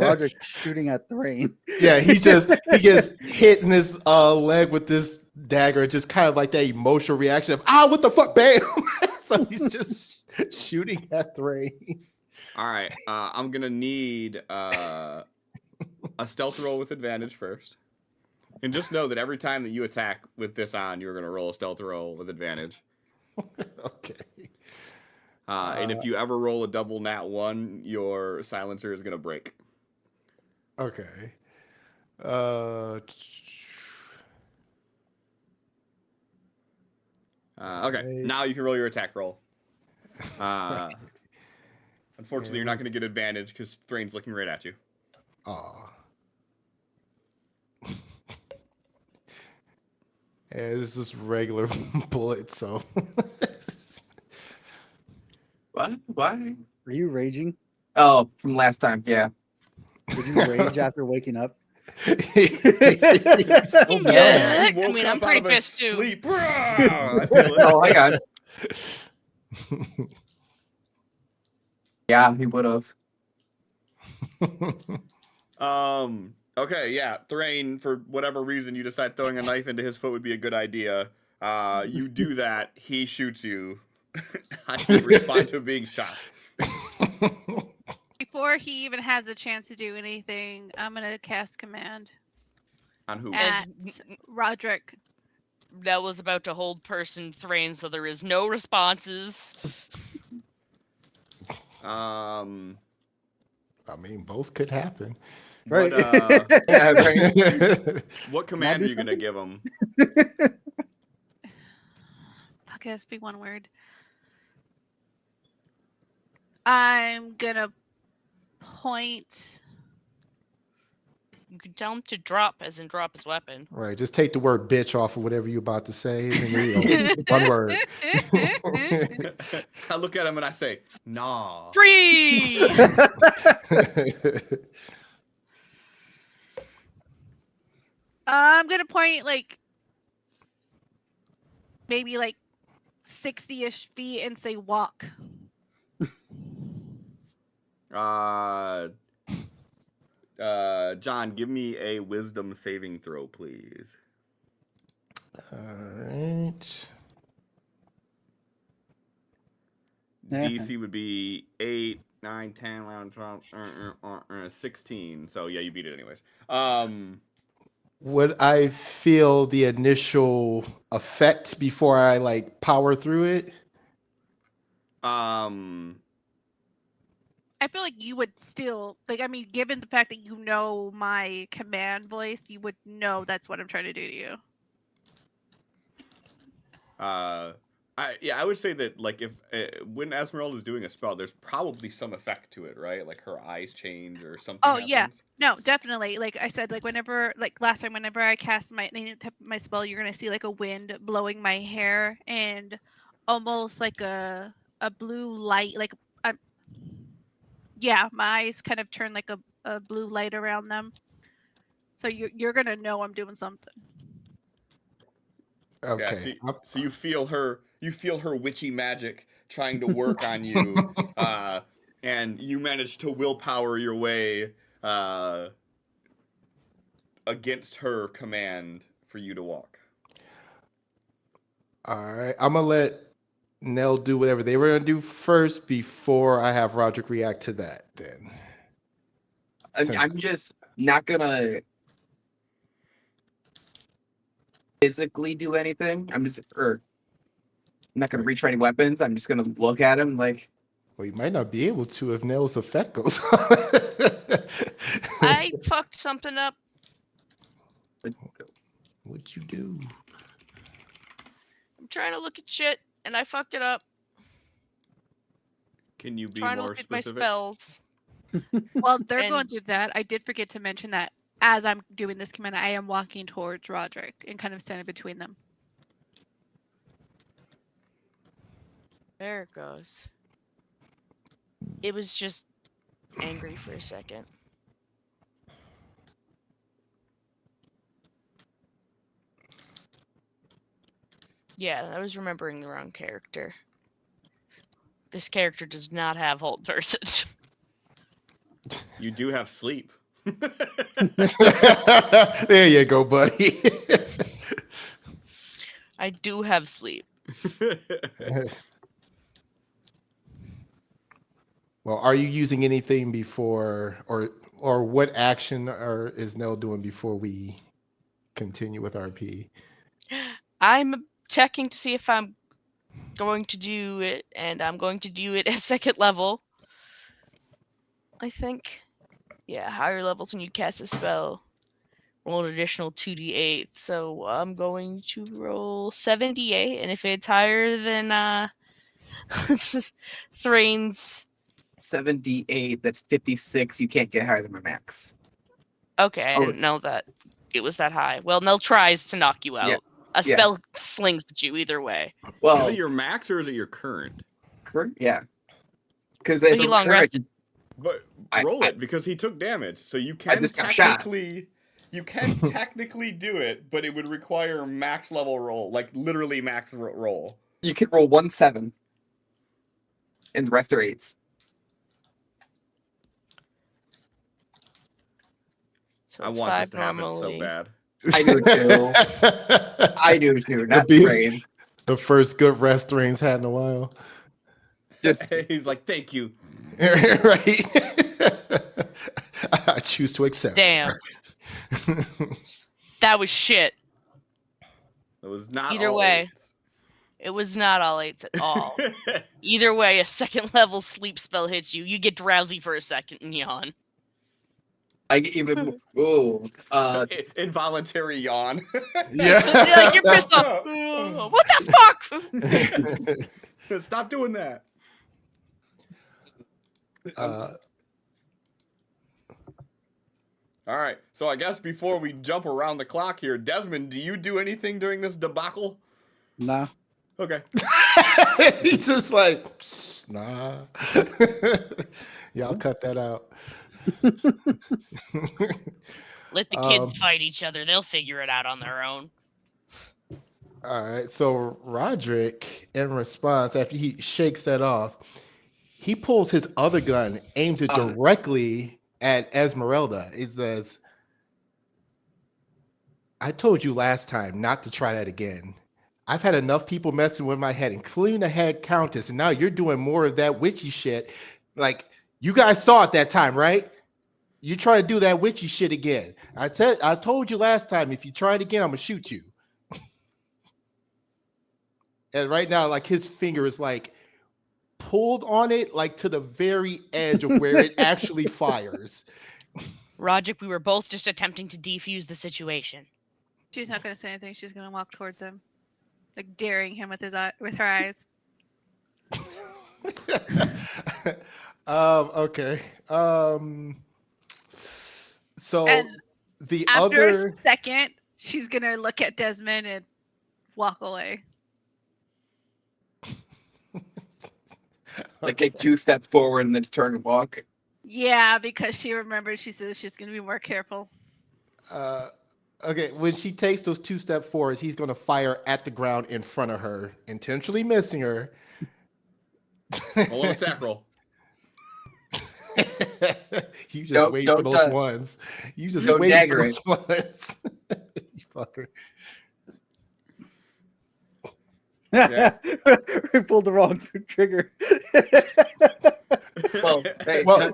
Roger shooting at the rain. Yeah, he gets hit in his leg with this dagger, just kind of like that emotional reaction of what the fuck, bam. So he's just shooting at Thrain. All right, I'm gonna need a stealth roll with advantage first, and just know that every time that you attack with this on, you're gonna roll a stealth roll with advantage. Okay. And if you ever roll a double nat 1, your silencer is gonna break. Okay. Okay, now you can roll your attack roll. Unfortunately, you're not going to get advantage because Thrain's looking right at you. Aw. Yeah, this is regular bullet, so. What? Why? Are you raging? Oh, from last time, yeah. Did you rage after waking up? Yeah, He I woke mean, up I'm out pretty of a pissed too. Sleep. I feel it. Oh, hang on. Yeah, he would have. Okay, yeah. Thrain, for whatever reason, you decide throwing a knife into his foot would be a good idea. You do that. He shoots you. How do you respond to being shot? Before he even has a chance to do anything, I'm gonna cast command On who? at And Roderick. that was about to hold person Thrain, so there is no responses. Um, I mean, both could happen. Right. Yeah, right. What Can I command do are you gonna something? give him? Fuck, it has to be one word. I'm gonna point. You can tell him to drop, as in drop his weapon. Right, just take the word bitch off of whatever you're about to say, and then you one word. I look at him and I say, "Nah." Freeze! I'm gonna point like maybe like 60-ish feet and say walk. John, give me a wisdom saving throw, please. All right. DC would be 8, 9, 10, 11, 12, 16. So yeah, you beat it anyways. Would I feel the initial effect before I like power through it? I feel like you would still like. I mean, given the fact that you know my command voice, you would know that's what I'm trying to do to you. I would say that like if when Esmeralda is doing a spell, there's probably some effect to it, right? Like her eyes change or something. Oh happens. yeah, no, definitely. Like I said, like whenever, like last time, whenever I cast my spell, you're gonna see like a wind blowing my hair and almost like a blue light. Like yeah, my eyes kind of turn like a blue light around them. So you're gonna know I'm doing something. Okay. Yeah, so you feel her witchy magic trying to work on you, and you manage to willpower your way against her command for you to walk. All right. I'm gonna let Nell do whatever they were gonna do first before I have Roderick react to that. Then I'm just not gonna physically do anything. I'm not gonna reach for any weapons. I'm just gonna look at him like. Well, you might not be able to if Nell's effect goes on. I fucked something up. What'd you do? I'm trying to look at shit, and I fucked it up. Can you be Trying to more look at my specific? spells. While they're going And- through that, I did forget to mention that as I'm doing this command, I am walking towards Roderick and kind of standing between them. There it goes. It was just angry for a second. Yeah, I was remembering the wrong character. This character does not have hold person. You do have sleep. There you go, buddy. I do have sleep. Well, are you using anything before, or what action is Nell doing before we continue with RP? I'm checking to see if I'm going to do it, and I'm going to do it at second level. I think. Yeah, higher levels when you cast a spell. Roll an additional 2d8. So I'm going to roll 78, and if it's higher than Thrain's. 78. That's 56. You can't get higher than my max. Okay, I didn't know that it was that high. Well, Nell tries to knock you out. Yeah. A spell slings at you either way. Well, is it your max or is it your current? current, yeah. Because But he long rested. But roll it because he took damage, so you I can just got shot. technically do it, but it would require max level roll, like literally max roll. You can roll 1 7, and the rest are 8s. So I it's want this 5 to happen so normally. bad. I do too. I do too. Not be- Train. The first good rest Thrain's had in a while. Just He's like, thank you. Right? I choose to accept. Damn, that was shit. It was not Either all way. It was not all 8s at all. Either way, a second level sleep spell hits you. You get drowsy for a second and yawn. I get even. Ooh. Involuntary yawn. Yeah. Like, you're pissed off. What the fuck? Stop doing that. All right. So I guess before we jump around the clock here, Desmond, do you do anything during this debacle? Nah. Okay. He's just like, nah. Yeah, I'll cut that out. Let the kids fight each other. They'll figure it out on their own. All right. So Roderick, in response, after he shakes that off, he pulls his other gun, aims it directly at Esmeralda. He says, I told you last time not to try that again. I've had enough people messing with my head, including the head countess, and now you're doing more of that witchy shit. Like, you guys saw it that time, right? You try to do that witchy shit again. I told you last time, if you try it again, I'm gonna shoot you. And right now, like, his finger is like pulled on it, like to the very edge of where it actually fires. Roderick, we were both just attempting to defuse the situation. She's not going to say anything. She's going to walk towards him, like daring him with with her eyes. Okay. So And the after other a second, she's going to look at Desmond and walk away. like take 2 steps forward and then just turn and walk. Yeah, because she remembers she says she's going to be more careful. Okay, when she takes those 2 steps forward, he's going to fire at the ground in front of her, intentionally missing her. Roll an attack roll. You just wait for those ones. You just wait for those ones. You fucker. Yeah. We pulled the wrong trigger. Well,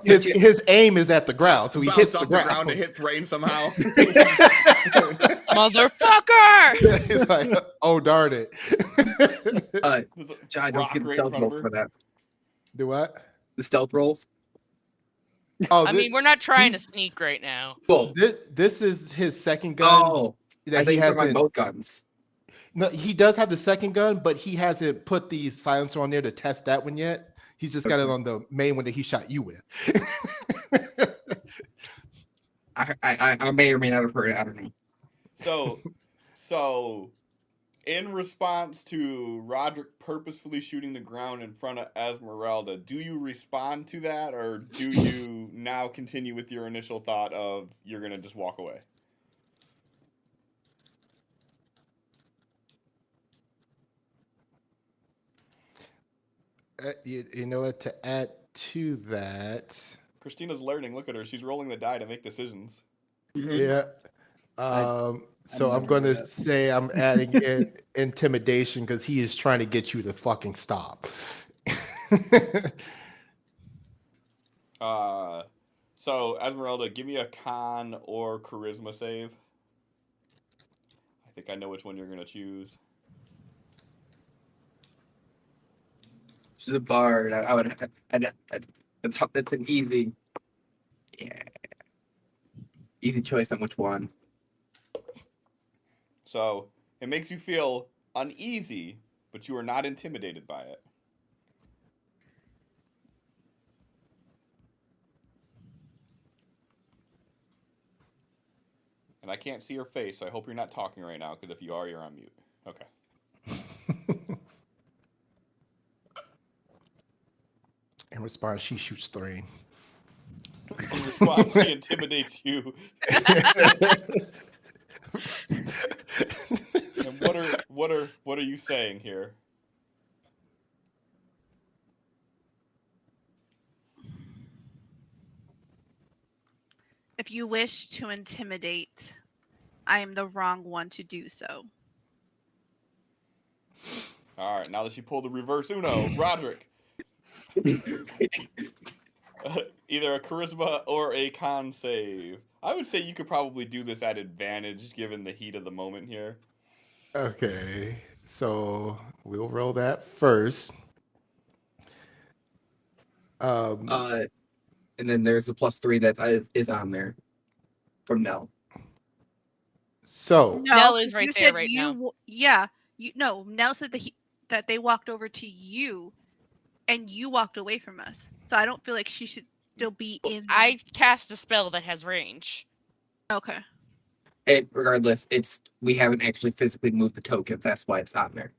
his aim is at the ground, so he hits the ground. To hit Thrain somehow. Motherfucker! He's like, oh darn it. John, don't get the stealth rolls for that. Do what? The stealth rolls. Oh, I mean, we're not trying to sneak right now. Cool. This is his second gun. Oh, that he hasn't. Both guns. No, he does have the second gun, but he hasn't put the silencer on there to test that one yet. He's just got it on the main one that he shot you with. I may or may not have heard it. I don't know. So, in response to Roderick purposefully shooting the ground in front of Esmeralda, do you respond to that, or do you now continue with your initial thought of you're gonna just walk away? You know what? To add to that, Christina's learning. Look at her; she's rolling the die to make decisions. Mm-hmm. Yeah. So I'm going to say I'm adding in intimidation because he is trying to get you to fucking stop. So Esmeralda, give me a con or charisma save. I think I know which one you're gonna choose. She's a bard. It's an easy, easy choice on which one. So it makes you feel uneasy, but you are not intimidated by it. And I can't see your face, so I hope you're not talking right now, because if you are, you're on mute. Okay. In response, she shoots Thrain. In response, she intimidates you. And what are you saying here? If you wish to intimidate, I am the wrong one to do so. All right, now that she pulled the reverse Uno, Roderick. Either a charisma or a con save. I would say you could probably do this at advantage given the heat of the moment here. Okay, so we'll roll that first. And then there's a +3 that is on there from Nell. So No, Nell is right you there said right you, now. Yeah, Nell said that they walked over to you, and you walked away from us. So I don't feel like she should still be in. I cast a spell that has range. Okay. Regardless, we haven't actually physically moved the tokens. That's why it's on there.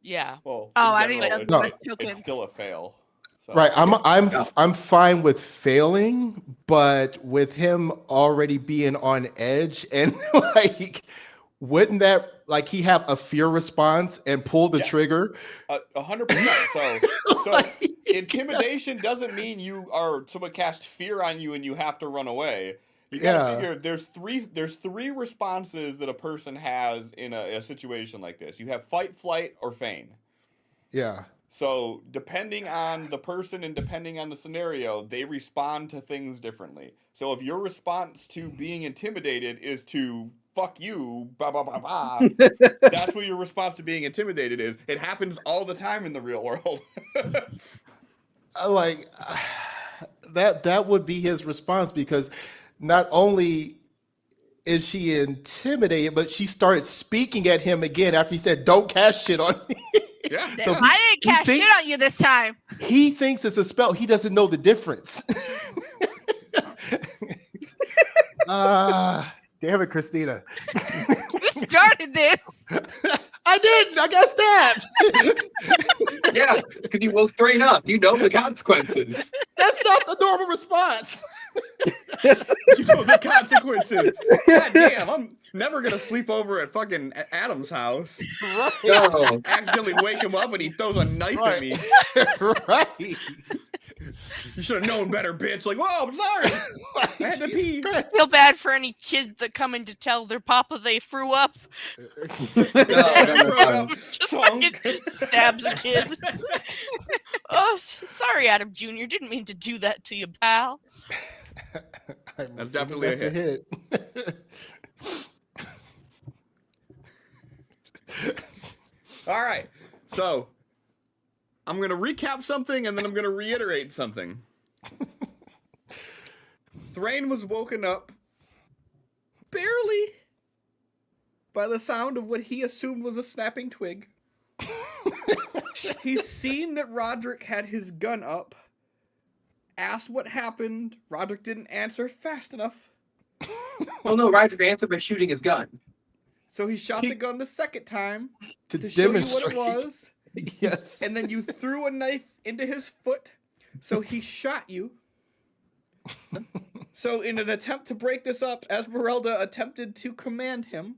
Yeah. Well, Oh, in I didn't general, even know know it's, the tokens. it's still a fail. So. right, Yeah. I'm fine with failing, but with him already being on edge and like, wouldn't that like he have a fear response and pull the Yeah. trigger? 100%. So Like, intimidation doesn't mean someone cast fear on you and you have to run away. You gotta figure there's three responses that a person has in a situation like this. You have fight, flight, or feign. Yeah. So depending on the person and depending on the scenario, they respond to things differently. So if your response to being intimidated is to fuck you, bah, bah, bah, bah, that's what your response to being intimidated is. It happens all the time in the real world. Like that would be his response because not only is she intimidated, but she started speaking at him again after he said, "Don't cast shit on me." Yeah. So yeah. I didn't cast shit on you this time. He thinks it's a spell. He doesn't know the difference. Damn it, Christina. You started this. I didn't. I got stabbed. Yeah, because you woke Thrain up. You know the consequences. That's not the normal response. You know the consequences. God damn, I'm never gonna sleep over at fucking Adam's house. Right. No. Accidentally wake him up and he throws a knife at me. Right. You should have known better, bitch. Like, whoa, I'm sorry. I had to pee. Feel bad for any kids that come in to tell their papa they threw up. No. Just fucking stabs a kid. Oh, sorry, Adam Jr. Didn't mean to do that to you, pal. That's definitely a hit. All right. So, I'm going to recap something and then I'm going to reiterate something. Thrain was woken up barely by the sound of what he assumed was a snapping twig. He's seen that Roderick had his gun up, asked what happened. Roderick didn't answer fast enough. Oh no, Roger answered by shooting his gun. So he shot the gun the second time to show you demonstrate. what it was. Yes. And then you threw a knife into his foot, so he shot you. So in an attempt to break this up, Esmeralda attempted to command him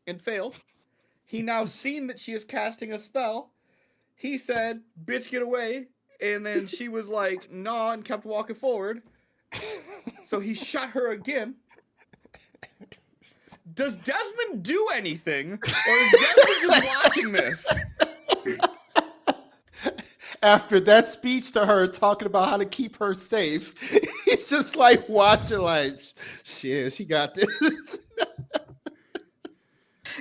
and failed. He now seen that she is casting a spell. He said, "Bitch, get away." And then she was like, "Nah," and kept walking forward. So he shot her again. Does Desmond do anything? Or is Desmond just watching this? After that speech to her talking about how to keep her safe, he's just like watching like, shit, she got this.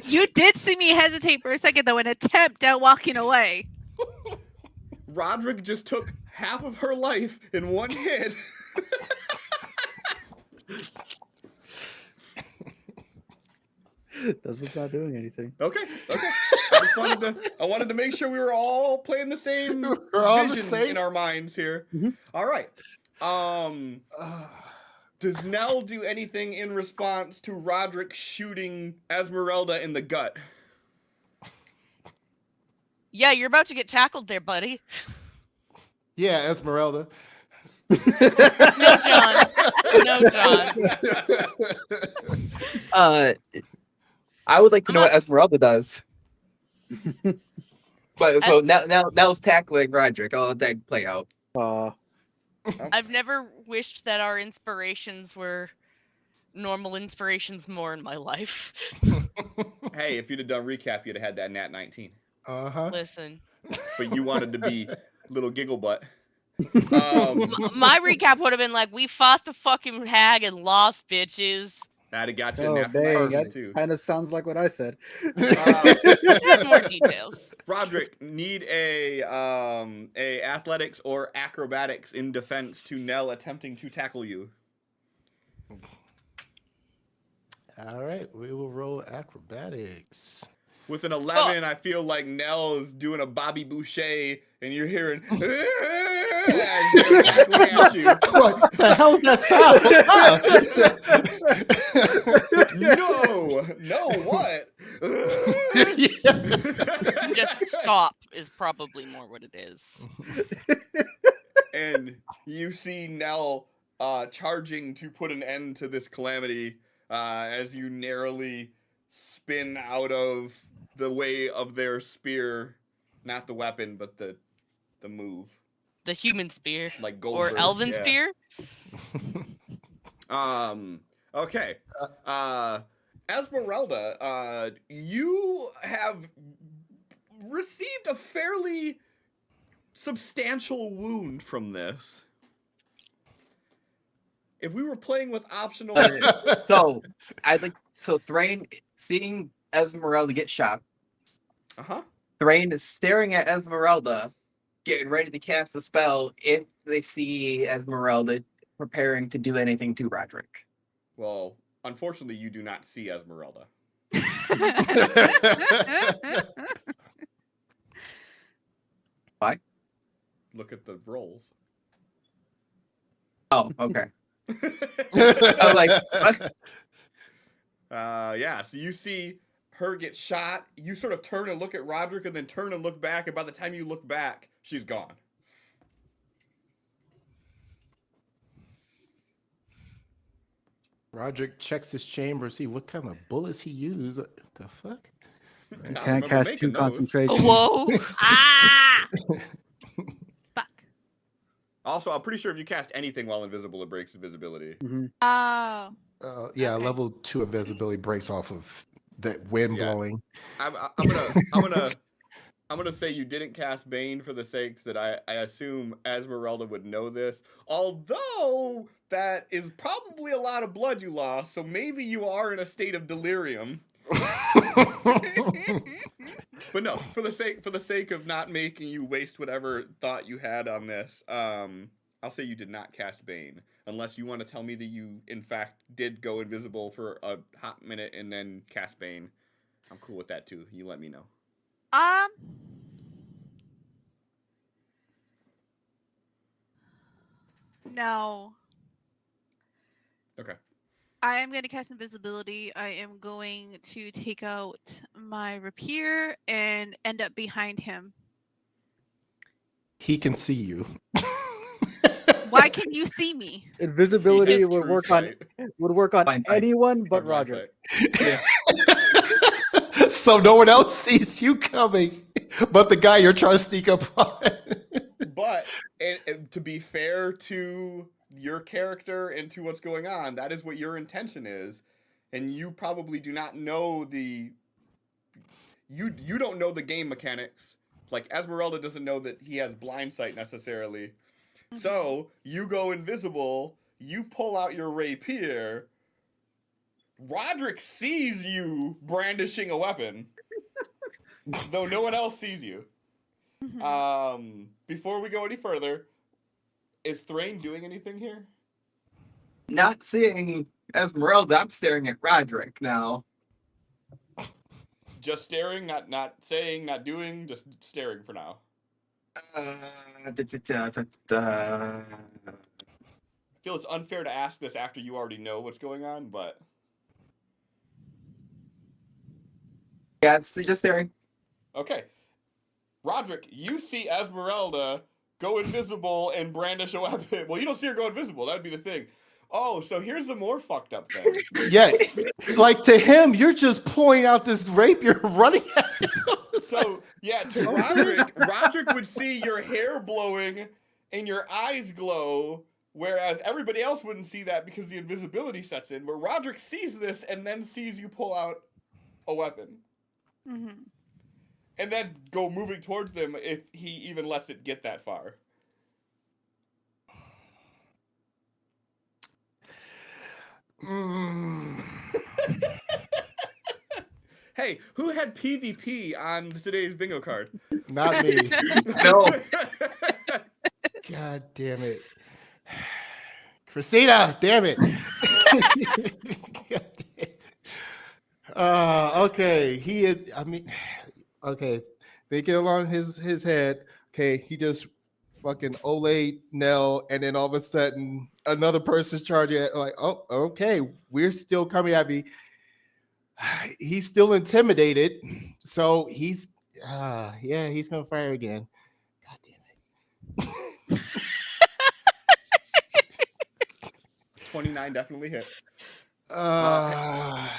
You did see me hesitate for a second, though, and attempt at walking away. Roderick just took half of her life in one hit. Desmond's not doing anything. Okay. I wanted to make sure we were all playing the same We're all the vision same? in our minds here. Mhm. All right. Does Nell do anything in response to Roderick shooting Esmeralda in the gut? Yeah, you're about to get tackled there, buddy. Yeah, Esmeralda. No, John. No, John. I would like to know what Esmeralda does. But so now's tackling Roderick. I'll let that play out. I've never wished that our inspirations were normal inspirations more in my life. Hey, if you'd have done recap, you'd have had that nat 19. Uh-huh. Listen, But you wanted to be little giggle butt. my recap would have been like, we fought the fucking hag and lost, bitches. I'd have got you a Oh, natural dang. 19 That too. kind of sounds like what I said. Add more details. Roderick, need a athletics or acrobatics in defense to Nell attempting to tackle you. All right, we will roll acrobatics. With an 11, I feel like Nell is doing a Bobby Boucher, and you're hearing as they're tackling at you. What the hell's that sound? No, what? Just stop is probably more what it is. And you see Nell charging to put an end to this calamity as you narrowly spin out of the way of their spear, not the weapon, but the move, The human spear. like Goldberg. Or elven yeah. spear. Okay. Esmeralda, you have received a fairly substantial wound from this. If we were playing with optional, So Thrain, seeing Esmeralda get shot, Thrain is staring at Esmeralda, getting ready to cast a spell if they see Esmeralda preparing to do anything to Roderick. Well, unfortunately, you do not see Esmeralda. Why? Look at the rolls. Oh, okay. I was like, what? Yeah, so you see her get shot. You sort of turn and look at Roderick and then turn and look back. And by the time you look back, she's gone. Roderick checks his chamber, see what kind of bullets he used. What the fuck? I I can't remember cast making 2 those. concentration. Whoa! Ah! Fuck. Also, I'm pretty sure if you cast anything while invisible, it breaks invisibility. Oh. Yeah, Okay. level 2 invisibility breaks off of that wind Yeah. blowing. I'm gonna say you didn't cast Bane for the sakes that I assume Esmeralda would know this. Although that is probably a lot of blood you lost, so maybe you are in a state of delirium. But no, for the sake of not making you waste whatever thought you had on this, I'll say you did not cast Bane, unless you want to tell me that you in fact did go invisible for a hot minute and then cast Bane. I'm cool with that too. You let me know. No. Okay. I am going to cast invisibility. I am going to take out my rapier and end up behind him. He can see you. Why can you see me? Invisibility He has would true work sight. on Blind sight. anyone but Or blind Roderick. sight. So no one else sees you coming, but the guy you're trying to sneak up on. But and to be fair to your character and to what's going on, that is what your intention is, and you probably do not know you don't know the game mechanics. Like Esmeralda doesn't know that he has blind sight necessarily. So you go invisible, you pull out your rapier. Roderick sees you brandishing a weapon, though no one else sees you. Before we go any further, is Thrain doing anything here? Not seeing Esmeralda, I'm staring at Roderick now. Just staring, not saying, not doing, just staring for now. I feel it's unfair to ask this after you already know what's going on, but Yeah, it's just staring. okay. Roderick, you see Esmeralda go invisible and brandish a weapon. Well, you don't see her go invisible. That'd be the thing. Oh, so here's the more fucked up thing. Yeah, like to him, you're just pulling out this rapier, running at him. So, yeah, to Roderick would see your hair blowing and your eyes glow, Whereas everybody else wouldn't see that because the invisibility sets in. Where Roderick sees this and then sees you pull out a weapon. Mm-hmm. And then go moving towards them if he even lets it get that far. Mm. Hey, who had PvP on today's bingo card? Not me. No. God damn it. Christina, damn it. God damn. Okay, he is. I mean, okay, thinking along his head. Okay, he just fucking Olay Nell, and then all of a sudden another person's charging at like, oh, okay, we're still coming at me. He's still intimidated, so yeah, he's gonna fire again. God damn it. 29 definitely hits. But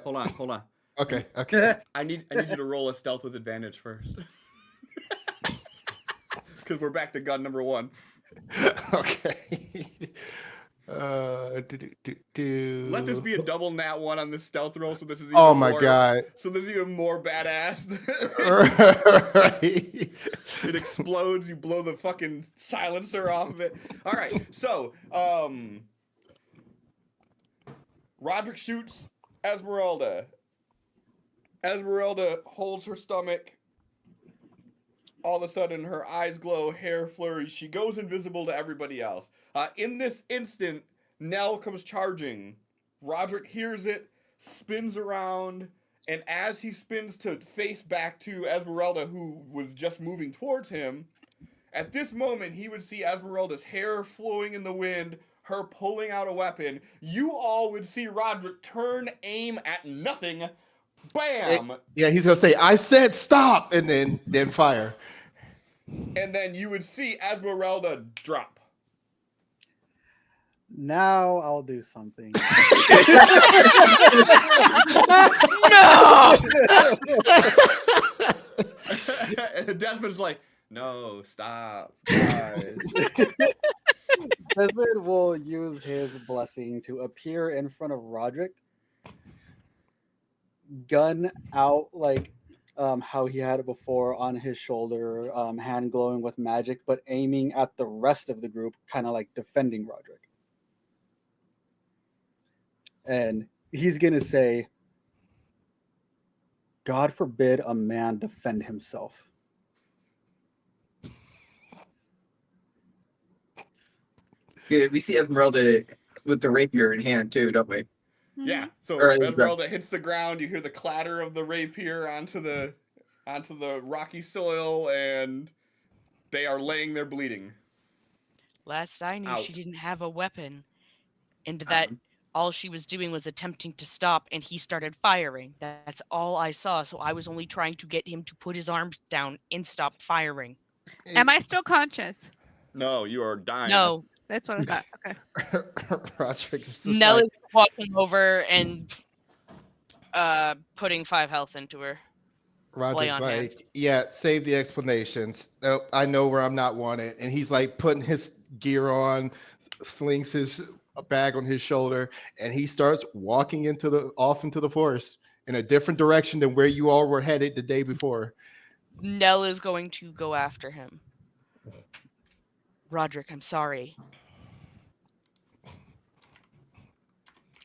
Hold on. okay. I need you to roll a stealth with advantage first. Because we're back to gun number 1. Okay. Let this be a double nat 1 on this stealth roll, so this is even Oh my more, god. So this is even more badass. Right. It explodes, you blow the fucking silencer off of it. Alright, so, Roderick shoots Esmeralda. Esmeralda holds her stomach. All of a sudden, her eyes glow, hair flurries. She goes invisible to everybody else. In this instant, Nell comes charging. Roderick hears it, spins around, and as he spins to face back to Esmeralda, who was just moving towards him, at this moment, he would see Esmeralda's hair flowing in the wind, her pulling out a weapon. You all would see Roderick turn, aim at nothing, bam! Yeah, he's gonna say, "I said stop," and then fire. And then you would see Esmeralda drop. Now I'll do something. No! Desmond's like, no, stop, guys. Desmond will use his blessing to appear in front of Roderick, gun out like how he had it before on his shoulder, hand glowing with magic, but aiming at the rest of the group, kind of like defending Roderick. And he's going to say, God forbid a man defend himself. Yeah, we see Esmeralda with the rapier in hand too, don't we? Yeah, so Or- Esmeralda hits the ground, you hear the clatter of the rapier onto the rocky soil, and they are laying there bleeding. Last I knew, she Out. didn't have a weapon, and that all she was doing was attempting to stop, and he started firing. That's all I saw, so I was only trying to get him to put his arms down and stop firing. Am I still conscious? No, you are dying. No, That's what I thought. Okay. Roderick is just Nell like, is walking over and putting 5 health into her. Roderick's on like, hands. yeah, save the explanations. Nope, I know where I'm not wanted. And he's like putting his gear on, slings his bag on his shoulder, and he starts walking off into the forest in a different direction than where you all were headed the day before. Nell is going to go after him. Roderick, I'm sorry.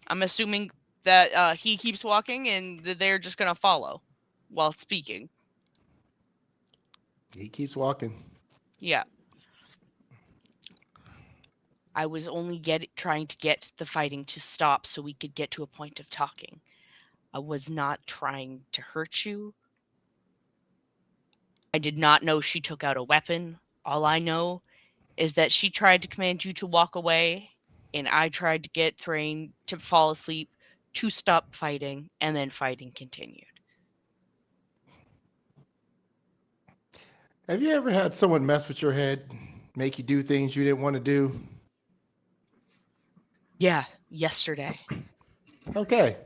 I'm assuming that he keeps walking and they're just going to follow while speaking. He keeps walking. Yeah. I was only trying to get the fighting to stop so we could get to a point of talking. I was not trying to hurt you. I did not know she took out a weapon. All I know is that she tried to command you to walk away, and I tried to get Thrain to fall asleep to stop fighting, and then fighting continued. Have you ever had someone mess with your head, make you do things you didn't want to do? Yeah, yesterday. Okay.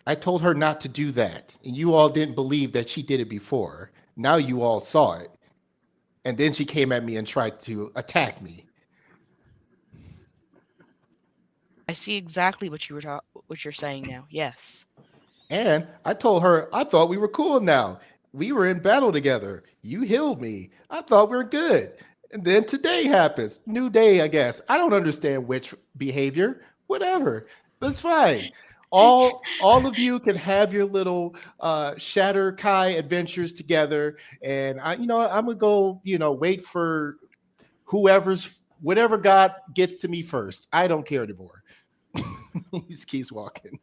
I told her not to do that, and you all didn't believe that she did it before. Now you all saw it. and then she came at me and tried to attack me. I see exactly what you're saying now. Yes. And I told her I thought we were cool now. We were in battle together. You healed me. I thought we were good. And then today happens. New day, I guess. I don't understand witch behavior. Whatever. That's fine. All of you can have your little Shatter Kai adventures together. And I'm gonna go, wait for whatever God gets to me first. I don't care anymore. He just keeps walking.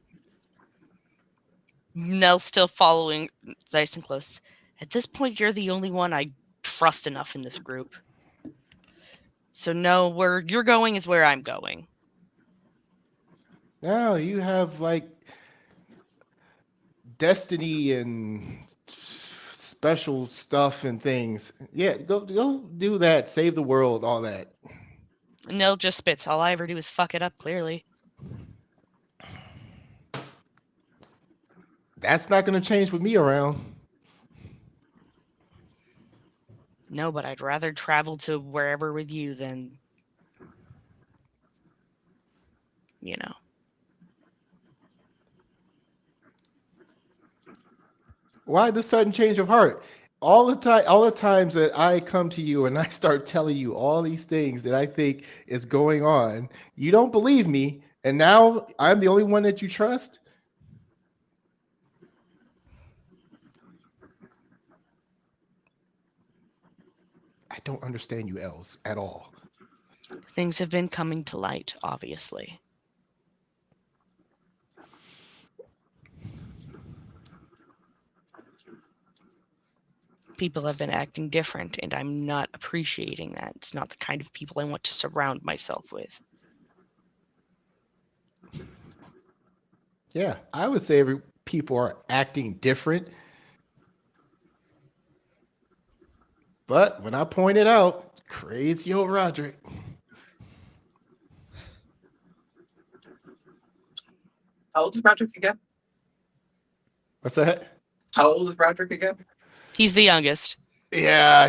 Nell's still following nice and close. At this point, you're the only one I trust enough in this group. So no, where you're going is where I'm going. Now you have like destiny and special stuff and things. Yeah, go do that. Save the world, all that. Nell just spits. All I ever do is fuck it up, clearly. That's not going to change with me around. No, but I'd rather travel to wherever with you than, Why the sudden change of heart? All the times that I come to you and I start telling you all these things that I think is going on, you don't believe me, and now I'm the only one that you trust? I don't understand you Els at all. Things have been coming to light, obviously. People have been acting different, and I'm not appreciating that. It's not the kind of people I want to surround myself with. Yeah, I would say people are acting different. But when I point it out, crazy old Roderick. How old is Roderick again? What's that? How old is Roderick again? He's the youngest. Yeah,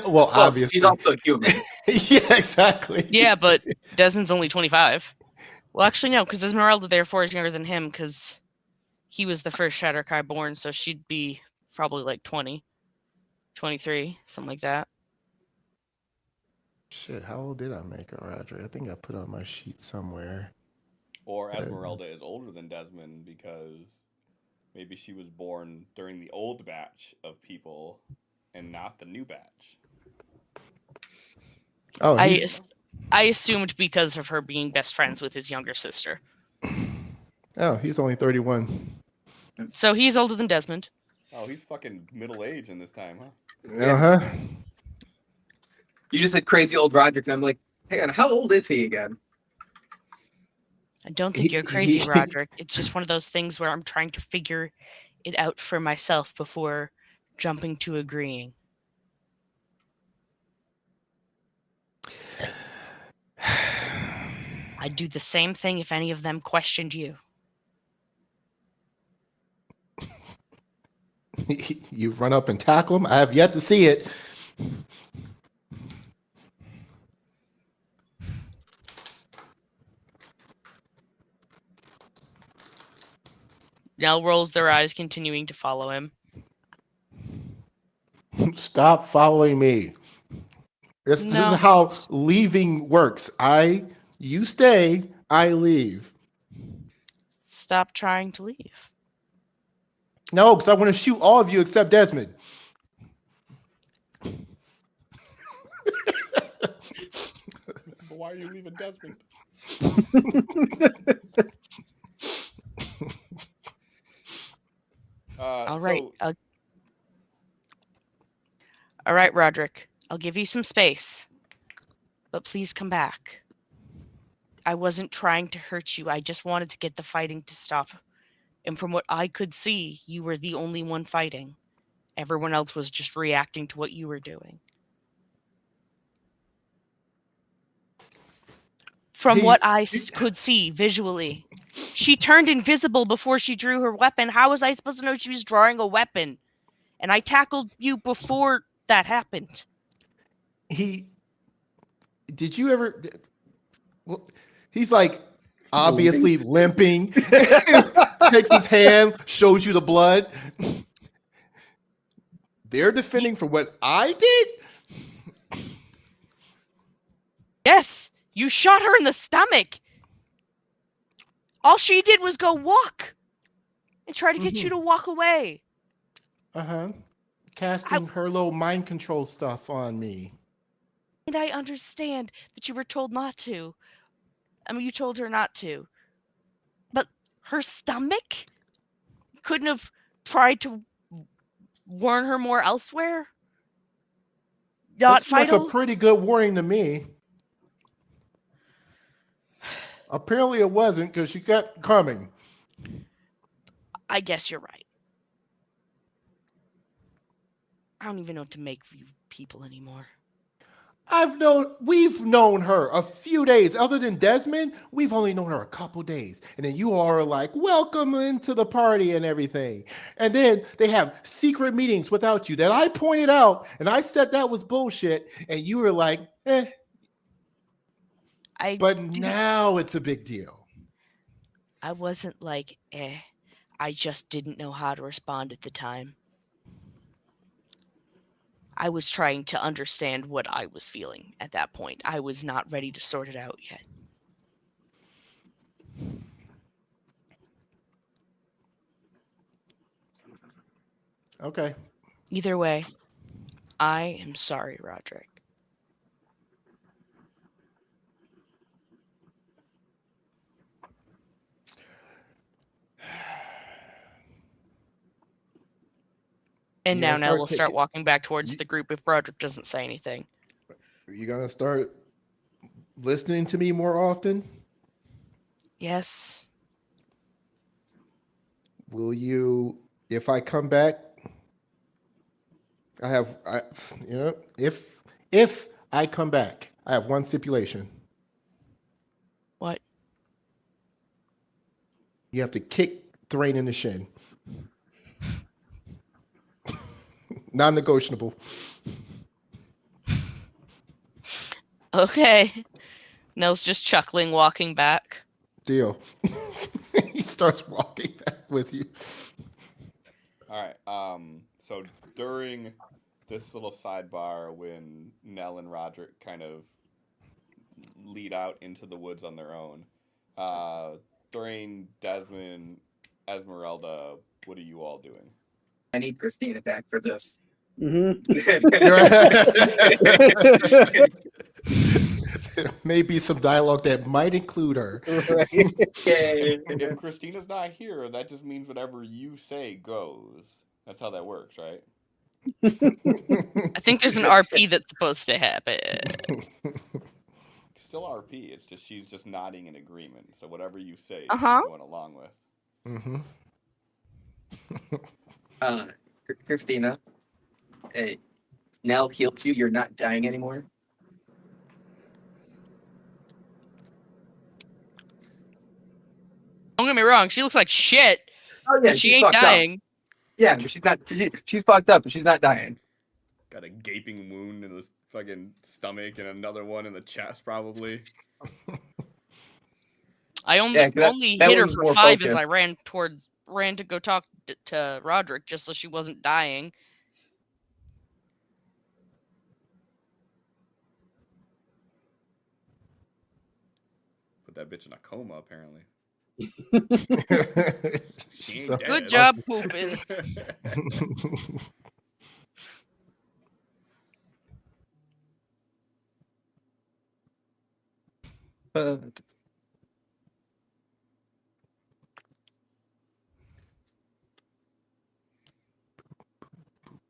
well, obviously. He's also human. Yeah, exactly. Yeah, but Desmond's only 25. Well, actually, no, because Esmeralda, therefore, is younger than him, because he was the first Shatterkai born, so she'd be probably like 20, 23, something like that. Shit, how old did I make her, Roger? I think I put it on my sheet somewhere. Or Esmeralda is older than Desmond because maybe she was born during the old batch of people and not the new batch. Oh, I assumed because of her being best friends with his younger sister. he's only 31. So he's older than Desmond. Oh, he's fucking middle-aged in this time, huh? Uh-huh. You just said crazy old Roderick, and I'm like, hang on, how old is he again? I don't think you're crazy, Roderick. It's just one of those things where I'm trying to figure it out for myself before jumping to agreeing. I'd do the same thing if any of them questioned you. You run up and tackle him? I have yet to see it. Nell rolls their eyes, continuing to follow him. Stop following me. This is how leaving works. You stay, I leave. Stop trying to leave. No, because I want to shoot all of you except Desmond. But why are you leaving Desmond? All right. All right, Roderick. I'll give you some space. But please come back. I wasn't trying to hurt you. I just wanted to get the fighting to stop. And from what I could see, you were the only one fighting. Everyone else was just reacting to what you were doing. From what I could see visually. She turned invisible before she drew her weapon. How was I supposed to know she was drawing a weapon? And I tackled you before that happened. Did you ever? Well, he's like obviously limping. Takes his hand, shows you the blood. They're defending for what I did. Yes, you shot her in the stomach. All she did was go walk and try to get you to walk away. Casting her little mind control stuff on me. And I understand that you were told not to. I mean, you told her not to. But her stomach? Couldn't have tried to warn her more elsewhere? Not That's like a vital? pretty good warning to me. Apparently it wasn't because she kept coming. I guess you're right. I don't even know what to make of you people anymore. We've known her a few days. Other than Desmond, we've only known her a couple days. And then you all are like, welcome into the party and everything. And then they have secret meetings without you that I pointed out. And I said that was bullshit. And you were like, eh. But now it's a big deal. I wasn't like, I just didn't know how to respond at the time. I was trying to understand what I was feeling at that point. I was not ready to sort it out yet. Okay. Either way, I am sorry, Roderick. And now Nell will start walking back towards the group if Roderick doesn't say anything. Are you going to start listening to me more often? Yes. Will you, if I come back, if I come back, I have one stipulation. What? You have to kick Thrain in the shin. Non-negotiable. Okay. Nell's just chuckling, walking back. Deal. He starts walking back with you. All right. So during this little sidebar, when Nell and Roderick kind of lead out into the woods on their own, Thrain, Desmond, Esmeralda, what are you all doing? I need Christina back for this. Mm-hmm. There may be some dialogue that might include her. Right. If Christina's not here, that just means whatever you say goes. That's how that works, right? I think there's an RP that's supposed to happen. Still RP. It's just she's just nodding in agreement. So whatever you say, she's going along with. Christina, hey, Nell healed you. You're not dying anymore. Don't get me wrong. She looks like shit. Oh yeah, she ain't dying. Up. Yeah, but she's not. She's fucked up, but she's not dying. Got a gaping wound in the fucking stomach and another one in the chest, probably. I only hit her for 5 as I ran to go talk to Roderick just so she wasn't dying. Put that bitch in a coma, apparently. Good job pooping.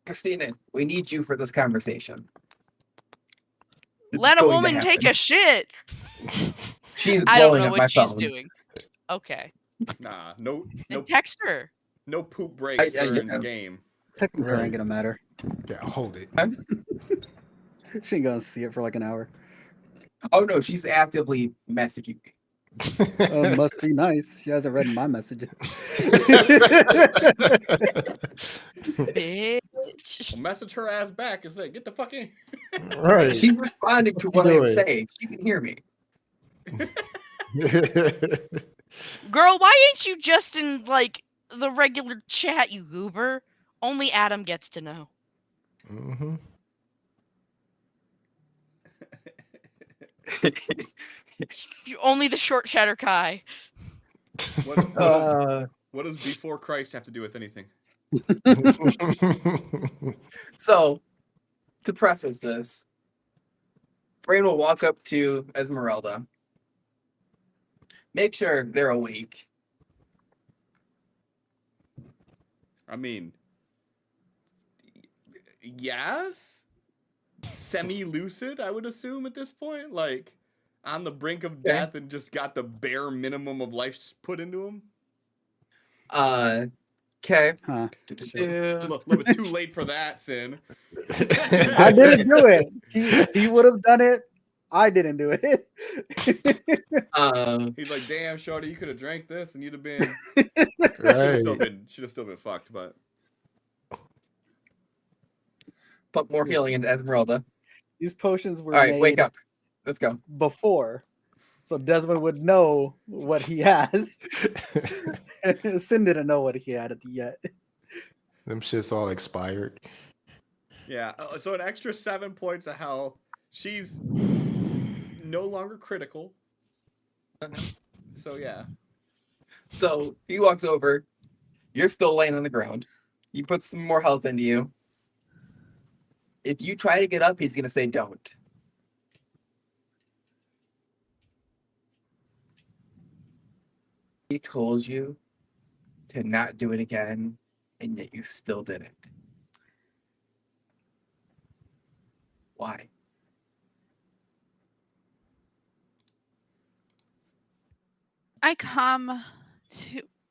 Christina, we need you for this conversation. Let a woman take a shit. I don't know what she's doing. Okay. Nah, no. Text her. No poop breaks during the game. Technically, ain't gonna matter. Yeah, hold it. She ain't gonna see it for like an hour. Oh no, she's actively messaging me. Must be nice. She hasn't read my messages. Bitch. Well, message her ass back and say, "Get the fuck in." Right. She's responding to what I'm saying. She can hear me. Girl, why ain't you just in, like, the regular chat, you goober? Only Adam gets to know. Mm-hmm. Only the short chatter Kai. What does before Christ have to do with anything? So, to preface this, Brain will walk up to Esmeralda, make sure they're awake. I mean, yes, semi-lucid, I would assume at this point, like on the brink of death and just got the bare minimum of life put into him. Okay. Huh. A little bit too late for that, Sin. I didn't do it. He would have done it. I didn't do it. He's like, damn, shorty, you could have drank this and you'd have been. Right. Should have still been fucked, but. Put more healing into Esmeralda. These potions were All right, made wake up. Let's go. before, so Desmond would know what he has. Sin didn't know what he had yet. Them shit's all expired. Yeah, so an extra 7 points of health. She's no longer critical. So yeah. So he walks over. You're still laying on the ground. He puts some more health into you. If you try to get up, he's gonna say don't. He told you to not do it again, and yet you still did it. Why? I come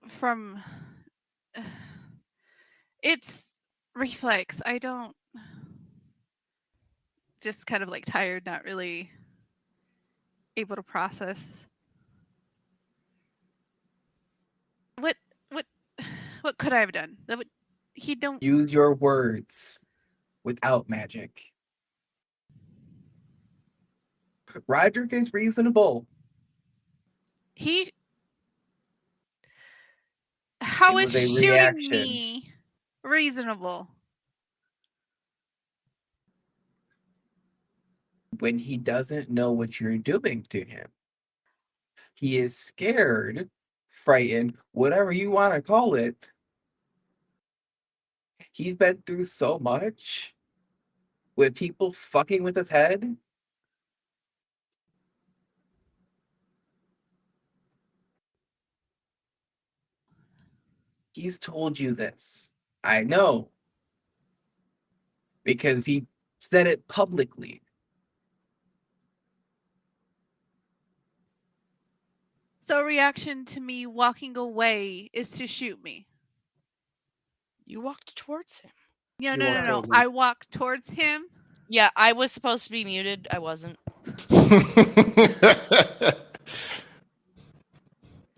from it's reflex. I don't just kind of like tired, not really able to process. What could I have done? He don't Use your words without magic. Roderick is reasonable. How It is was a shooting reaction. me reasonable? When he doesn't know what you're doing to him. He is scared, frightened, whatever you want to call it. He's been through so much with people fucking with his head. He's told you this. I know. Because he said it publicly. So reaction to me walking away is to shoot me. You walked towards him. No, You no, walked no, no. towards him. I walked towards him. Yeah, I was supposed to be muted. I wasn't. You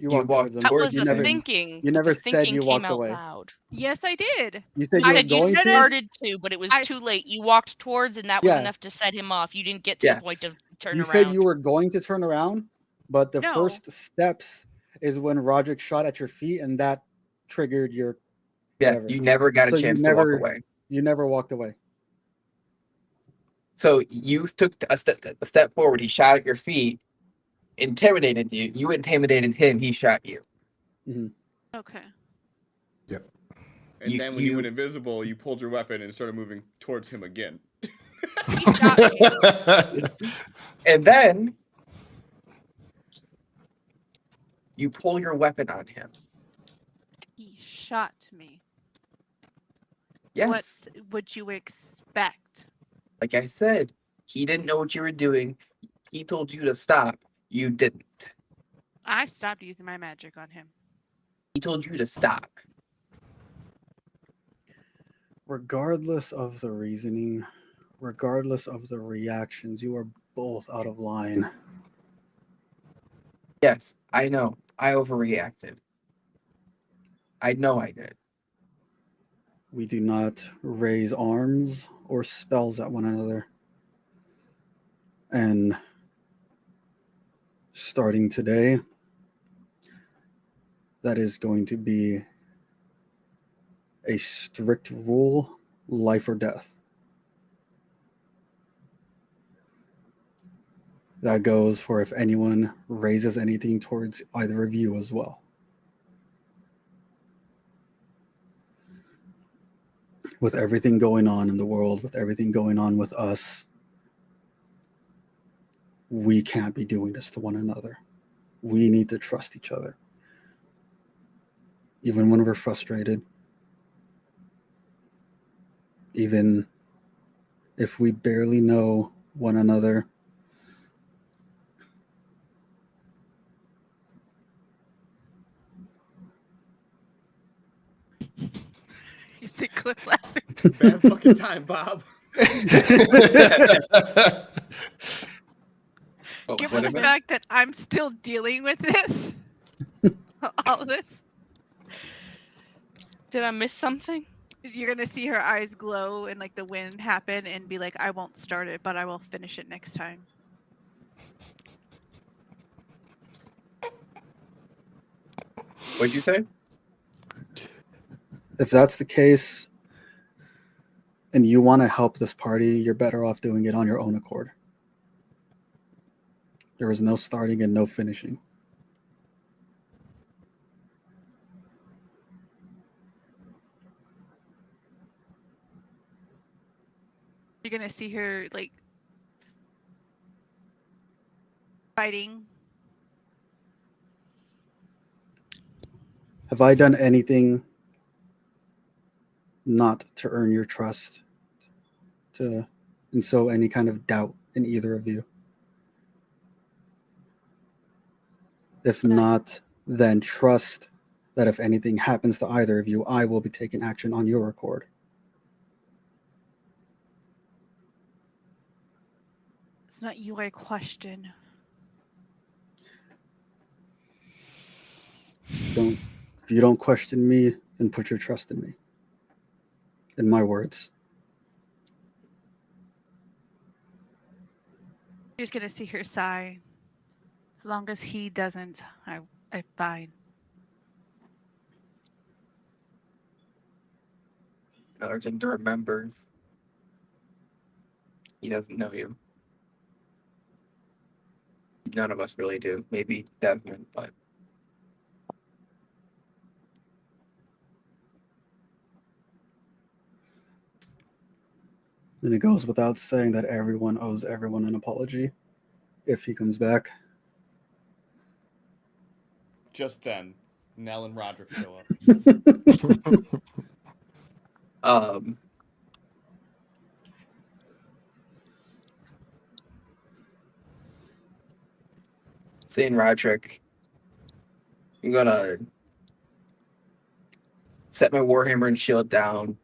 You walked walked towards him. That was towards the You never, thinking. you never the said thinking you came walked out away. loud. Yes, I did. You said You you were said you going to. started to, but it was I too s- late. You walked towards, and that was Yeah. enough to set him off. You didn't get to Yes. the point of turn You around. said you were going to turn around, but the No. first steps is when Roderick shot at your feet, and that triggered your Yeah, whatever. you never got So a you chance to never- walk away. You never walked away. So you took a step forward. He shot at your feet, intimidated you. You intimidated him. He shot you. Okay. And You- then when you you- went invisible, you pulled your weapon and started moving towards him again. He shot me. And then you pull your weapon on him. He shot me. Yes. What would you expect? Like I said, he didn't know what you were doing. He told you to stop. You didn't. I stopped using my magic on him. He told you to stop. Regardless of the reasoning, regardless of the reactions, you are both out of line. Yes, I know. I overreacted. I know I did. we do not raise arms or spells at one another. And starting today, that is going to be a strict rule, life or death. That goes for if anyone raises anything towards either of you as well. With everything going on in the world, with everything going on with us, we can't be doing this to one another. We need to trust each other. Even when we're frustrated, even if we barely know one another, You see Cliff laughing. Bad fucking time, Bob. Oh, Given what the am I? fact that I'm still dealing with this, all of this, Did I miss something? you're gonna see her eyes glow and like the wind happen and be like, I won't start it, but I will finish it next time. What'd you say? if that's the case and you want to help this party, you're better off doing it on your own accord. There is no starting and no finishing. You're gonna see her like fighting. Have I done anything not to earn your trust, to instill any kind of doubt in either of you? If not, then trust that if anything happens to either of you, I will be taking action on your accord. It's not you I question. If you don't question me, then put your trust in me. In my words. You're just gonna see her sigh. As long as he doesn't, I'm fine. Another thing to remember. He doesn't know you. None of us really do. Maybe Desmond, but And it goes without saying that everyone owes everyone an apology if he comes back. Just then, Nell and Roderick show up. seeing Roderick, I'm gonna set my Warhammer and shield down.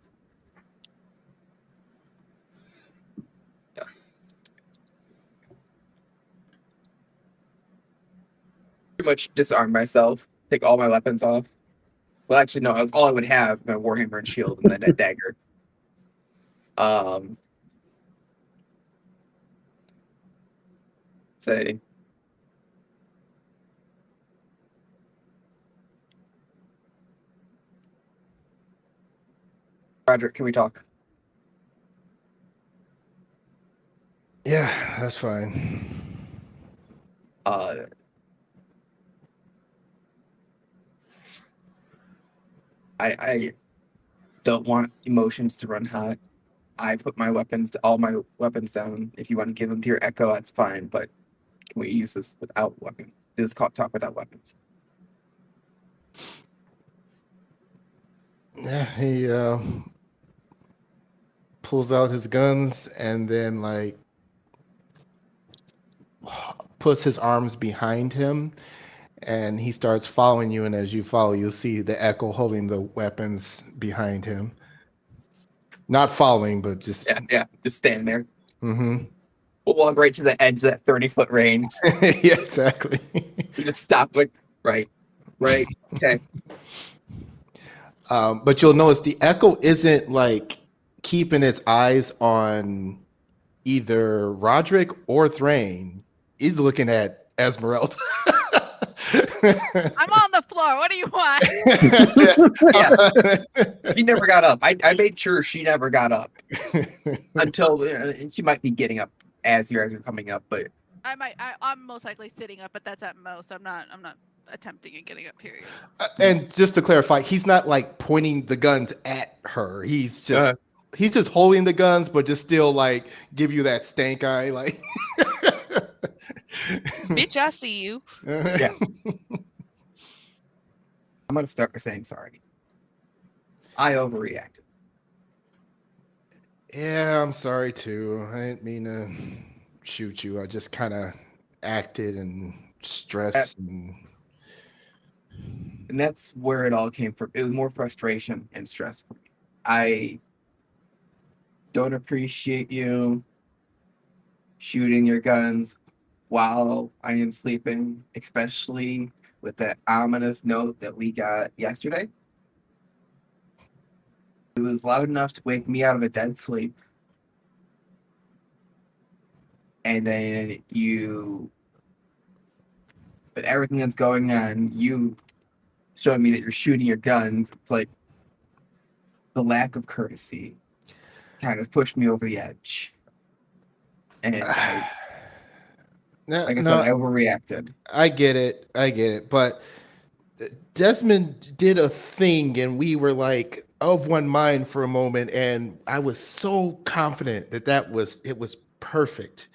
Yeah. Pretty much disarm myself, take all my weapons off. Well, actually, no, all I would have my Warhammer and shield and then a dagger. Say, Roderick, can we talk? Yeah, that's fine. I don't want emotions to run hot. I put all my weapons down. If you want to give them to your Echo, that's fine. But can we use this without weapons? Just talk without weapons. Yeah, he pulls out his guns and then like puts his arms behind him, and he starts following you. And as you follow, you'll see the Echo holding the weapons behind him. Not following, but just Yeah, just standing there. Mm-hmm. We'll walk right to the edge of that 30-foot range. Yeah, exactly. We just stop, like, right. Okay. But you'll notice the echo isn't like keeping its eyes on either Roderick or Thrain. He's looking at Esmeralda. I'm on the floor. What do you want? She never got up. I made sure she never got up until she might be getting up as you guys are coming up, but I'm most likely sitting up, but that's at most. I'm not attempting at getting up. Period. And just to clarify, he's not like pointing the guns at her. He's just holding the guns, but just still like give you that stank eye, like. Bitch, I see you. Yeah. I'm gonna start by saying sorry. I overreacted. Yeah, I'm sorry too. I didn't mean to shoot you. I just kind of acted and stressed and. And that's where it all came from. It was more frustration and stress for me. I don't appreciate you shooting your guns while I am sleeping, especially with that ominous note that we got yesterday. It was loud enough to wake me out of a dead sleep. And then with everything that's going on, you showing me that you're shooting your guns. It's like the lack of courtesy kind of pushed me over the edge. And I said, I overreacted. I get it. But Desmond did a thing, and we were like of one mind for a moment, and I was so confident that it was perfect.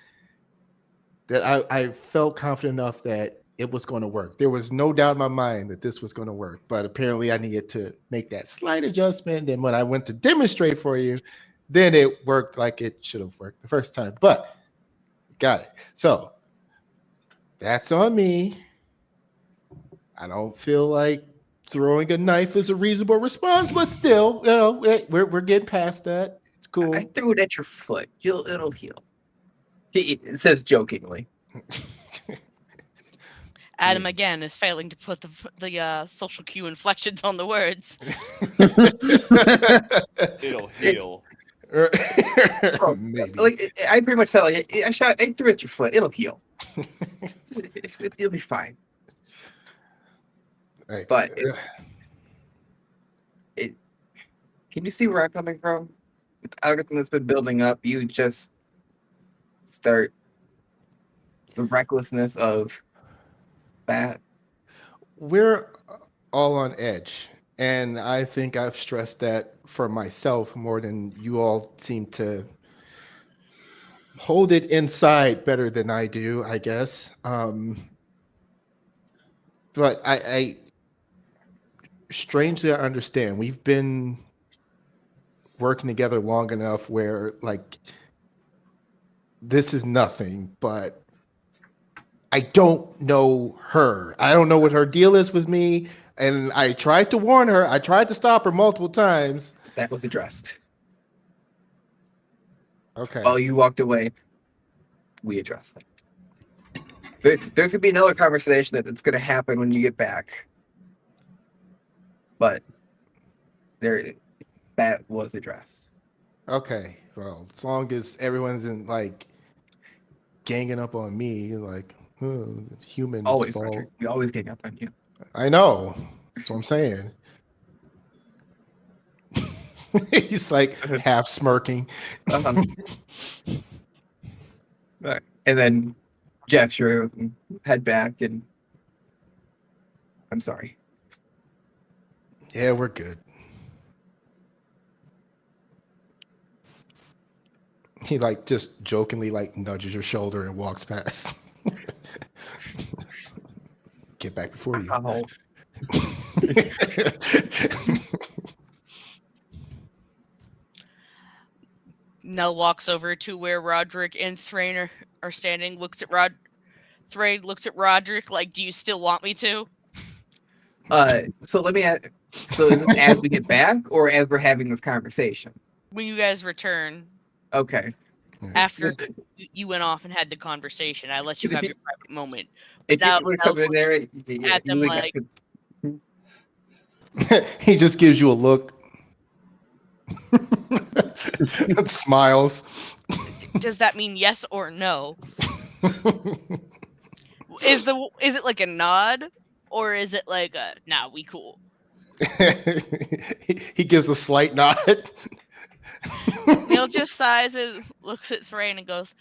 That I felt confident enough that it was going to work. There was no doubt in my mind that this was going to work, but apparently I needed to make that slight adjustment. And when I went to demonstrate for you, then it worked like it should have worked the first time. But got it. So that's on me. I don't feel like throwing a knife is a reasonable response, but still, we're getting past that. It's cool. I threw it at your foot. It'll heal. It says jokingly. Adam again is failing to put the social cue inflections on the words. It'll heal. Maybe. Like I pretty much said, like I threw it at your foot. It'll heal. It'll be fine. Right. But can you see where I'm coming from? With everything that's been building up, you just start the recklessness of that. We're all on edge, and I think I've stressed that for myself more than you all seem to hold it inside better than I do, I guess. But I strangely I understand. We've been working together long enough where like this is nothing, but I don't know her. I don't know what her deal is with me. And I tried to warn her. I tried to stop her multiple times. That was addressed. Okay. While you walked away, we addressed that. There's going to be another conversation that's going to happen when you get back. But that was addressed. Okay. Well, as long as everyone's in like ganging up on me, like humans Always, fault. Roger. We always gang up on you. I know. That's what I'm saying. He's like half smirking. Right. And then Jeff, sure, head back and I'm sorry. Yeah, we're good. He like just jokingly like nudges your shoulder and walks past. Get back before you. Oh. Nell walks over to where Roderick and Thrain are standing, looks at Thrain looks at Roderick like, do you still want me to? So let me ask, so is this as we get back or as we're having this conversation? When you guys return. Okay. After you went off and had the conversation, I let you have your private moment. If Without you would come in there, at them like, He just gives you a look. And smiles. Does that mean yes or no? Is it like a nod, or is it like a nah, we cool? He gives a slight nod. Neil just sighs and looks at Thrain and goes,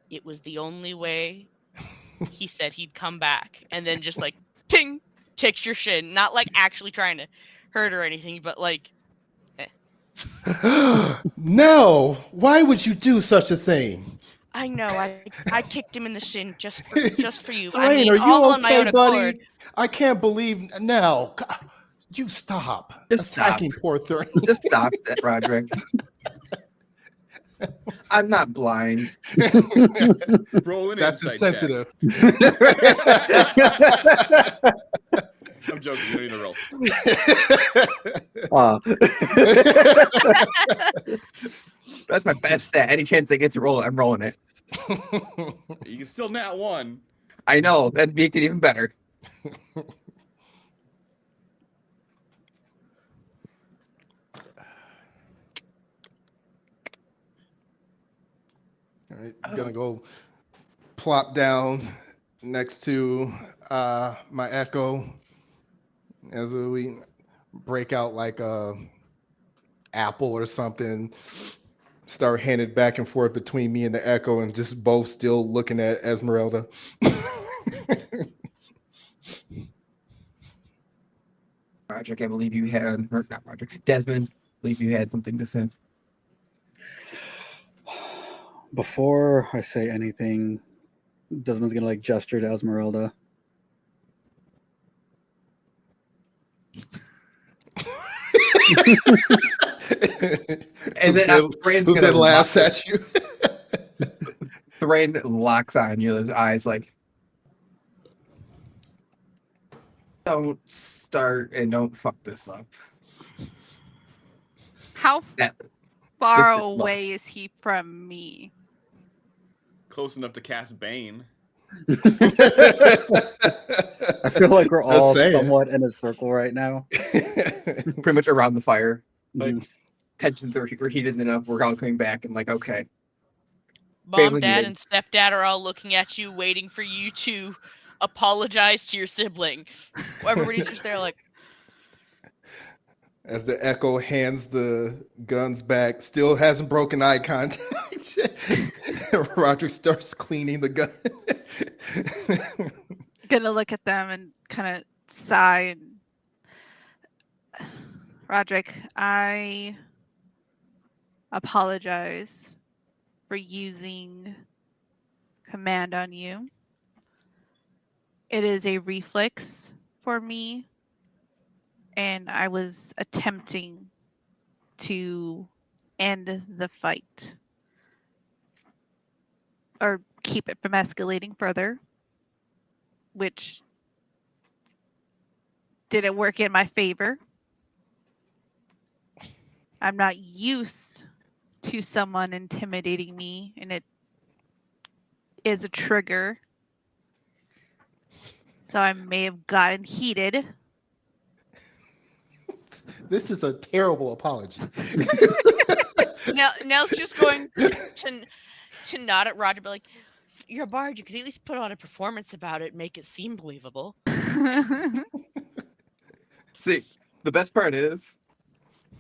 "It was the only way he said he'd come back," and then just like ting, takes your shin, not like actually trying to hurt or anything, but like, No, why would you do such a thing? I know I kicked him in the shin just for you. I Thrain, mean, are you all on my okay, own accord. buddy? I can't believe now. God, you stop Just stop. attacking poor Thrain. Just stop that, Roderick. I'm not blind. Roll an That's insight insensitive. check. I'm joking. You don't need to roll. That's my best stat. Any chance I get to roll it, I'm rolling it. You can still nat one. I know. That'd make it even better. All right, I'm gonna go plop down next to my echo as we break out like a apple or something. Start handing back and forth between me and the echo, and just both still looking at Esmeralda. Roderick, I believe you had, or not Roderick, Desmond, I believe you had something to say. Before I say anything, Desmond's gonna like gesture to Esmeralda. And then Thrain's who gonna then laughs at you. Thrain locks on your eyes like, don't start and don't fuck this up. How That- far different look. away is he from me? Close enough to cast Bane. I feel like we're Just all saying. somewhat in a circle right now. Pretty much around the fire. Like, Mhm. tensions are heated enough. We're all coming back and like, okay. Mom, Family Dad, unit. and Stepdad are all looking at you, waiting for you to apologize to your sibling. Everybody's just there like, As the echo hands the guns back, still hasn't broken eye contact. Roger starts cleaning the gun. Gonna look at them and kind of sigh. And Roderick, I apologize for using command on you. It is a reflex for me, and I was attempting to end the fight or keep it from escalating further, which didn't work in my favor. I'm not used to someone intimidating me, and it is a trigger. So I may have gotten heated. This is a terrible apology. Nell's just going to nod at Roger, but like, you're a bard. You could at least put on a performance about it, make it seem believable. See, the best part is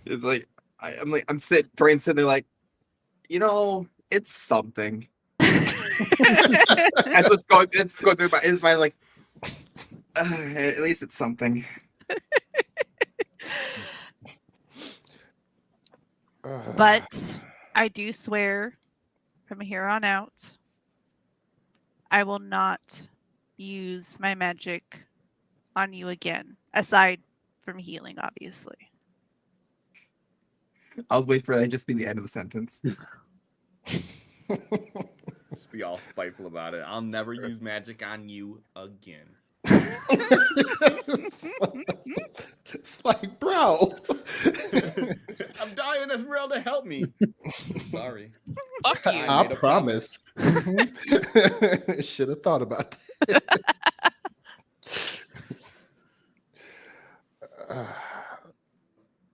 like, I'm sitting there like, it's something. As it's going through his mind like, at least it's something. But I do swear from here on out, I will not use my magic on you again, aside from healing, obviously. I'll wait for that to just be the end of the sentence. Just be all spiteful about it. I'll never use magic on you again. It's like, bro. I'm dying, Esmeralda, help me. Sorry. Fuck you. I I made a promise. Should have thought about that.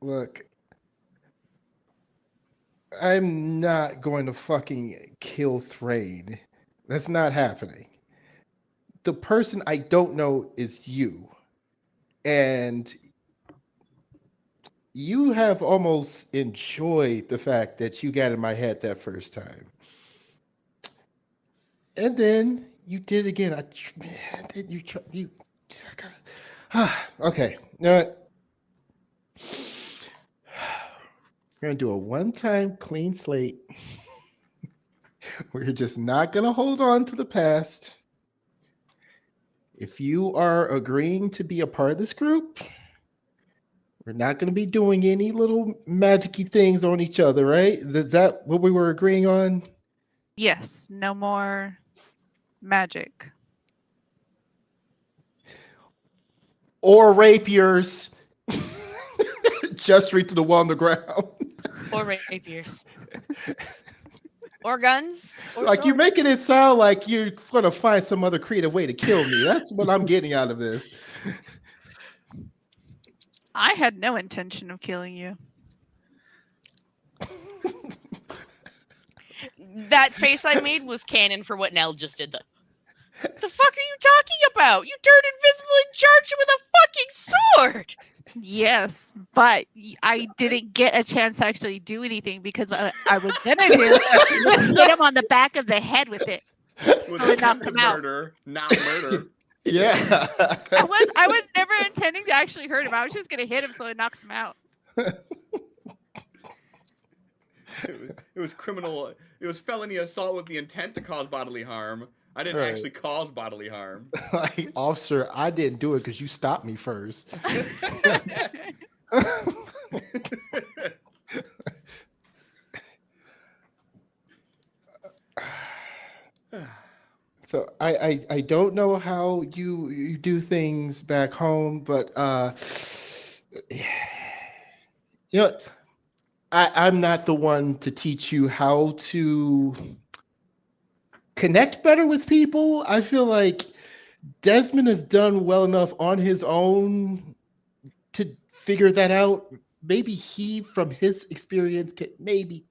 Look, I'm not going to fucking kill Thrain. That's not happening. The person I don't know is you. And you have almost enjoyed the fact that you got in my head that first time. And then you did it again. Then you. Okay. You know what? We're gonna do a one-time clean slate. We're just not gonna hold on to the past. If you are agreeing to be a part of this group, we're not gonna be doing any little magic-y things on each other, right? Is that what we were agreeing on? Yes, no more magic. Or rapiers. Just reach to the one on the ground. Or rapiers. Or guns. Or Like you're swords. making it sound like you're gonna find some other creative way to kill me. That's what I'm getting out of this. I had no intention of killing you. That face I made was canon for what Nell just did. The fuck are you talking about? You turned invisible and charged him with a fucking sword! Yes, but I didn't get a chance to actually do anything because what I was gonna do was hit him on the back of the head with it. With So it knocked attempted him out. murder, not murder. Yeah. I was never intending to actually hurt him. I was just gonna hit him so it knocks him out. It was criminal. It was felony assault with the intent to cause bodily harm. I didn't Right. actually cause bodily harm. Like, officer, I didn't do it because you stopped me first. So I don't know how you do things back home, but you know, I'm not the one to teach you how to connect better with people. I feel like Desmond has done well enough on his own to figure that out. Maybe he, from his experience, can maybe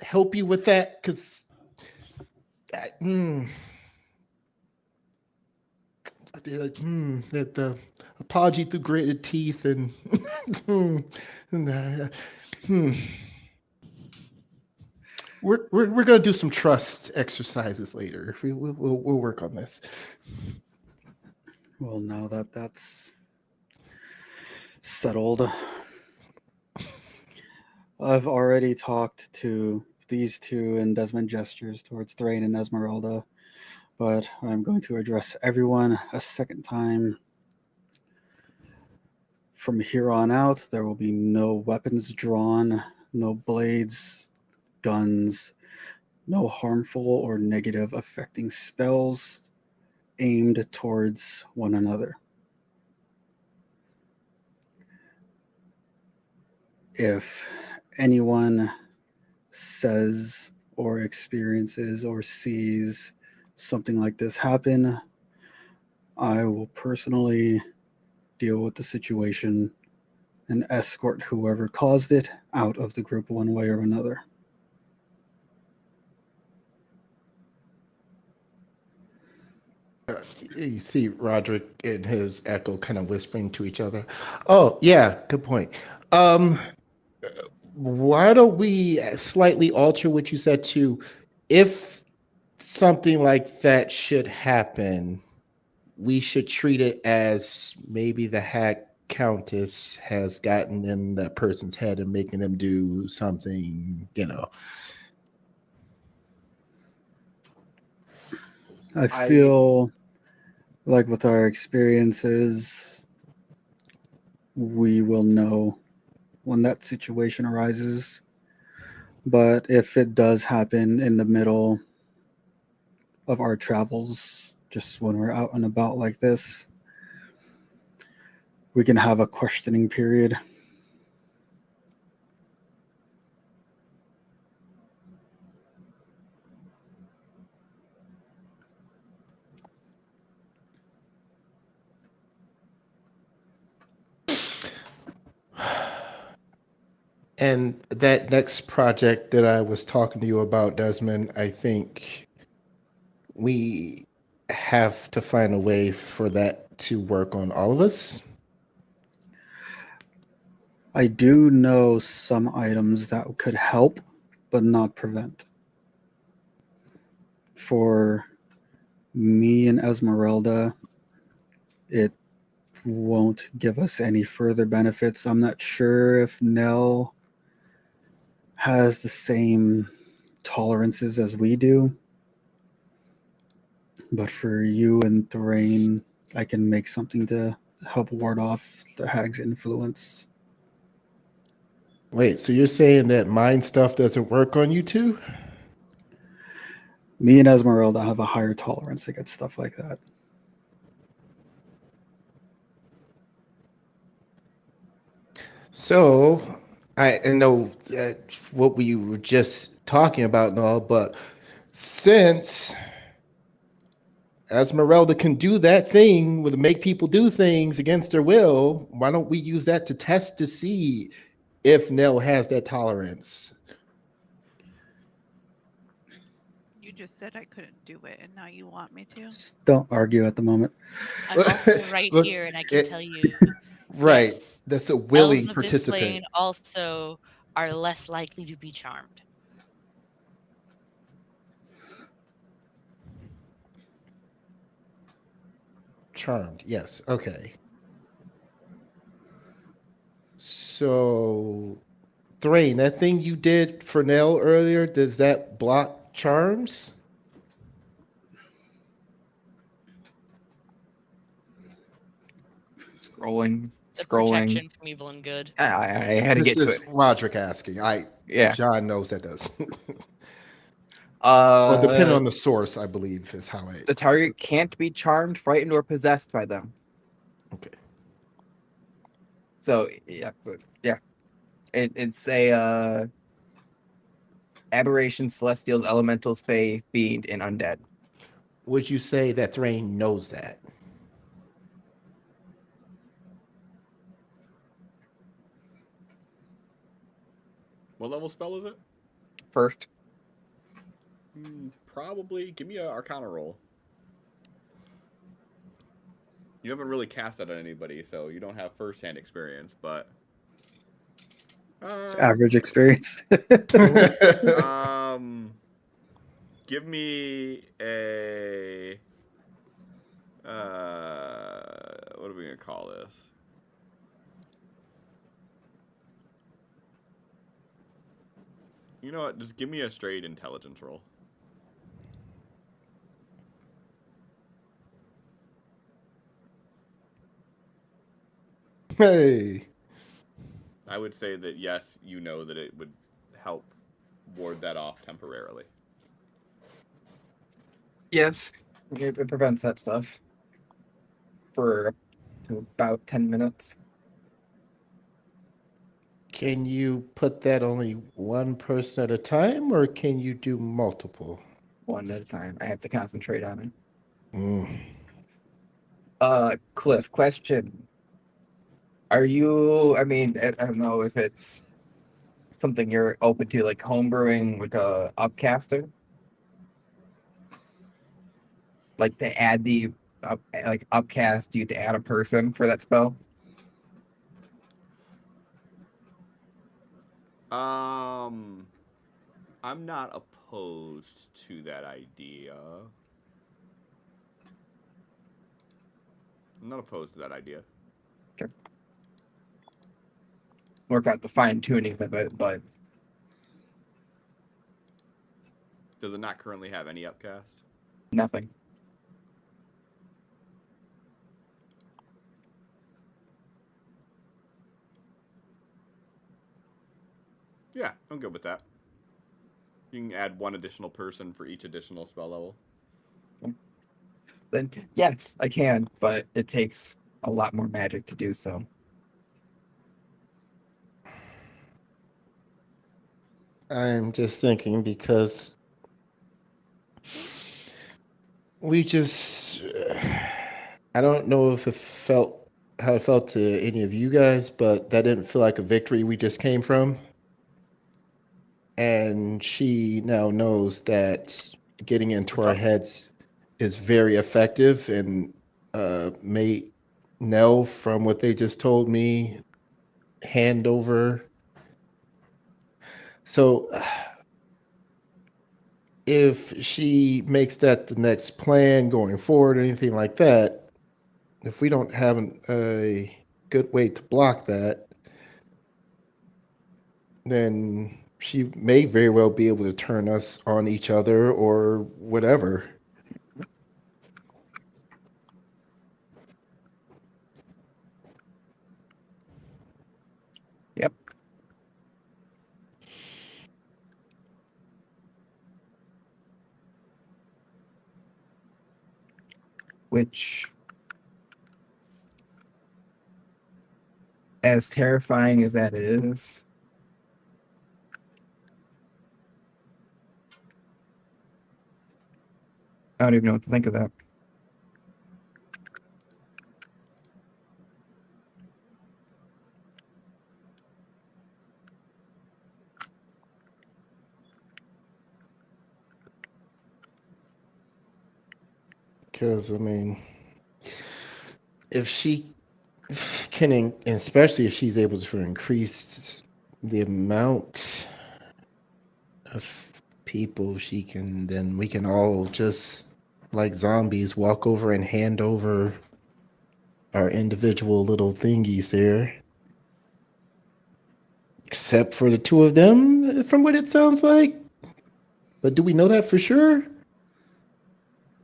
help you with that, because the apology through gritted teeth and we're gonna do some trust exercises later. We'll work on this. Well, now that that's settled, I've already talked to these two, and Desmond gestures towards Thrain and Esmeralda, but I'm going to address everyone a second time. From here on out, there will be no weapons drawn, no blades, guns, no harmful or negative affecting spells aimed towards one another. If anyone says or experiences or sees something like this happen, I will personally deal with the situation and escort whoever caused it out of the group one way or another. You see Roderick and his echo kind of whispering to each other. Oh, yeah, good point. Why don't we slightly alter what you said to, if something like that should happen, we should treat it as maybe the Hag Countess has gotten in that person's head and making them do something, I feel like with our experiences, we will know when that situation arises. But if it does happen in the middle of our travels, just when we're out and about like this, we can have a questioning period. And that next project that I was talking to you about, Desmond, I think we have to find a way for that to work on all of us. I do know some items that could help, but not prevent. For me and Esmeralda, it won't give us any further benefits. I'm not sure if Nell has the same tolerances as we do, but for you and Thrain, I can make something to help ward off the hag's influence. Wait, so you're saying that mind stuff doesn't work on you two? Me and Esmeralda have a higher tolerance against stuff like that. So, I know what we were just talking about and all, but since Esmeralda can do that thing with make people do things against their will, why don't we use that to test to see if Nell has that tolerance? You just said I couldn't do it, and now you want me to. Just don't argue at the moment. I'm also right Look, here, and I can it- tell you, Right, yes, that's a elves willing of this participant. plane also are less likely to be charmed. Charmed, yes, okay. So, Thrain, that thing you did for Nell earlier, does that block charms? Scrolling. The protection from evil and good. I had to This get to is it. Roderick asking. Yeah. John knows that does. Well, depending Uh, on the source, I believe is how the target can't be charmed, frightened, or possessed by them. Okay. So yeah. It's a aberration, celestials, elementals, fae, fiend, and undead. Would you say that Thrain knows that? What level spell is it? First, Probably. Give me an Arcana roll. You haven't really cast that on anybody, so you don't have first-hand experience, but... Average experience. Give me a... what are we going to call this? You know what? Just give me a straight intelligence roll. Hey. I would say that, yes, you know that it would help ward that off temporarily. yes, it prevents that stuff for about 10 minutes. Can you put that only one person at a time, or can you do multiple? One at a time. I have to concentrate on it. Mm. Cliff, question. Are you, I mean, I don't know if it's something you're open to, like homebrewing with a upcaster? Like to add the like upcast, you to add a person for that spell? I'm not opposed to that idea. I'm not opposed to that idea. Okay. Work out the fine tuning of it, but Does it not currently have any upcast? nothing. Yeah, I'm good with that. You can add one additional person for each additional spell level. Then yes, I can, but it takes a lot more magic to do so. I'm just thinking because we just. I don't know if it felt how it felt to any of you guys, but that didn't feel like a victory we just came from. and she now knows that getting into our heads is very effective, and may Nell, from what they just told me, hand over. So if she makes that the next plan going forward or anything like that, if we don't have a good way to block that, then she may very well be able to turn us on each other or whatever. Yep. Which, as terrifying as that is, I don't even know what to think of that. Because, I mean, if she can, especially if she's able to increase the amount of people she can, then we can all just, like zombies, walk over and hand over our individual little thingies there. Except for the two of them, from what it sounds like. But do we know that for sure?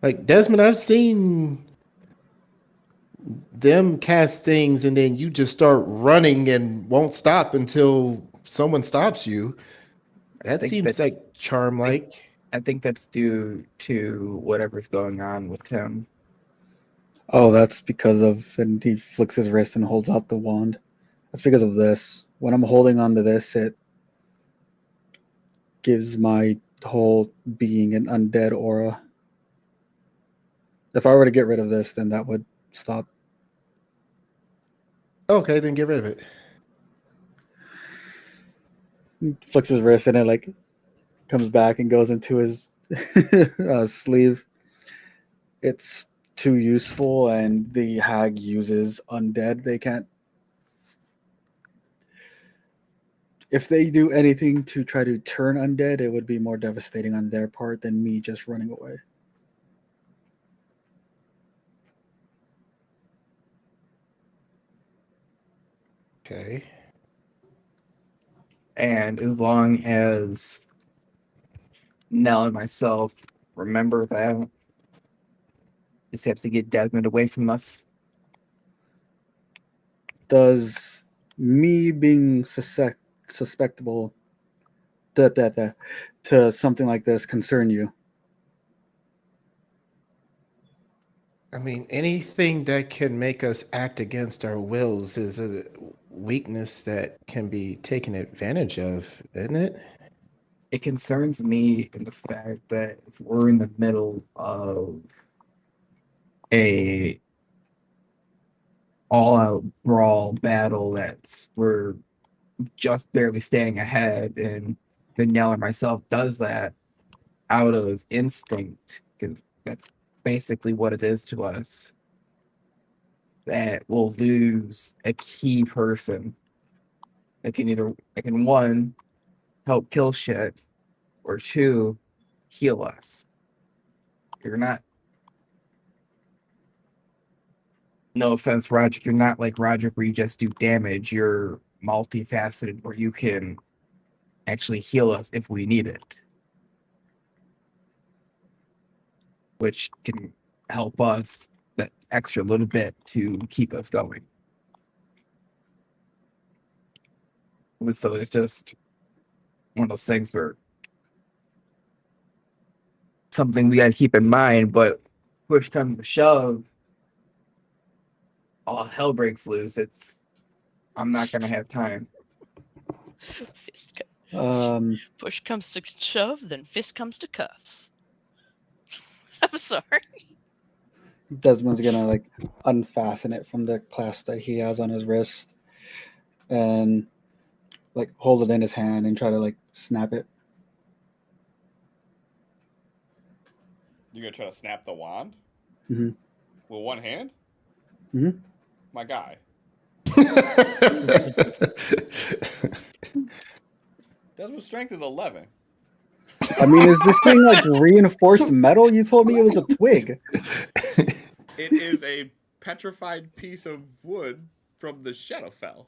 Like, Desmond, I've seen them cast things and then you just start running and won't stop until someone stops you. That think seems that's- like charm-like. I think that's due to whatever's going on with him. Oh, that's because of, and he flicks his wrist and holds out the wand. That's because of this. When I'm holding onto this, it gives my whole being an undead aura. If I were to get rid of this, then that would stop. Okay, then get rid of it. He flicks his wrist and it like comes back and goes into his sleeve. It's too useful, and the hag uses undead. They can't. If they do anything to try to turn undead, it would be more devastating on their part than me just running away. Okay. And as long as Nell and myself remember that, just have to get Desmond away from us. Does me being suspectable to something like this concern you? I mean, anything that can make us act against our wills is a weakness that can be taken advantage of, isn't it? It concerns me in the fact that if we're in the middle of a all-out brawl battle that's we're just barely staying ahead, and Danielle or myself does that out of instinct, because that's basically what it is to us, that we'll lose a key person that can one, help kill shit, or two, heal us. You're not, no offense, Roger, you're not like Roger where you just do damage. You're multifaceted where you can actually heal us if we need it, which can help us that extra little bit to keep us going. So it's just one of those things where something we got to keep in mind, but push comes to shove, all hell breaks loose. I'm not gonna have time. Fist push comes to shove, then fist comes to cuffs. I'm sorry. Desmond's gonna like unfasten it from the clasp that he has on his wrist and like hold it in his hand and try to like snap it. You're gonna try to snap the wand Hmm. with one hand? Hmm. My guy. Desmond's strength is 11. I mean, is this thing like reinforced metal? You told me it was a twig. It is a petrified piece of wood from the Shadowfell.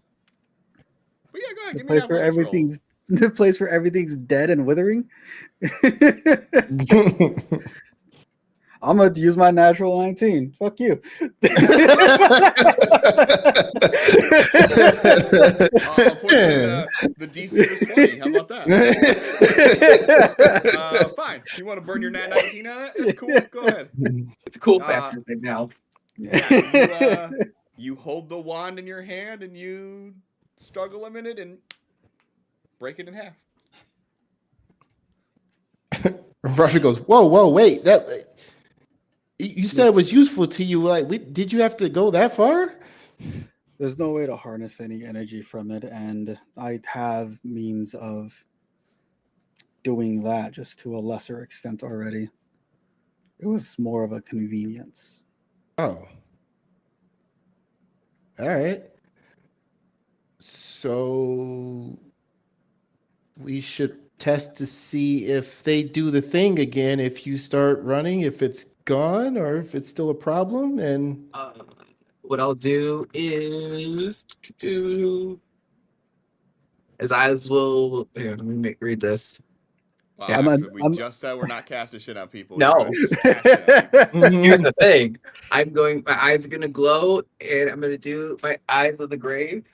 But yeah, go ahead, The give me an place where athletics roll. everything's the place where everything's dead and withering. I'm gonna use my natural 19. Fuck you. Unfortunately, the DC was 20. How about that? Fine. You want to burn your nat 19 on it? It's cool. Go ahead. It's a cool factor thing now. Yeah, you hold the wand in your hand and you struggle a minute and break it in half. Russia goes, whoa, wait. That you said it was useful to you. Like, did you have to go that far? There's no way to harness any energy from it, and I have means of doing that just to a lesser extent already. It was more of a convenience. Oh. All right. So we should test to see if they do the thing again, if you start running, if it's gone or if it's still a problem. And What I'll do is his eyes will. Here, let me read this. Wow, I'm after we just said we're not casting shit on people, No. you're gonna just cast shit on people. Here's the thing. My eyes are gonna glow, and I'm gonna do my eyes of the grave,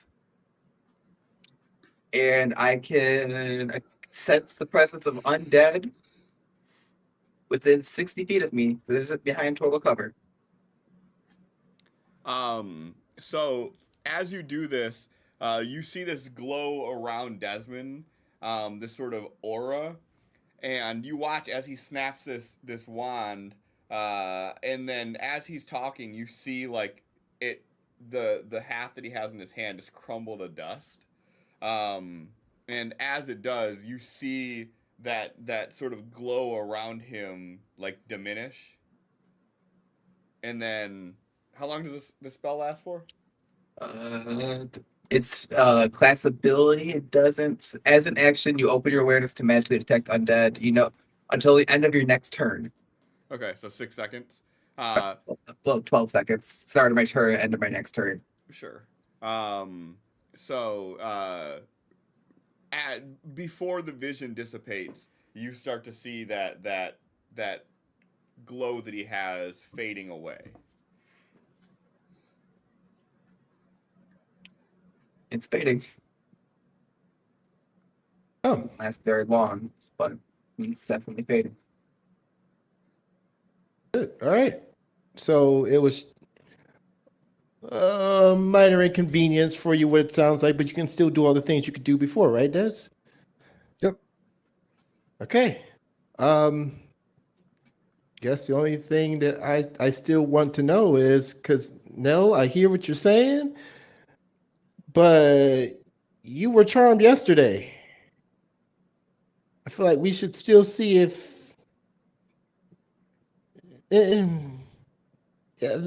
and I sense the presence of undead within 60 feet of me. There's it behind total cover. So as you do this, you see this glow around Desmond, this sort of aura, and you watch as he snaps this wand, and then as he's talking, you see like the half that he has in his hand just crumble to dust. And as it does, you see that sort of glow around him like diminish. And then, how long does this spell last for? It's class ability. It doesn't. As an action, you open your awareness to magically detect undead. Until the end of your next turn. Okay, so 6 seconds. Well, 12 seconds. Start of my turn, end of my next turn. Sure. Before the vision dissipates, you start to see that glow that he has fading away. It's fading. oh, Doesn't last very long, but it's definitely fading. good. All right. So it was a minor inconvenience for you, what it sounds like, but you can still do all the things you could do before, right, Des? Yep. Okay. Guess the only thing that I still want to know is, because Nell, I hear what you're saying, but you were charmed yesterday. I feel like we should still see if. Yeah,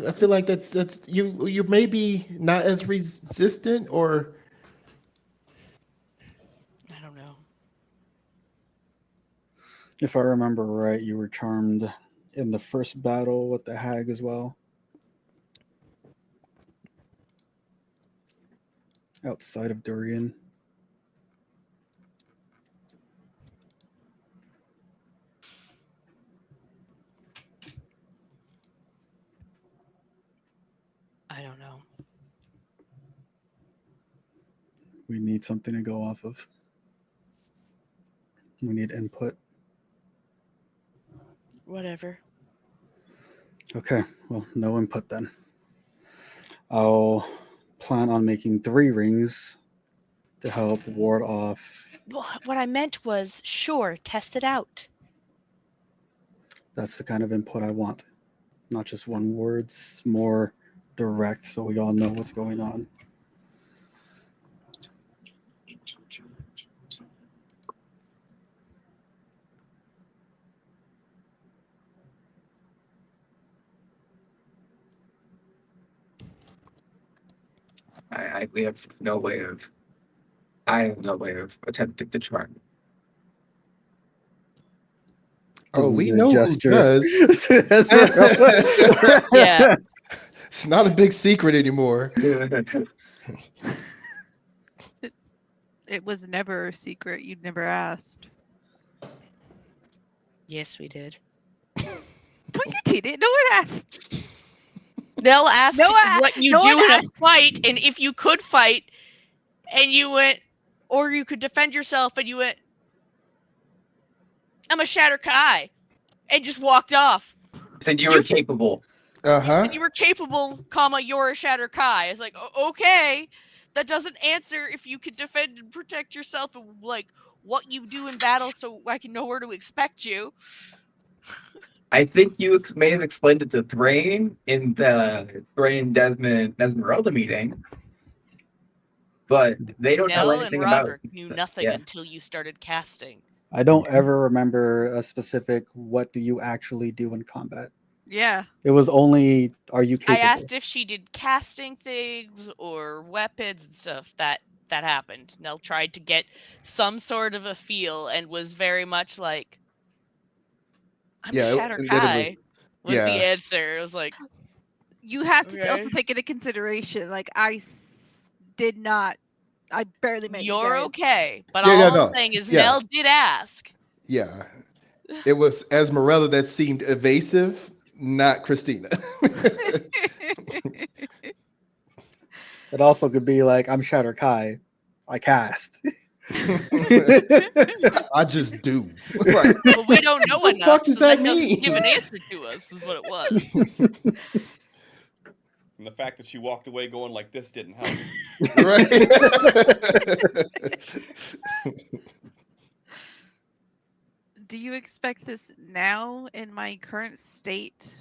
I feel like that's you're maybe not as resistant, or I don't know. If I remember right, you were charmed in the first battle with the hag as well. Outside of Durian. I don't know. We need something to go off of. We need input. Whatever. Okay, well, no input then. I'll plan on making 3 rings to help ward off. Well, what I meant was, sure, test it out. That's the kind of input I want. Not just one words, more direct so we all know what's going on. We have no way of. I have no way of attempting to charm. Oh, we The know who gesture. does. Esmeralda. Yeah. It's not a big secret anymore. It was never a secret. You'd never asked. Yes, we did. No, you didn't. No one asked. They'll ask No one- what you no do one in a asks. fight, and if you could fight, and you went, or you could defend yourself, and you went, I'm a Shatter Kai, and just walked off. Said you were capable. Uh You huh. said you were capable, comma, you're a Shatter Kai. It's like, okay, that doesn't answer if you could defend and protect yourself and, like, what you do in battle so I can know where to expect you. I think you may have explained it to Thrain in the Thrain Desmond Esmeralda meeting, but they don't know Nell and anything about. Roderick knew nothing Yeah. until you started casting. I don't ever remember a specific what do you actually do in combat. Yeah. It was only are you I capable? asked if she did casting things or weapons and stuff. That happened. Nell tried to get some sort of a feel and was very much like, I'm Yeah, a Shatter and then it Kai, was the yeah. answer. It was like, You have to also Okay. take into consideration, like, did not. I barely met you you're guys. okay. But Yeah, all yeah, I'm no. saying is Yeah. Nell did ask. Yeah. It was Esmeralda that seemed evasive, not Christina. It also could be like I'm Shatter Kai. I cast. I just do. Like, But we don't know What the enough, fuck does so that that doesn't mean? give an answer to us, is what it was. And the fact that she walked away going like this didn't help. right? Do you expect this now in my current state?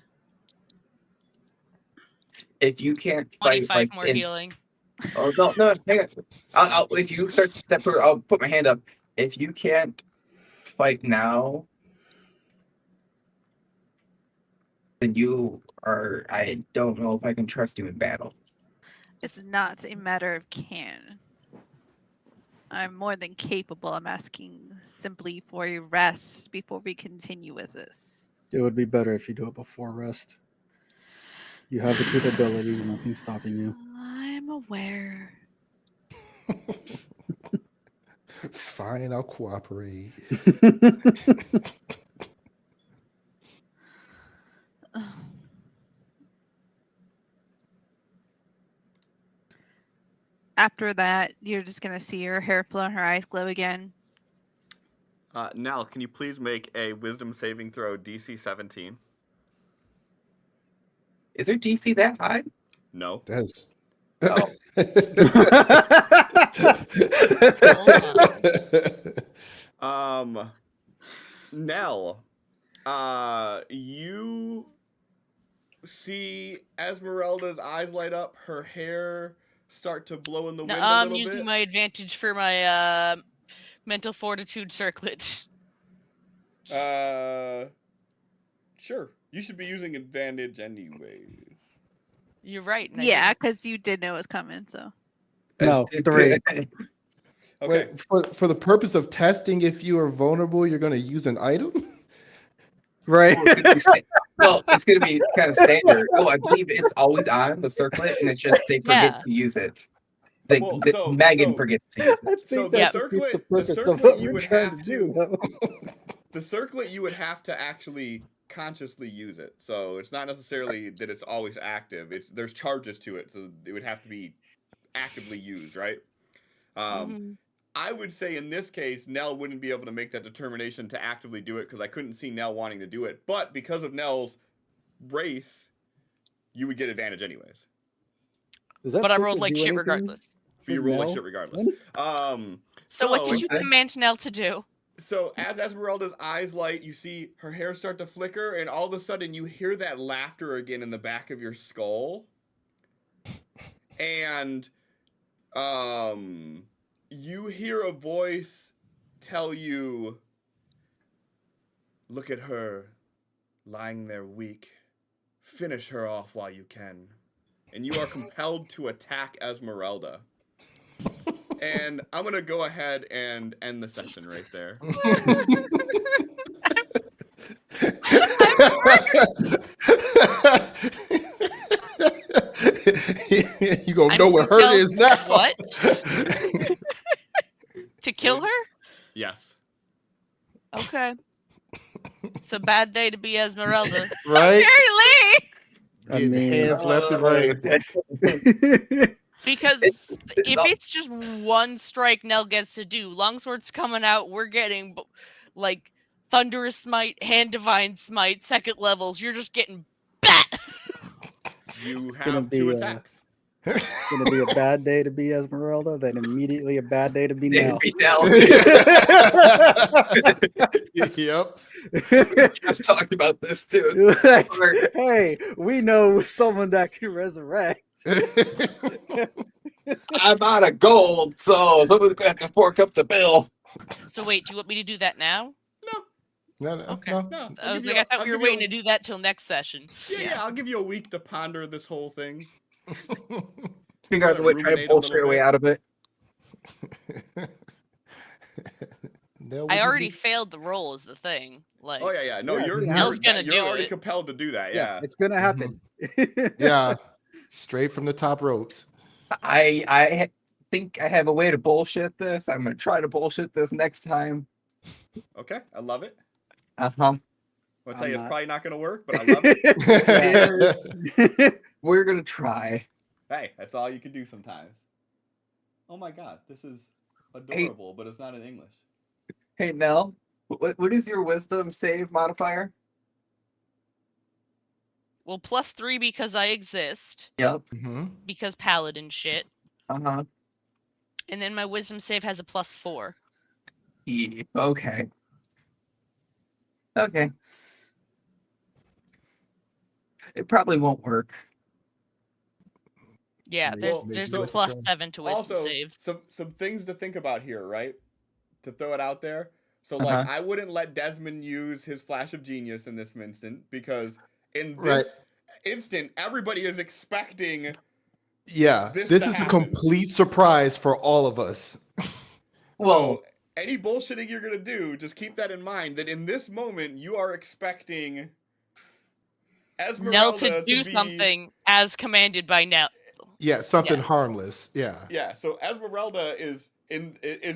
If you can't fight 25 like more in, healing. oh no, hang on. If you start to step forward, I'll put my hand up. If you can't fight now, then you are. I don't know if I can trust you in battle. It's not a matter of can. I'm more than capable. I'm asking simply for a rest before we continue with this. It would be better if you do it before rest. You have the capability, nothing's stopping you. I'm aware. Fine, I'll cooperate. After that, you're just gonna see her hair flow and her eyes glow again. Nell, can you please make a wisdom saving throw DC 17? Is her DC that high? No. That's. Oh. Nell, you see Esmeralda's eyes light up, her hair start to blow in the wind a I'm little using bit. my advantage for my mental fortitude circlet. Sure. You should be using advantage anyways. You're right. and I Yeah, didn't. because you did know it was coming. So No, 3. Okay. Wait, for the purpose of testing if you are vulnerable, you're going to use an item? Right. Well, it's gonna be kind of standard. Oh, I believe it's always on the circlet, and it's just they forget Yeah. to use it. Well, Megan forgets to use I it. So think the that circlet- defeats the the purpose of circlet what you we're would trying have to do, to- though. The circlet, you would have to actually consciously use it. So it's not necessarily that it's always active. There's charges to it, so it would have to be actively used, right? Mhm. I would say in this case, Nell wouldn't be able to make that determination to actively do it because I couldn't see Nell wanting to do it. But because of Nell's race, you would get advantage anyways. Does that But I circle rolled like do shit anything regardless. for You roll like Nell? shit regardless. So what did you Okay. command Nell to do? So as Esmeralda's eyes light, you see her hair start to flicker, and all of a sudden you hear that laughter again in the back of your skull. And you hear a voice tell you, "Look at her, lying there weak. Finish her off while you can." and you are compelled to attack Esmeralda. And I'm gonna go ahead and end the session right there. You gonna I'm know where hurt compelled is now. what? To kill her? Yes. Okay. It's a bad day to be Esmeralda. Right? Apparently. I Getting mean, hands left and right. Because if it's just one strike Nell gets to do, Longsword's coming out, we're getting like Thunderous Smite, Hand Divine Smite, second levels. You're just getting bat. You gonna have two be, attacks. it's gonna be a bad day to be Esmeralda, then immediately a bad day to be Nell. Yep. Just talked about this too. Like, hey, we know someone that can resurrect. I'm out of gold, so someone's gonna have to fork up the bill. So wait, do you want me to do that now? No, Okay. no. No. I was like, I thought we were waiting to do that till next session. Yeah, I'll give you a week to ponder this whole thing. Figure out the way, try to Ruminate a bullshit little your way bit. out of it. I already failed the roll is the thing. Like, Oh yeah. No, Yeah, you're Nell's gonna you're do already it. compelled to do that. Yeah, Yeah. it's gonna happen. Yeah. Straight from the top ropes. I think I have a way to bullshit this. I'm gonna try to bullshit this next time. Okay, I love it. Uh-huh. I'll tell you, it's not. probably not gonna work, but I love it. We're gonna try. Hey, that's all you can do sometimes. Oh my god, this is adorable, but it's not in English. Hey Nell, what is your wisdom save modifier? well, +3 because I exist, Yep. Mhm. because paladin shit, Uh-huh. and then my wisdom save has a +4. Okay. Okay. It probably won't work. Yeah, Maybe- there's maybe there's give a it a try. +7 to wisdom Also, saves. some things to think about here, right? To throw it out there. So like, Uh-huh. I wouldn't let Desmond use his flash of genius in this instant because in Right. this instant, everybody is expecting. Yeah. This This to is a happen. complete surprise for all of us. Well, So any bullshitting you're gonna do, just keep that in mind. That in this moment, you are expecting Esmeralda Nell to do be, something as commanded by Nell. Yeah, something Yeah. harmless. Yeah. Yeah, so Esmeralda is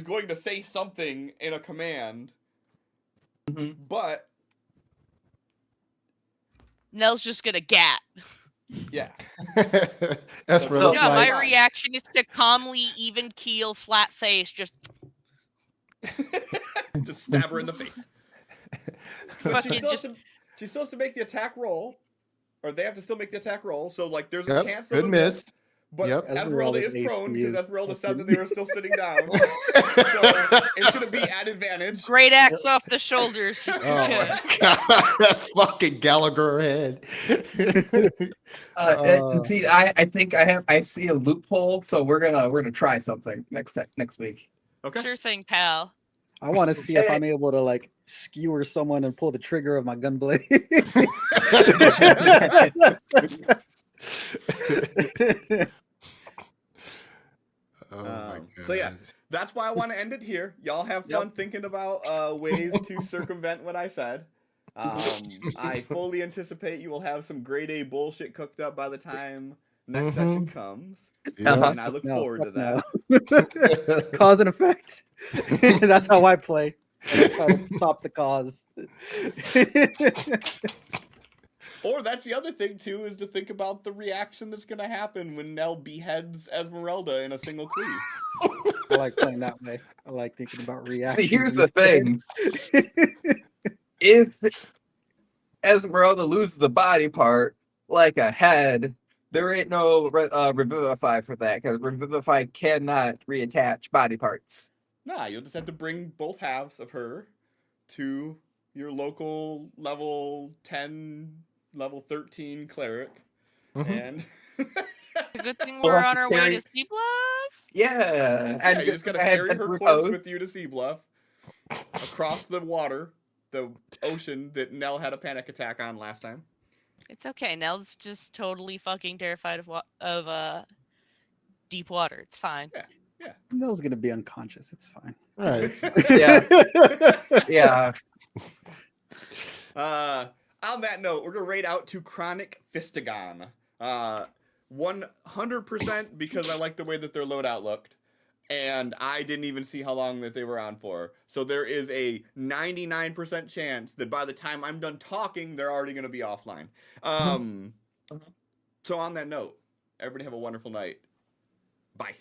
going to say something in a command, mhm. but Nell's just gonna gat. yeah, Esmeralda's Yeah, like, my reaction is to calmly, even keel, flat face, just just stab her in the face. But fucking she's supposed to make the attack roll, or they have to still make the attack roll. So like, there's a yep, chance of good a miss. But Yep. Esmeralda Esmeralda's is prone HP because is Esmeralda said fucking- that they were still sitting down. So it's gonna be at advantage. great axe off the shoulders, just Oh because. my god, that fucking Gallagher head. See, I think I see a loophole, so we're gonna try something next week. Okay. Sure thing, pal. I want to see if I'm able to like skewer someone and pull the trigger of my gun blade. Oh my god. So yeah, that's why I want to end it here. Y'all have fun thinking about ways to circumvent what I said. I fully anticipate you will have some grade A bullshit cooked up by the time next session comes, Yeah. and I look No, forward to fuck that. no. Cause and effect. That's how I play. I try to stop the cause. Or that's the other thing too, is to think about the reaction that's gonna happen when Nell beheads Esmeralda in a single cleave. I like playing that way. I like thinking about reactions. See, here's the thing: if Esmeralda loses the body part, like a head, there ain't no revivify for that because revivify cannot reattach body parts. Nah, you'll just have to bring both halves of her to your local level 10, level 13 cleric, Mhm. and The good thing we're on our way Carry- to Sea Bluff. Yeah, yeah, you just gotta carry her corpse repose. with you to Sea Bluff, across the water, the ocean that Nell had a panic attack on last time. It's okay. Nell's just totally fucking terrified of deep water. It's fine. Yeah. Nell's gonna be unconscious. It's fine. All right, it's fine. Yeah. On that note, we're gonna raid out to Chronic Fistagon. 100% because I like the way that their loadout looked. And I didn't even see how long that they were on for. So there is a 99% chance that by the time I'm done talking, they're already going to be offline. So on that note, everybody have a wonderful night. Bye.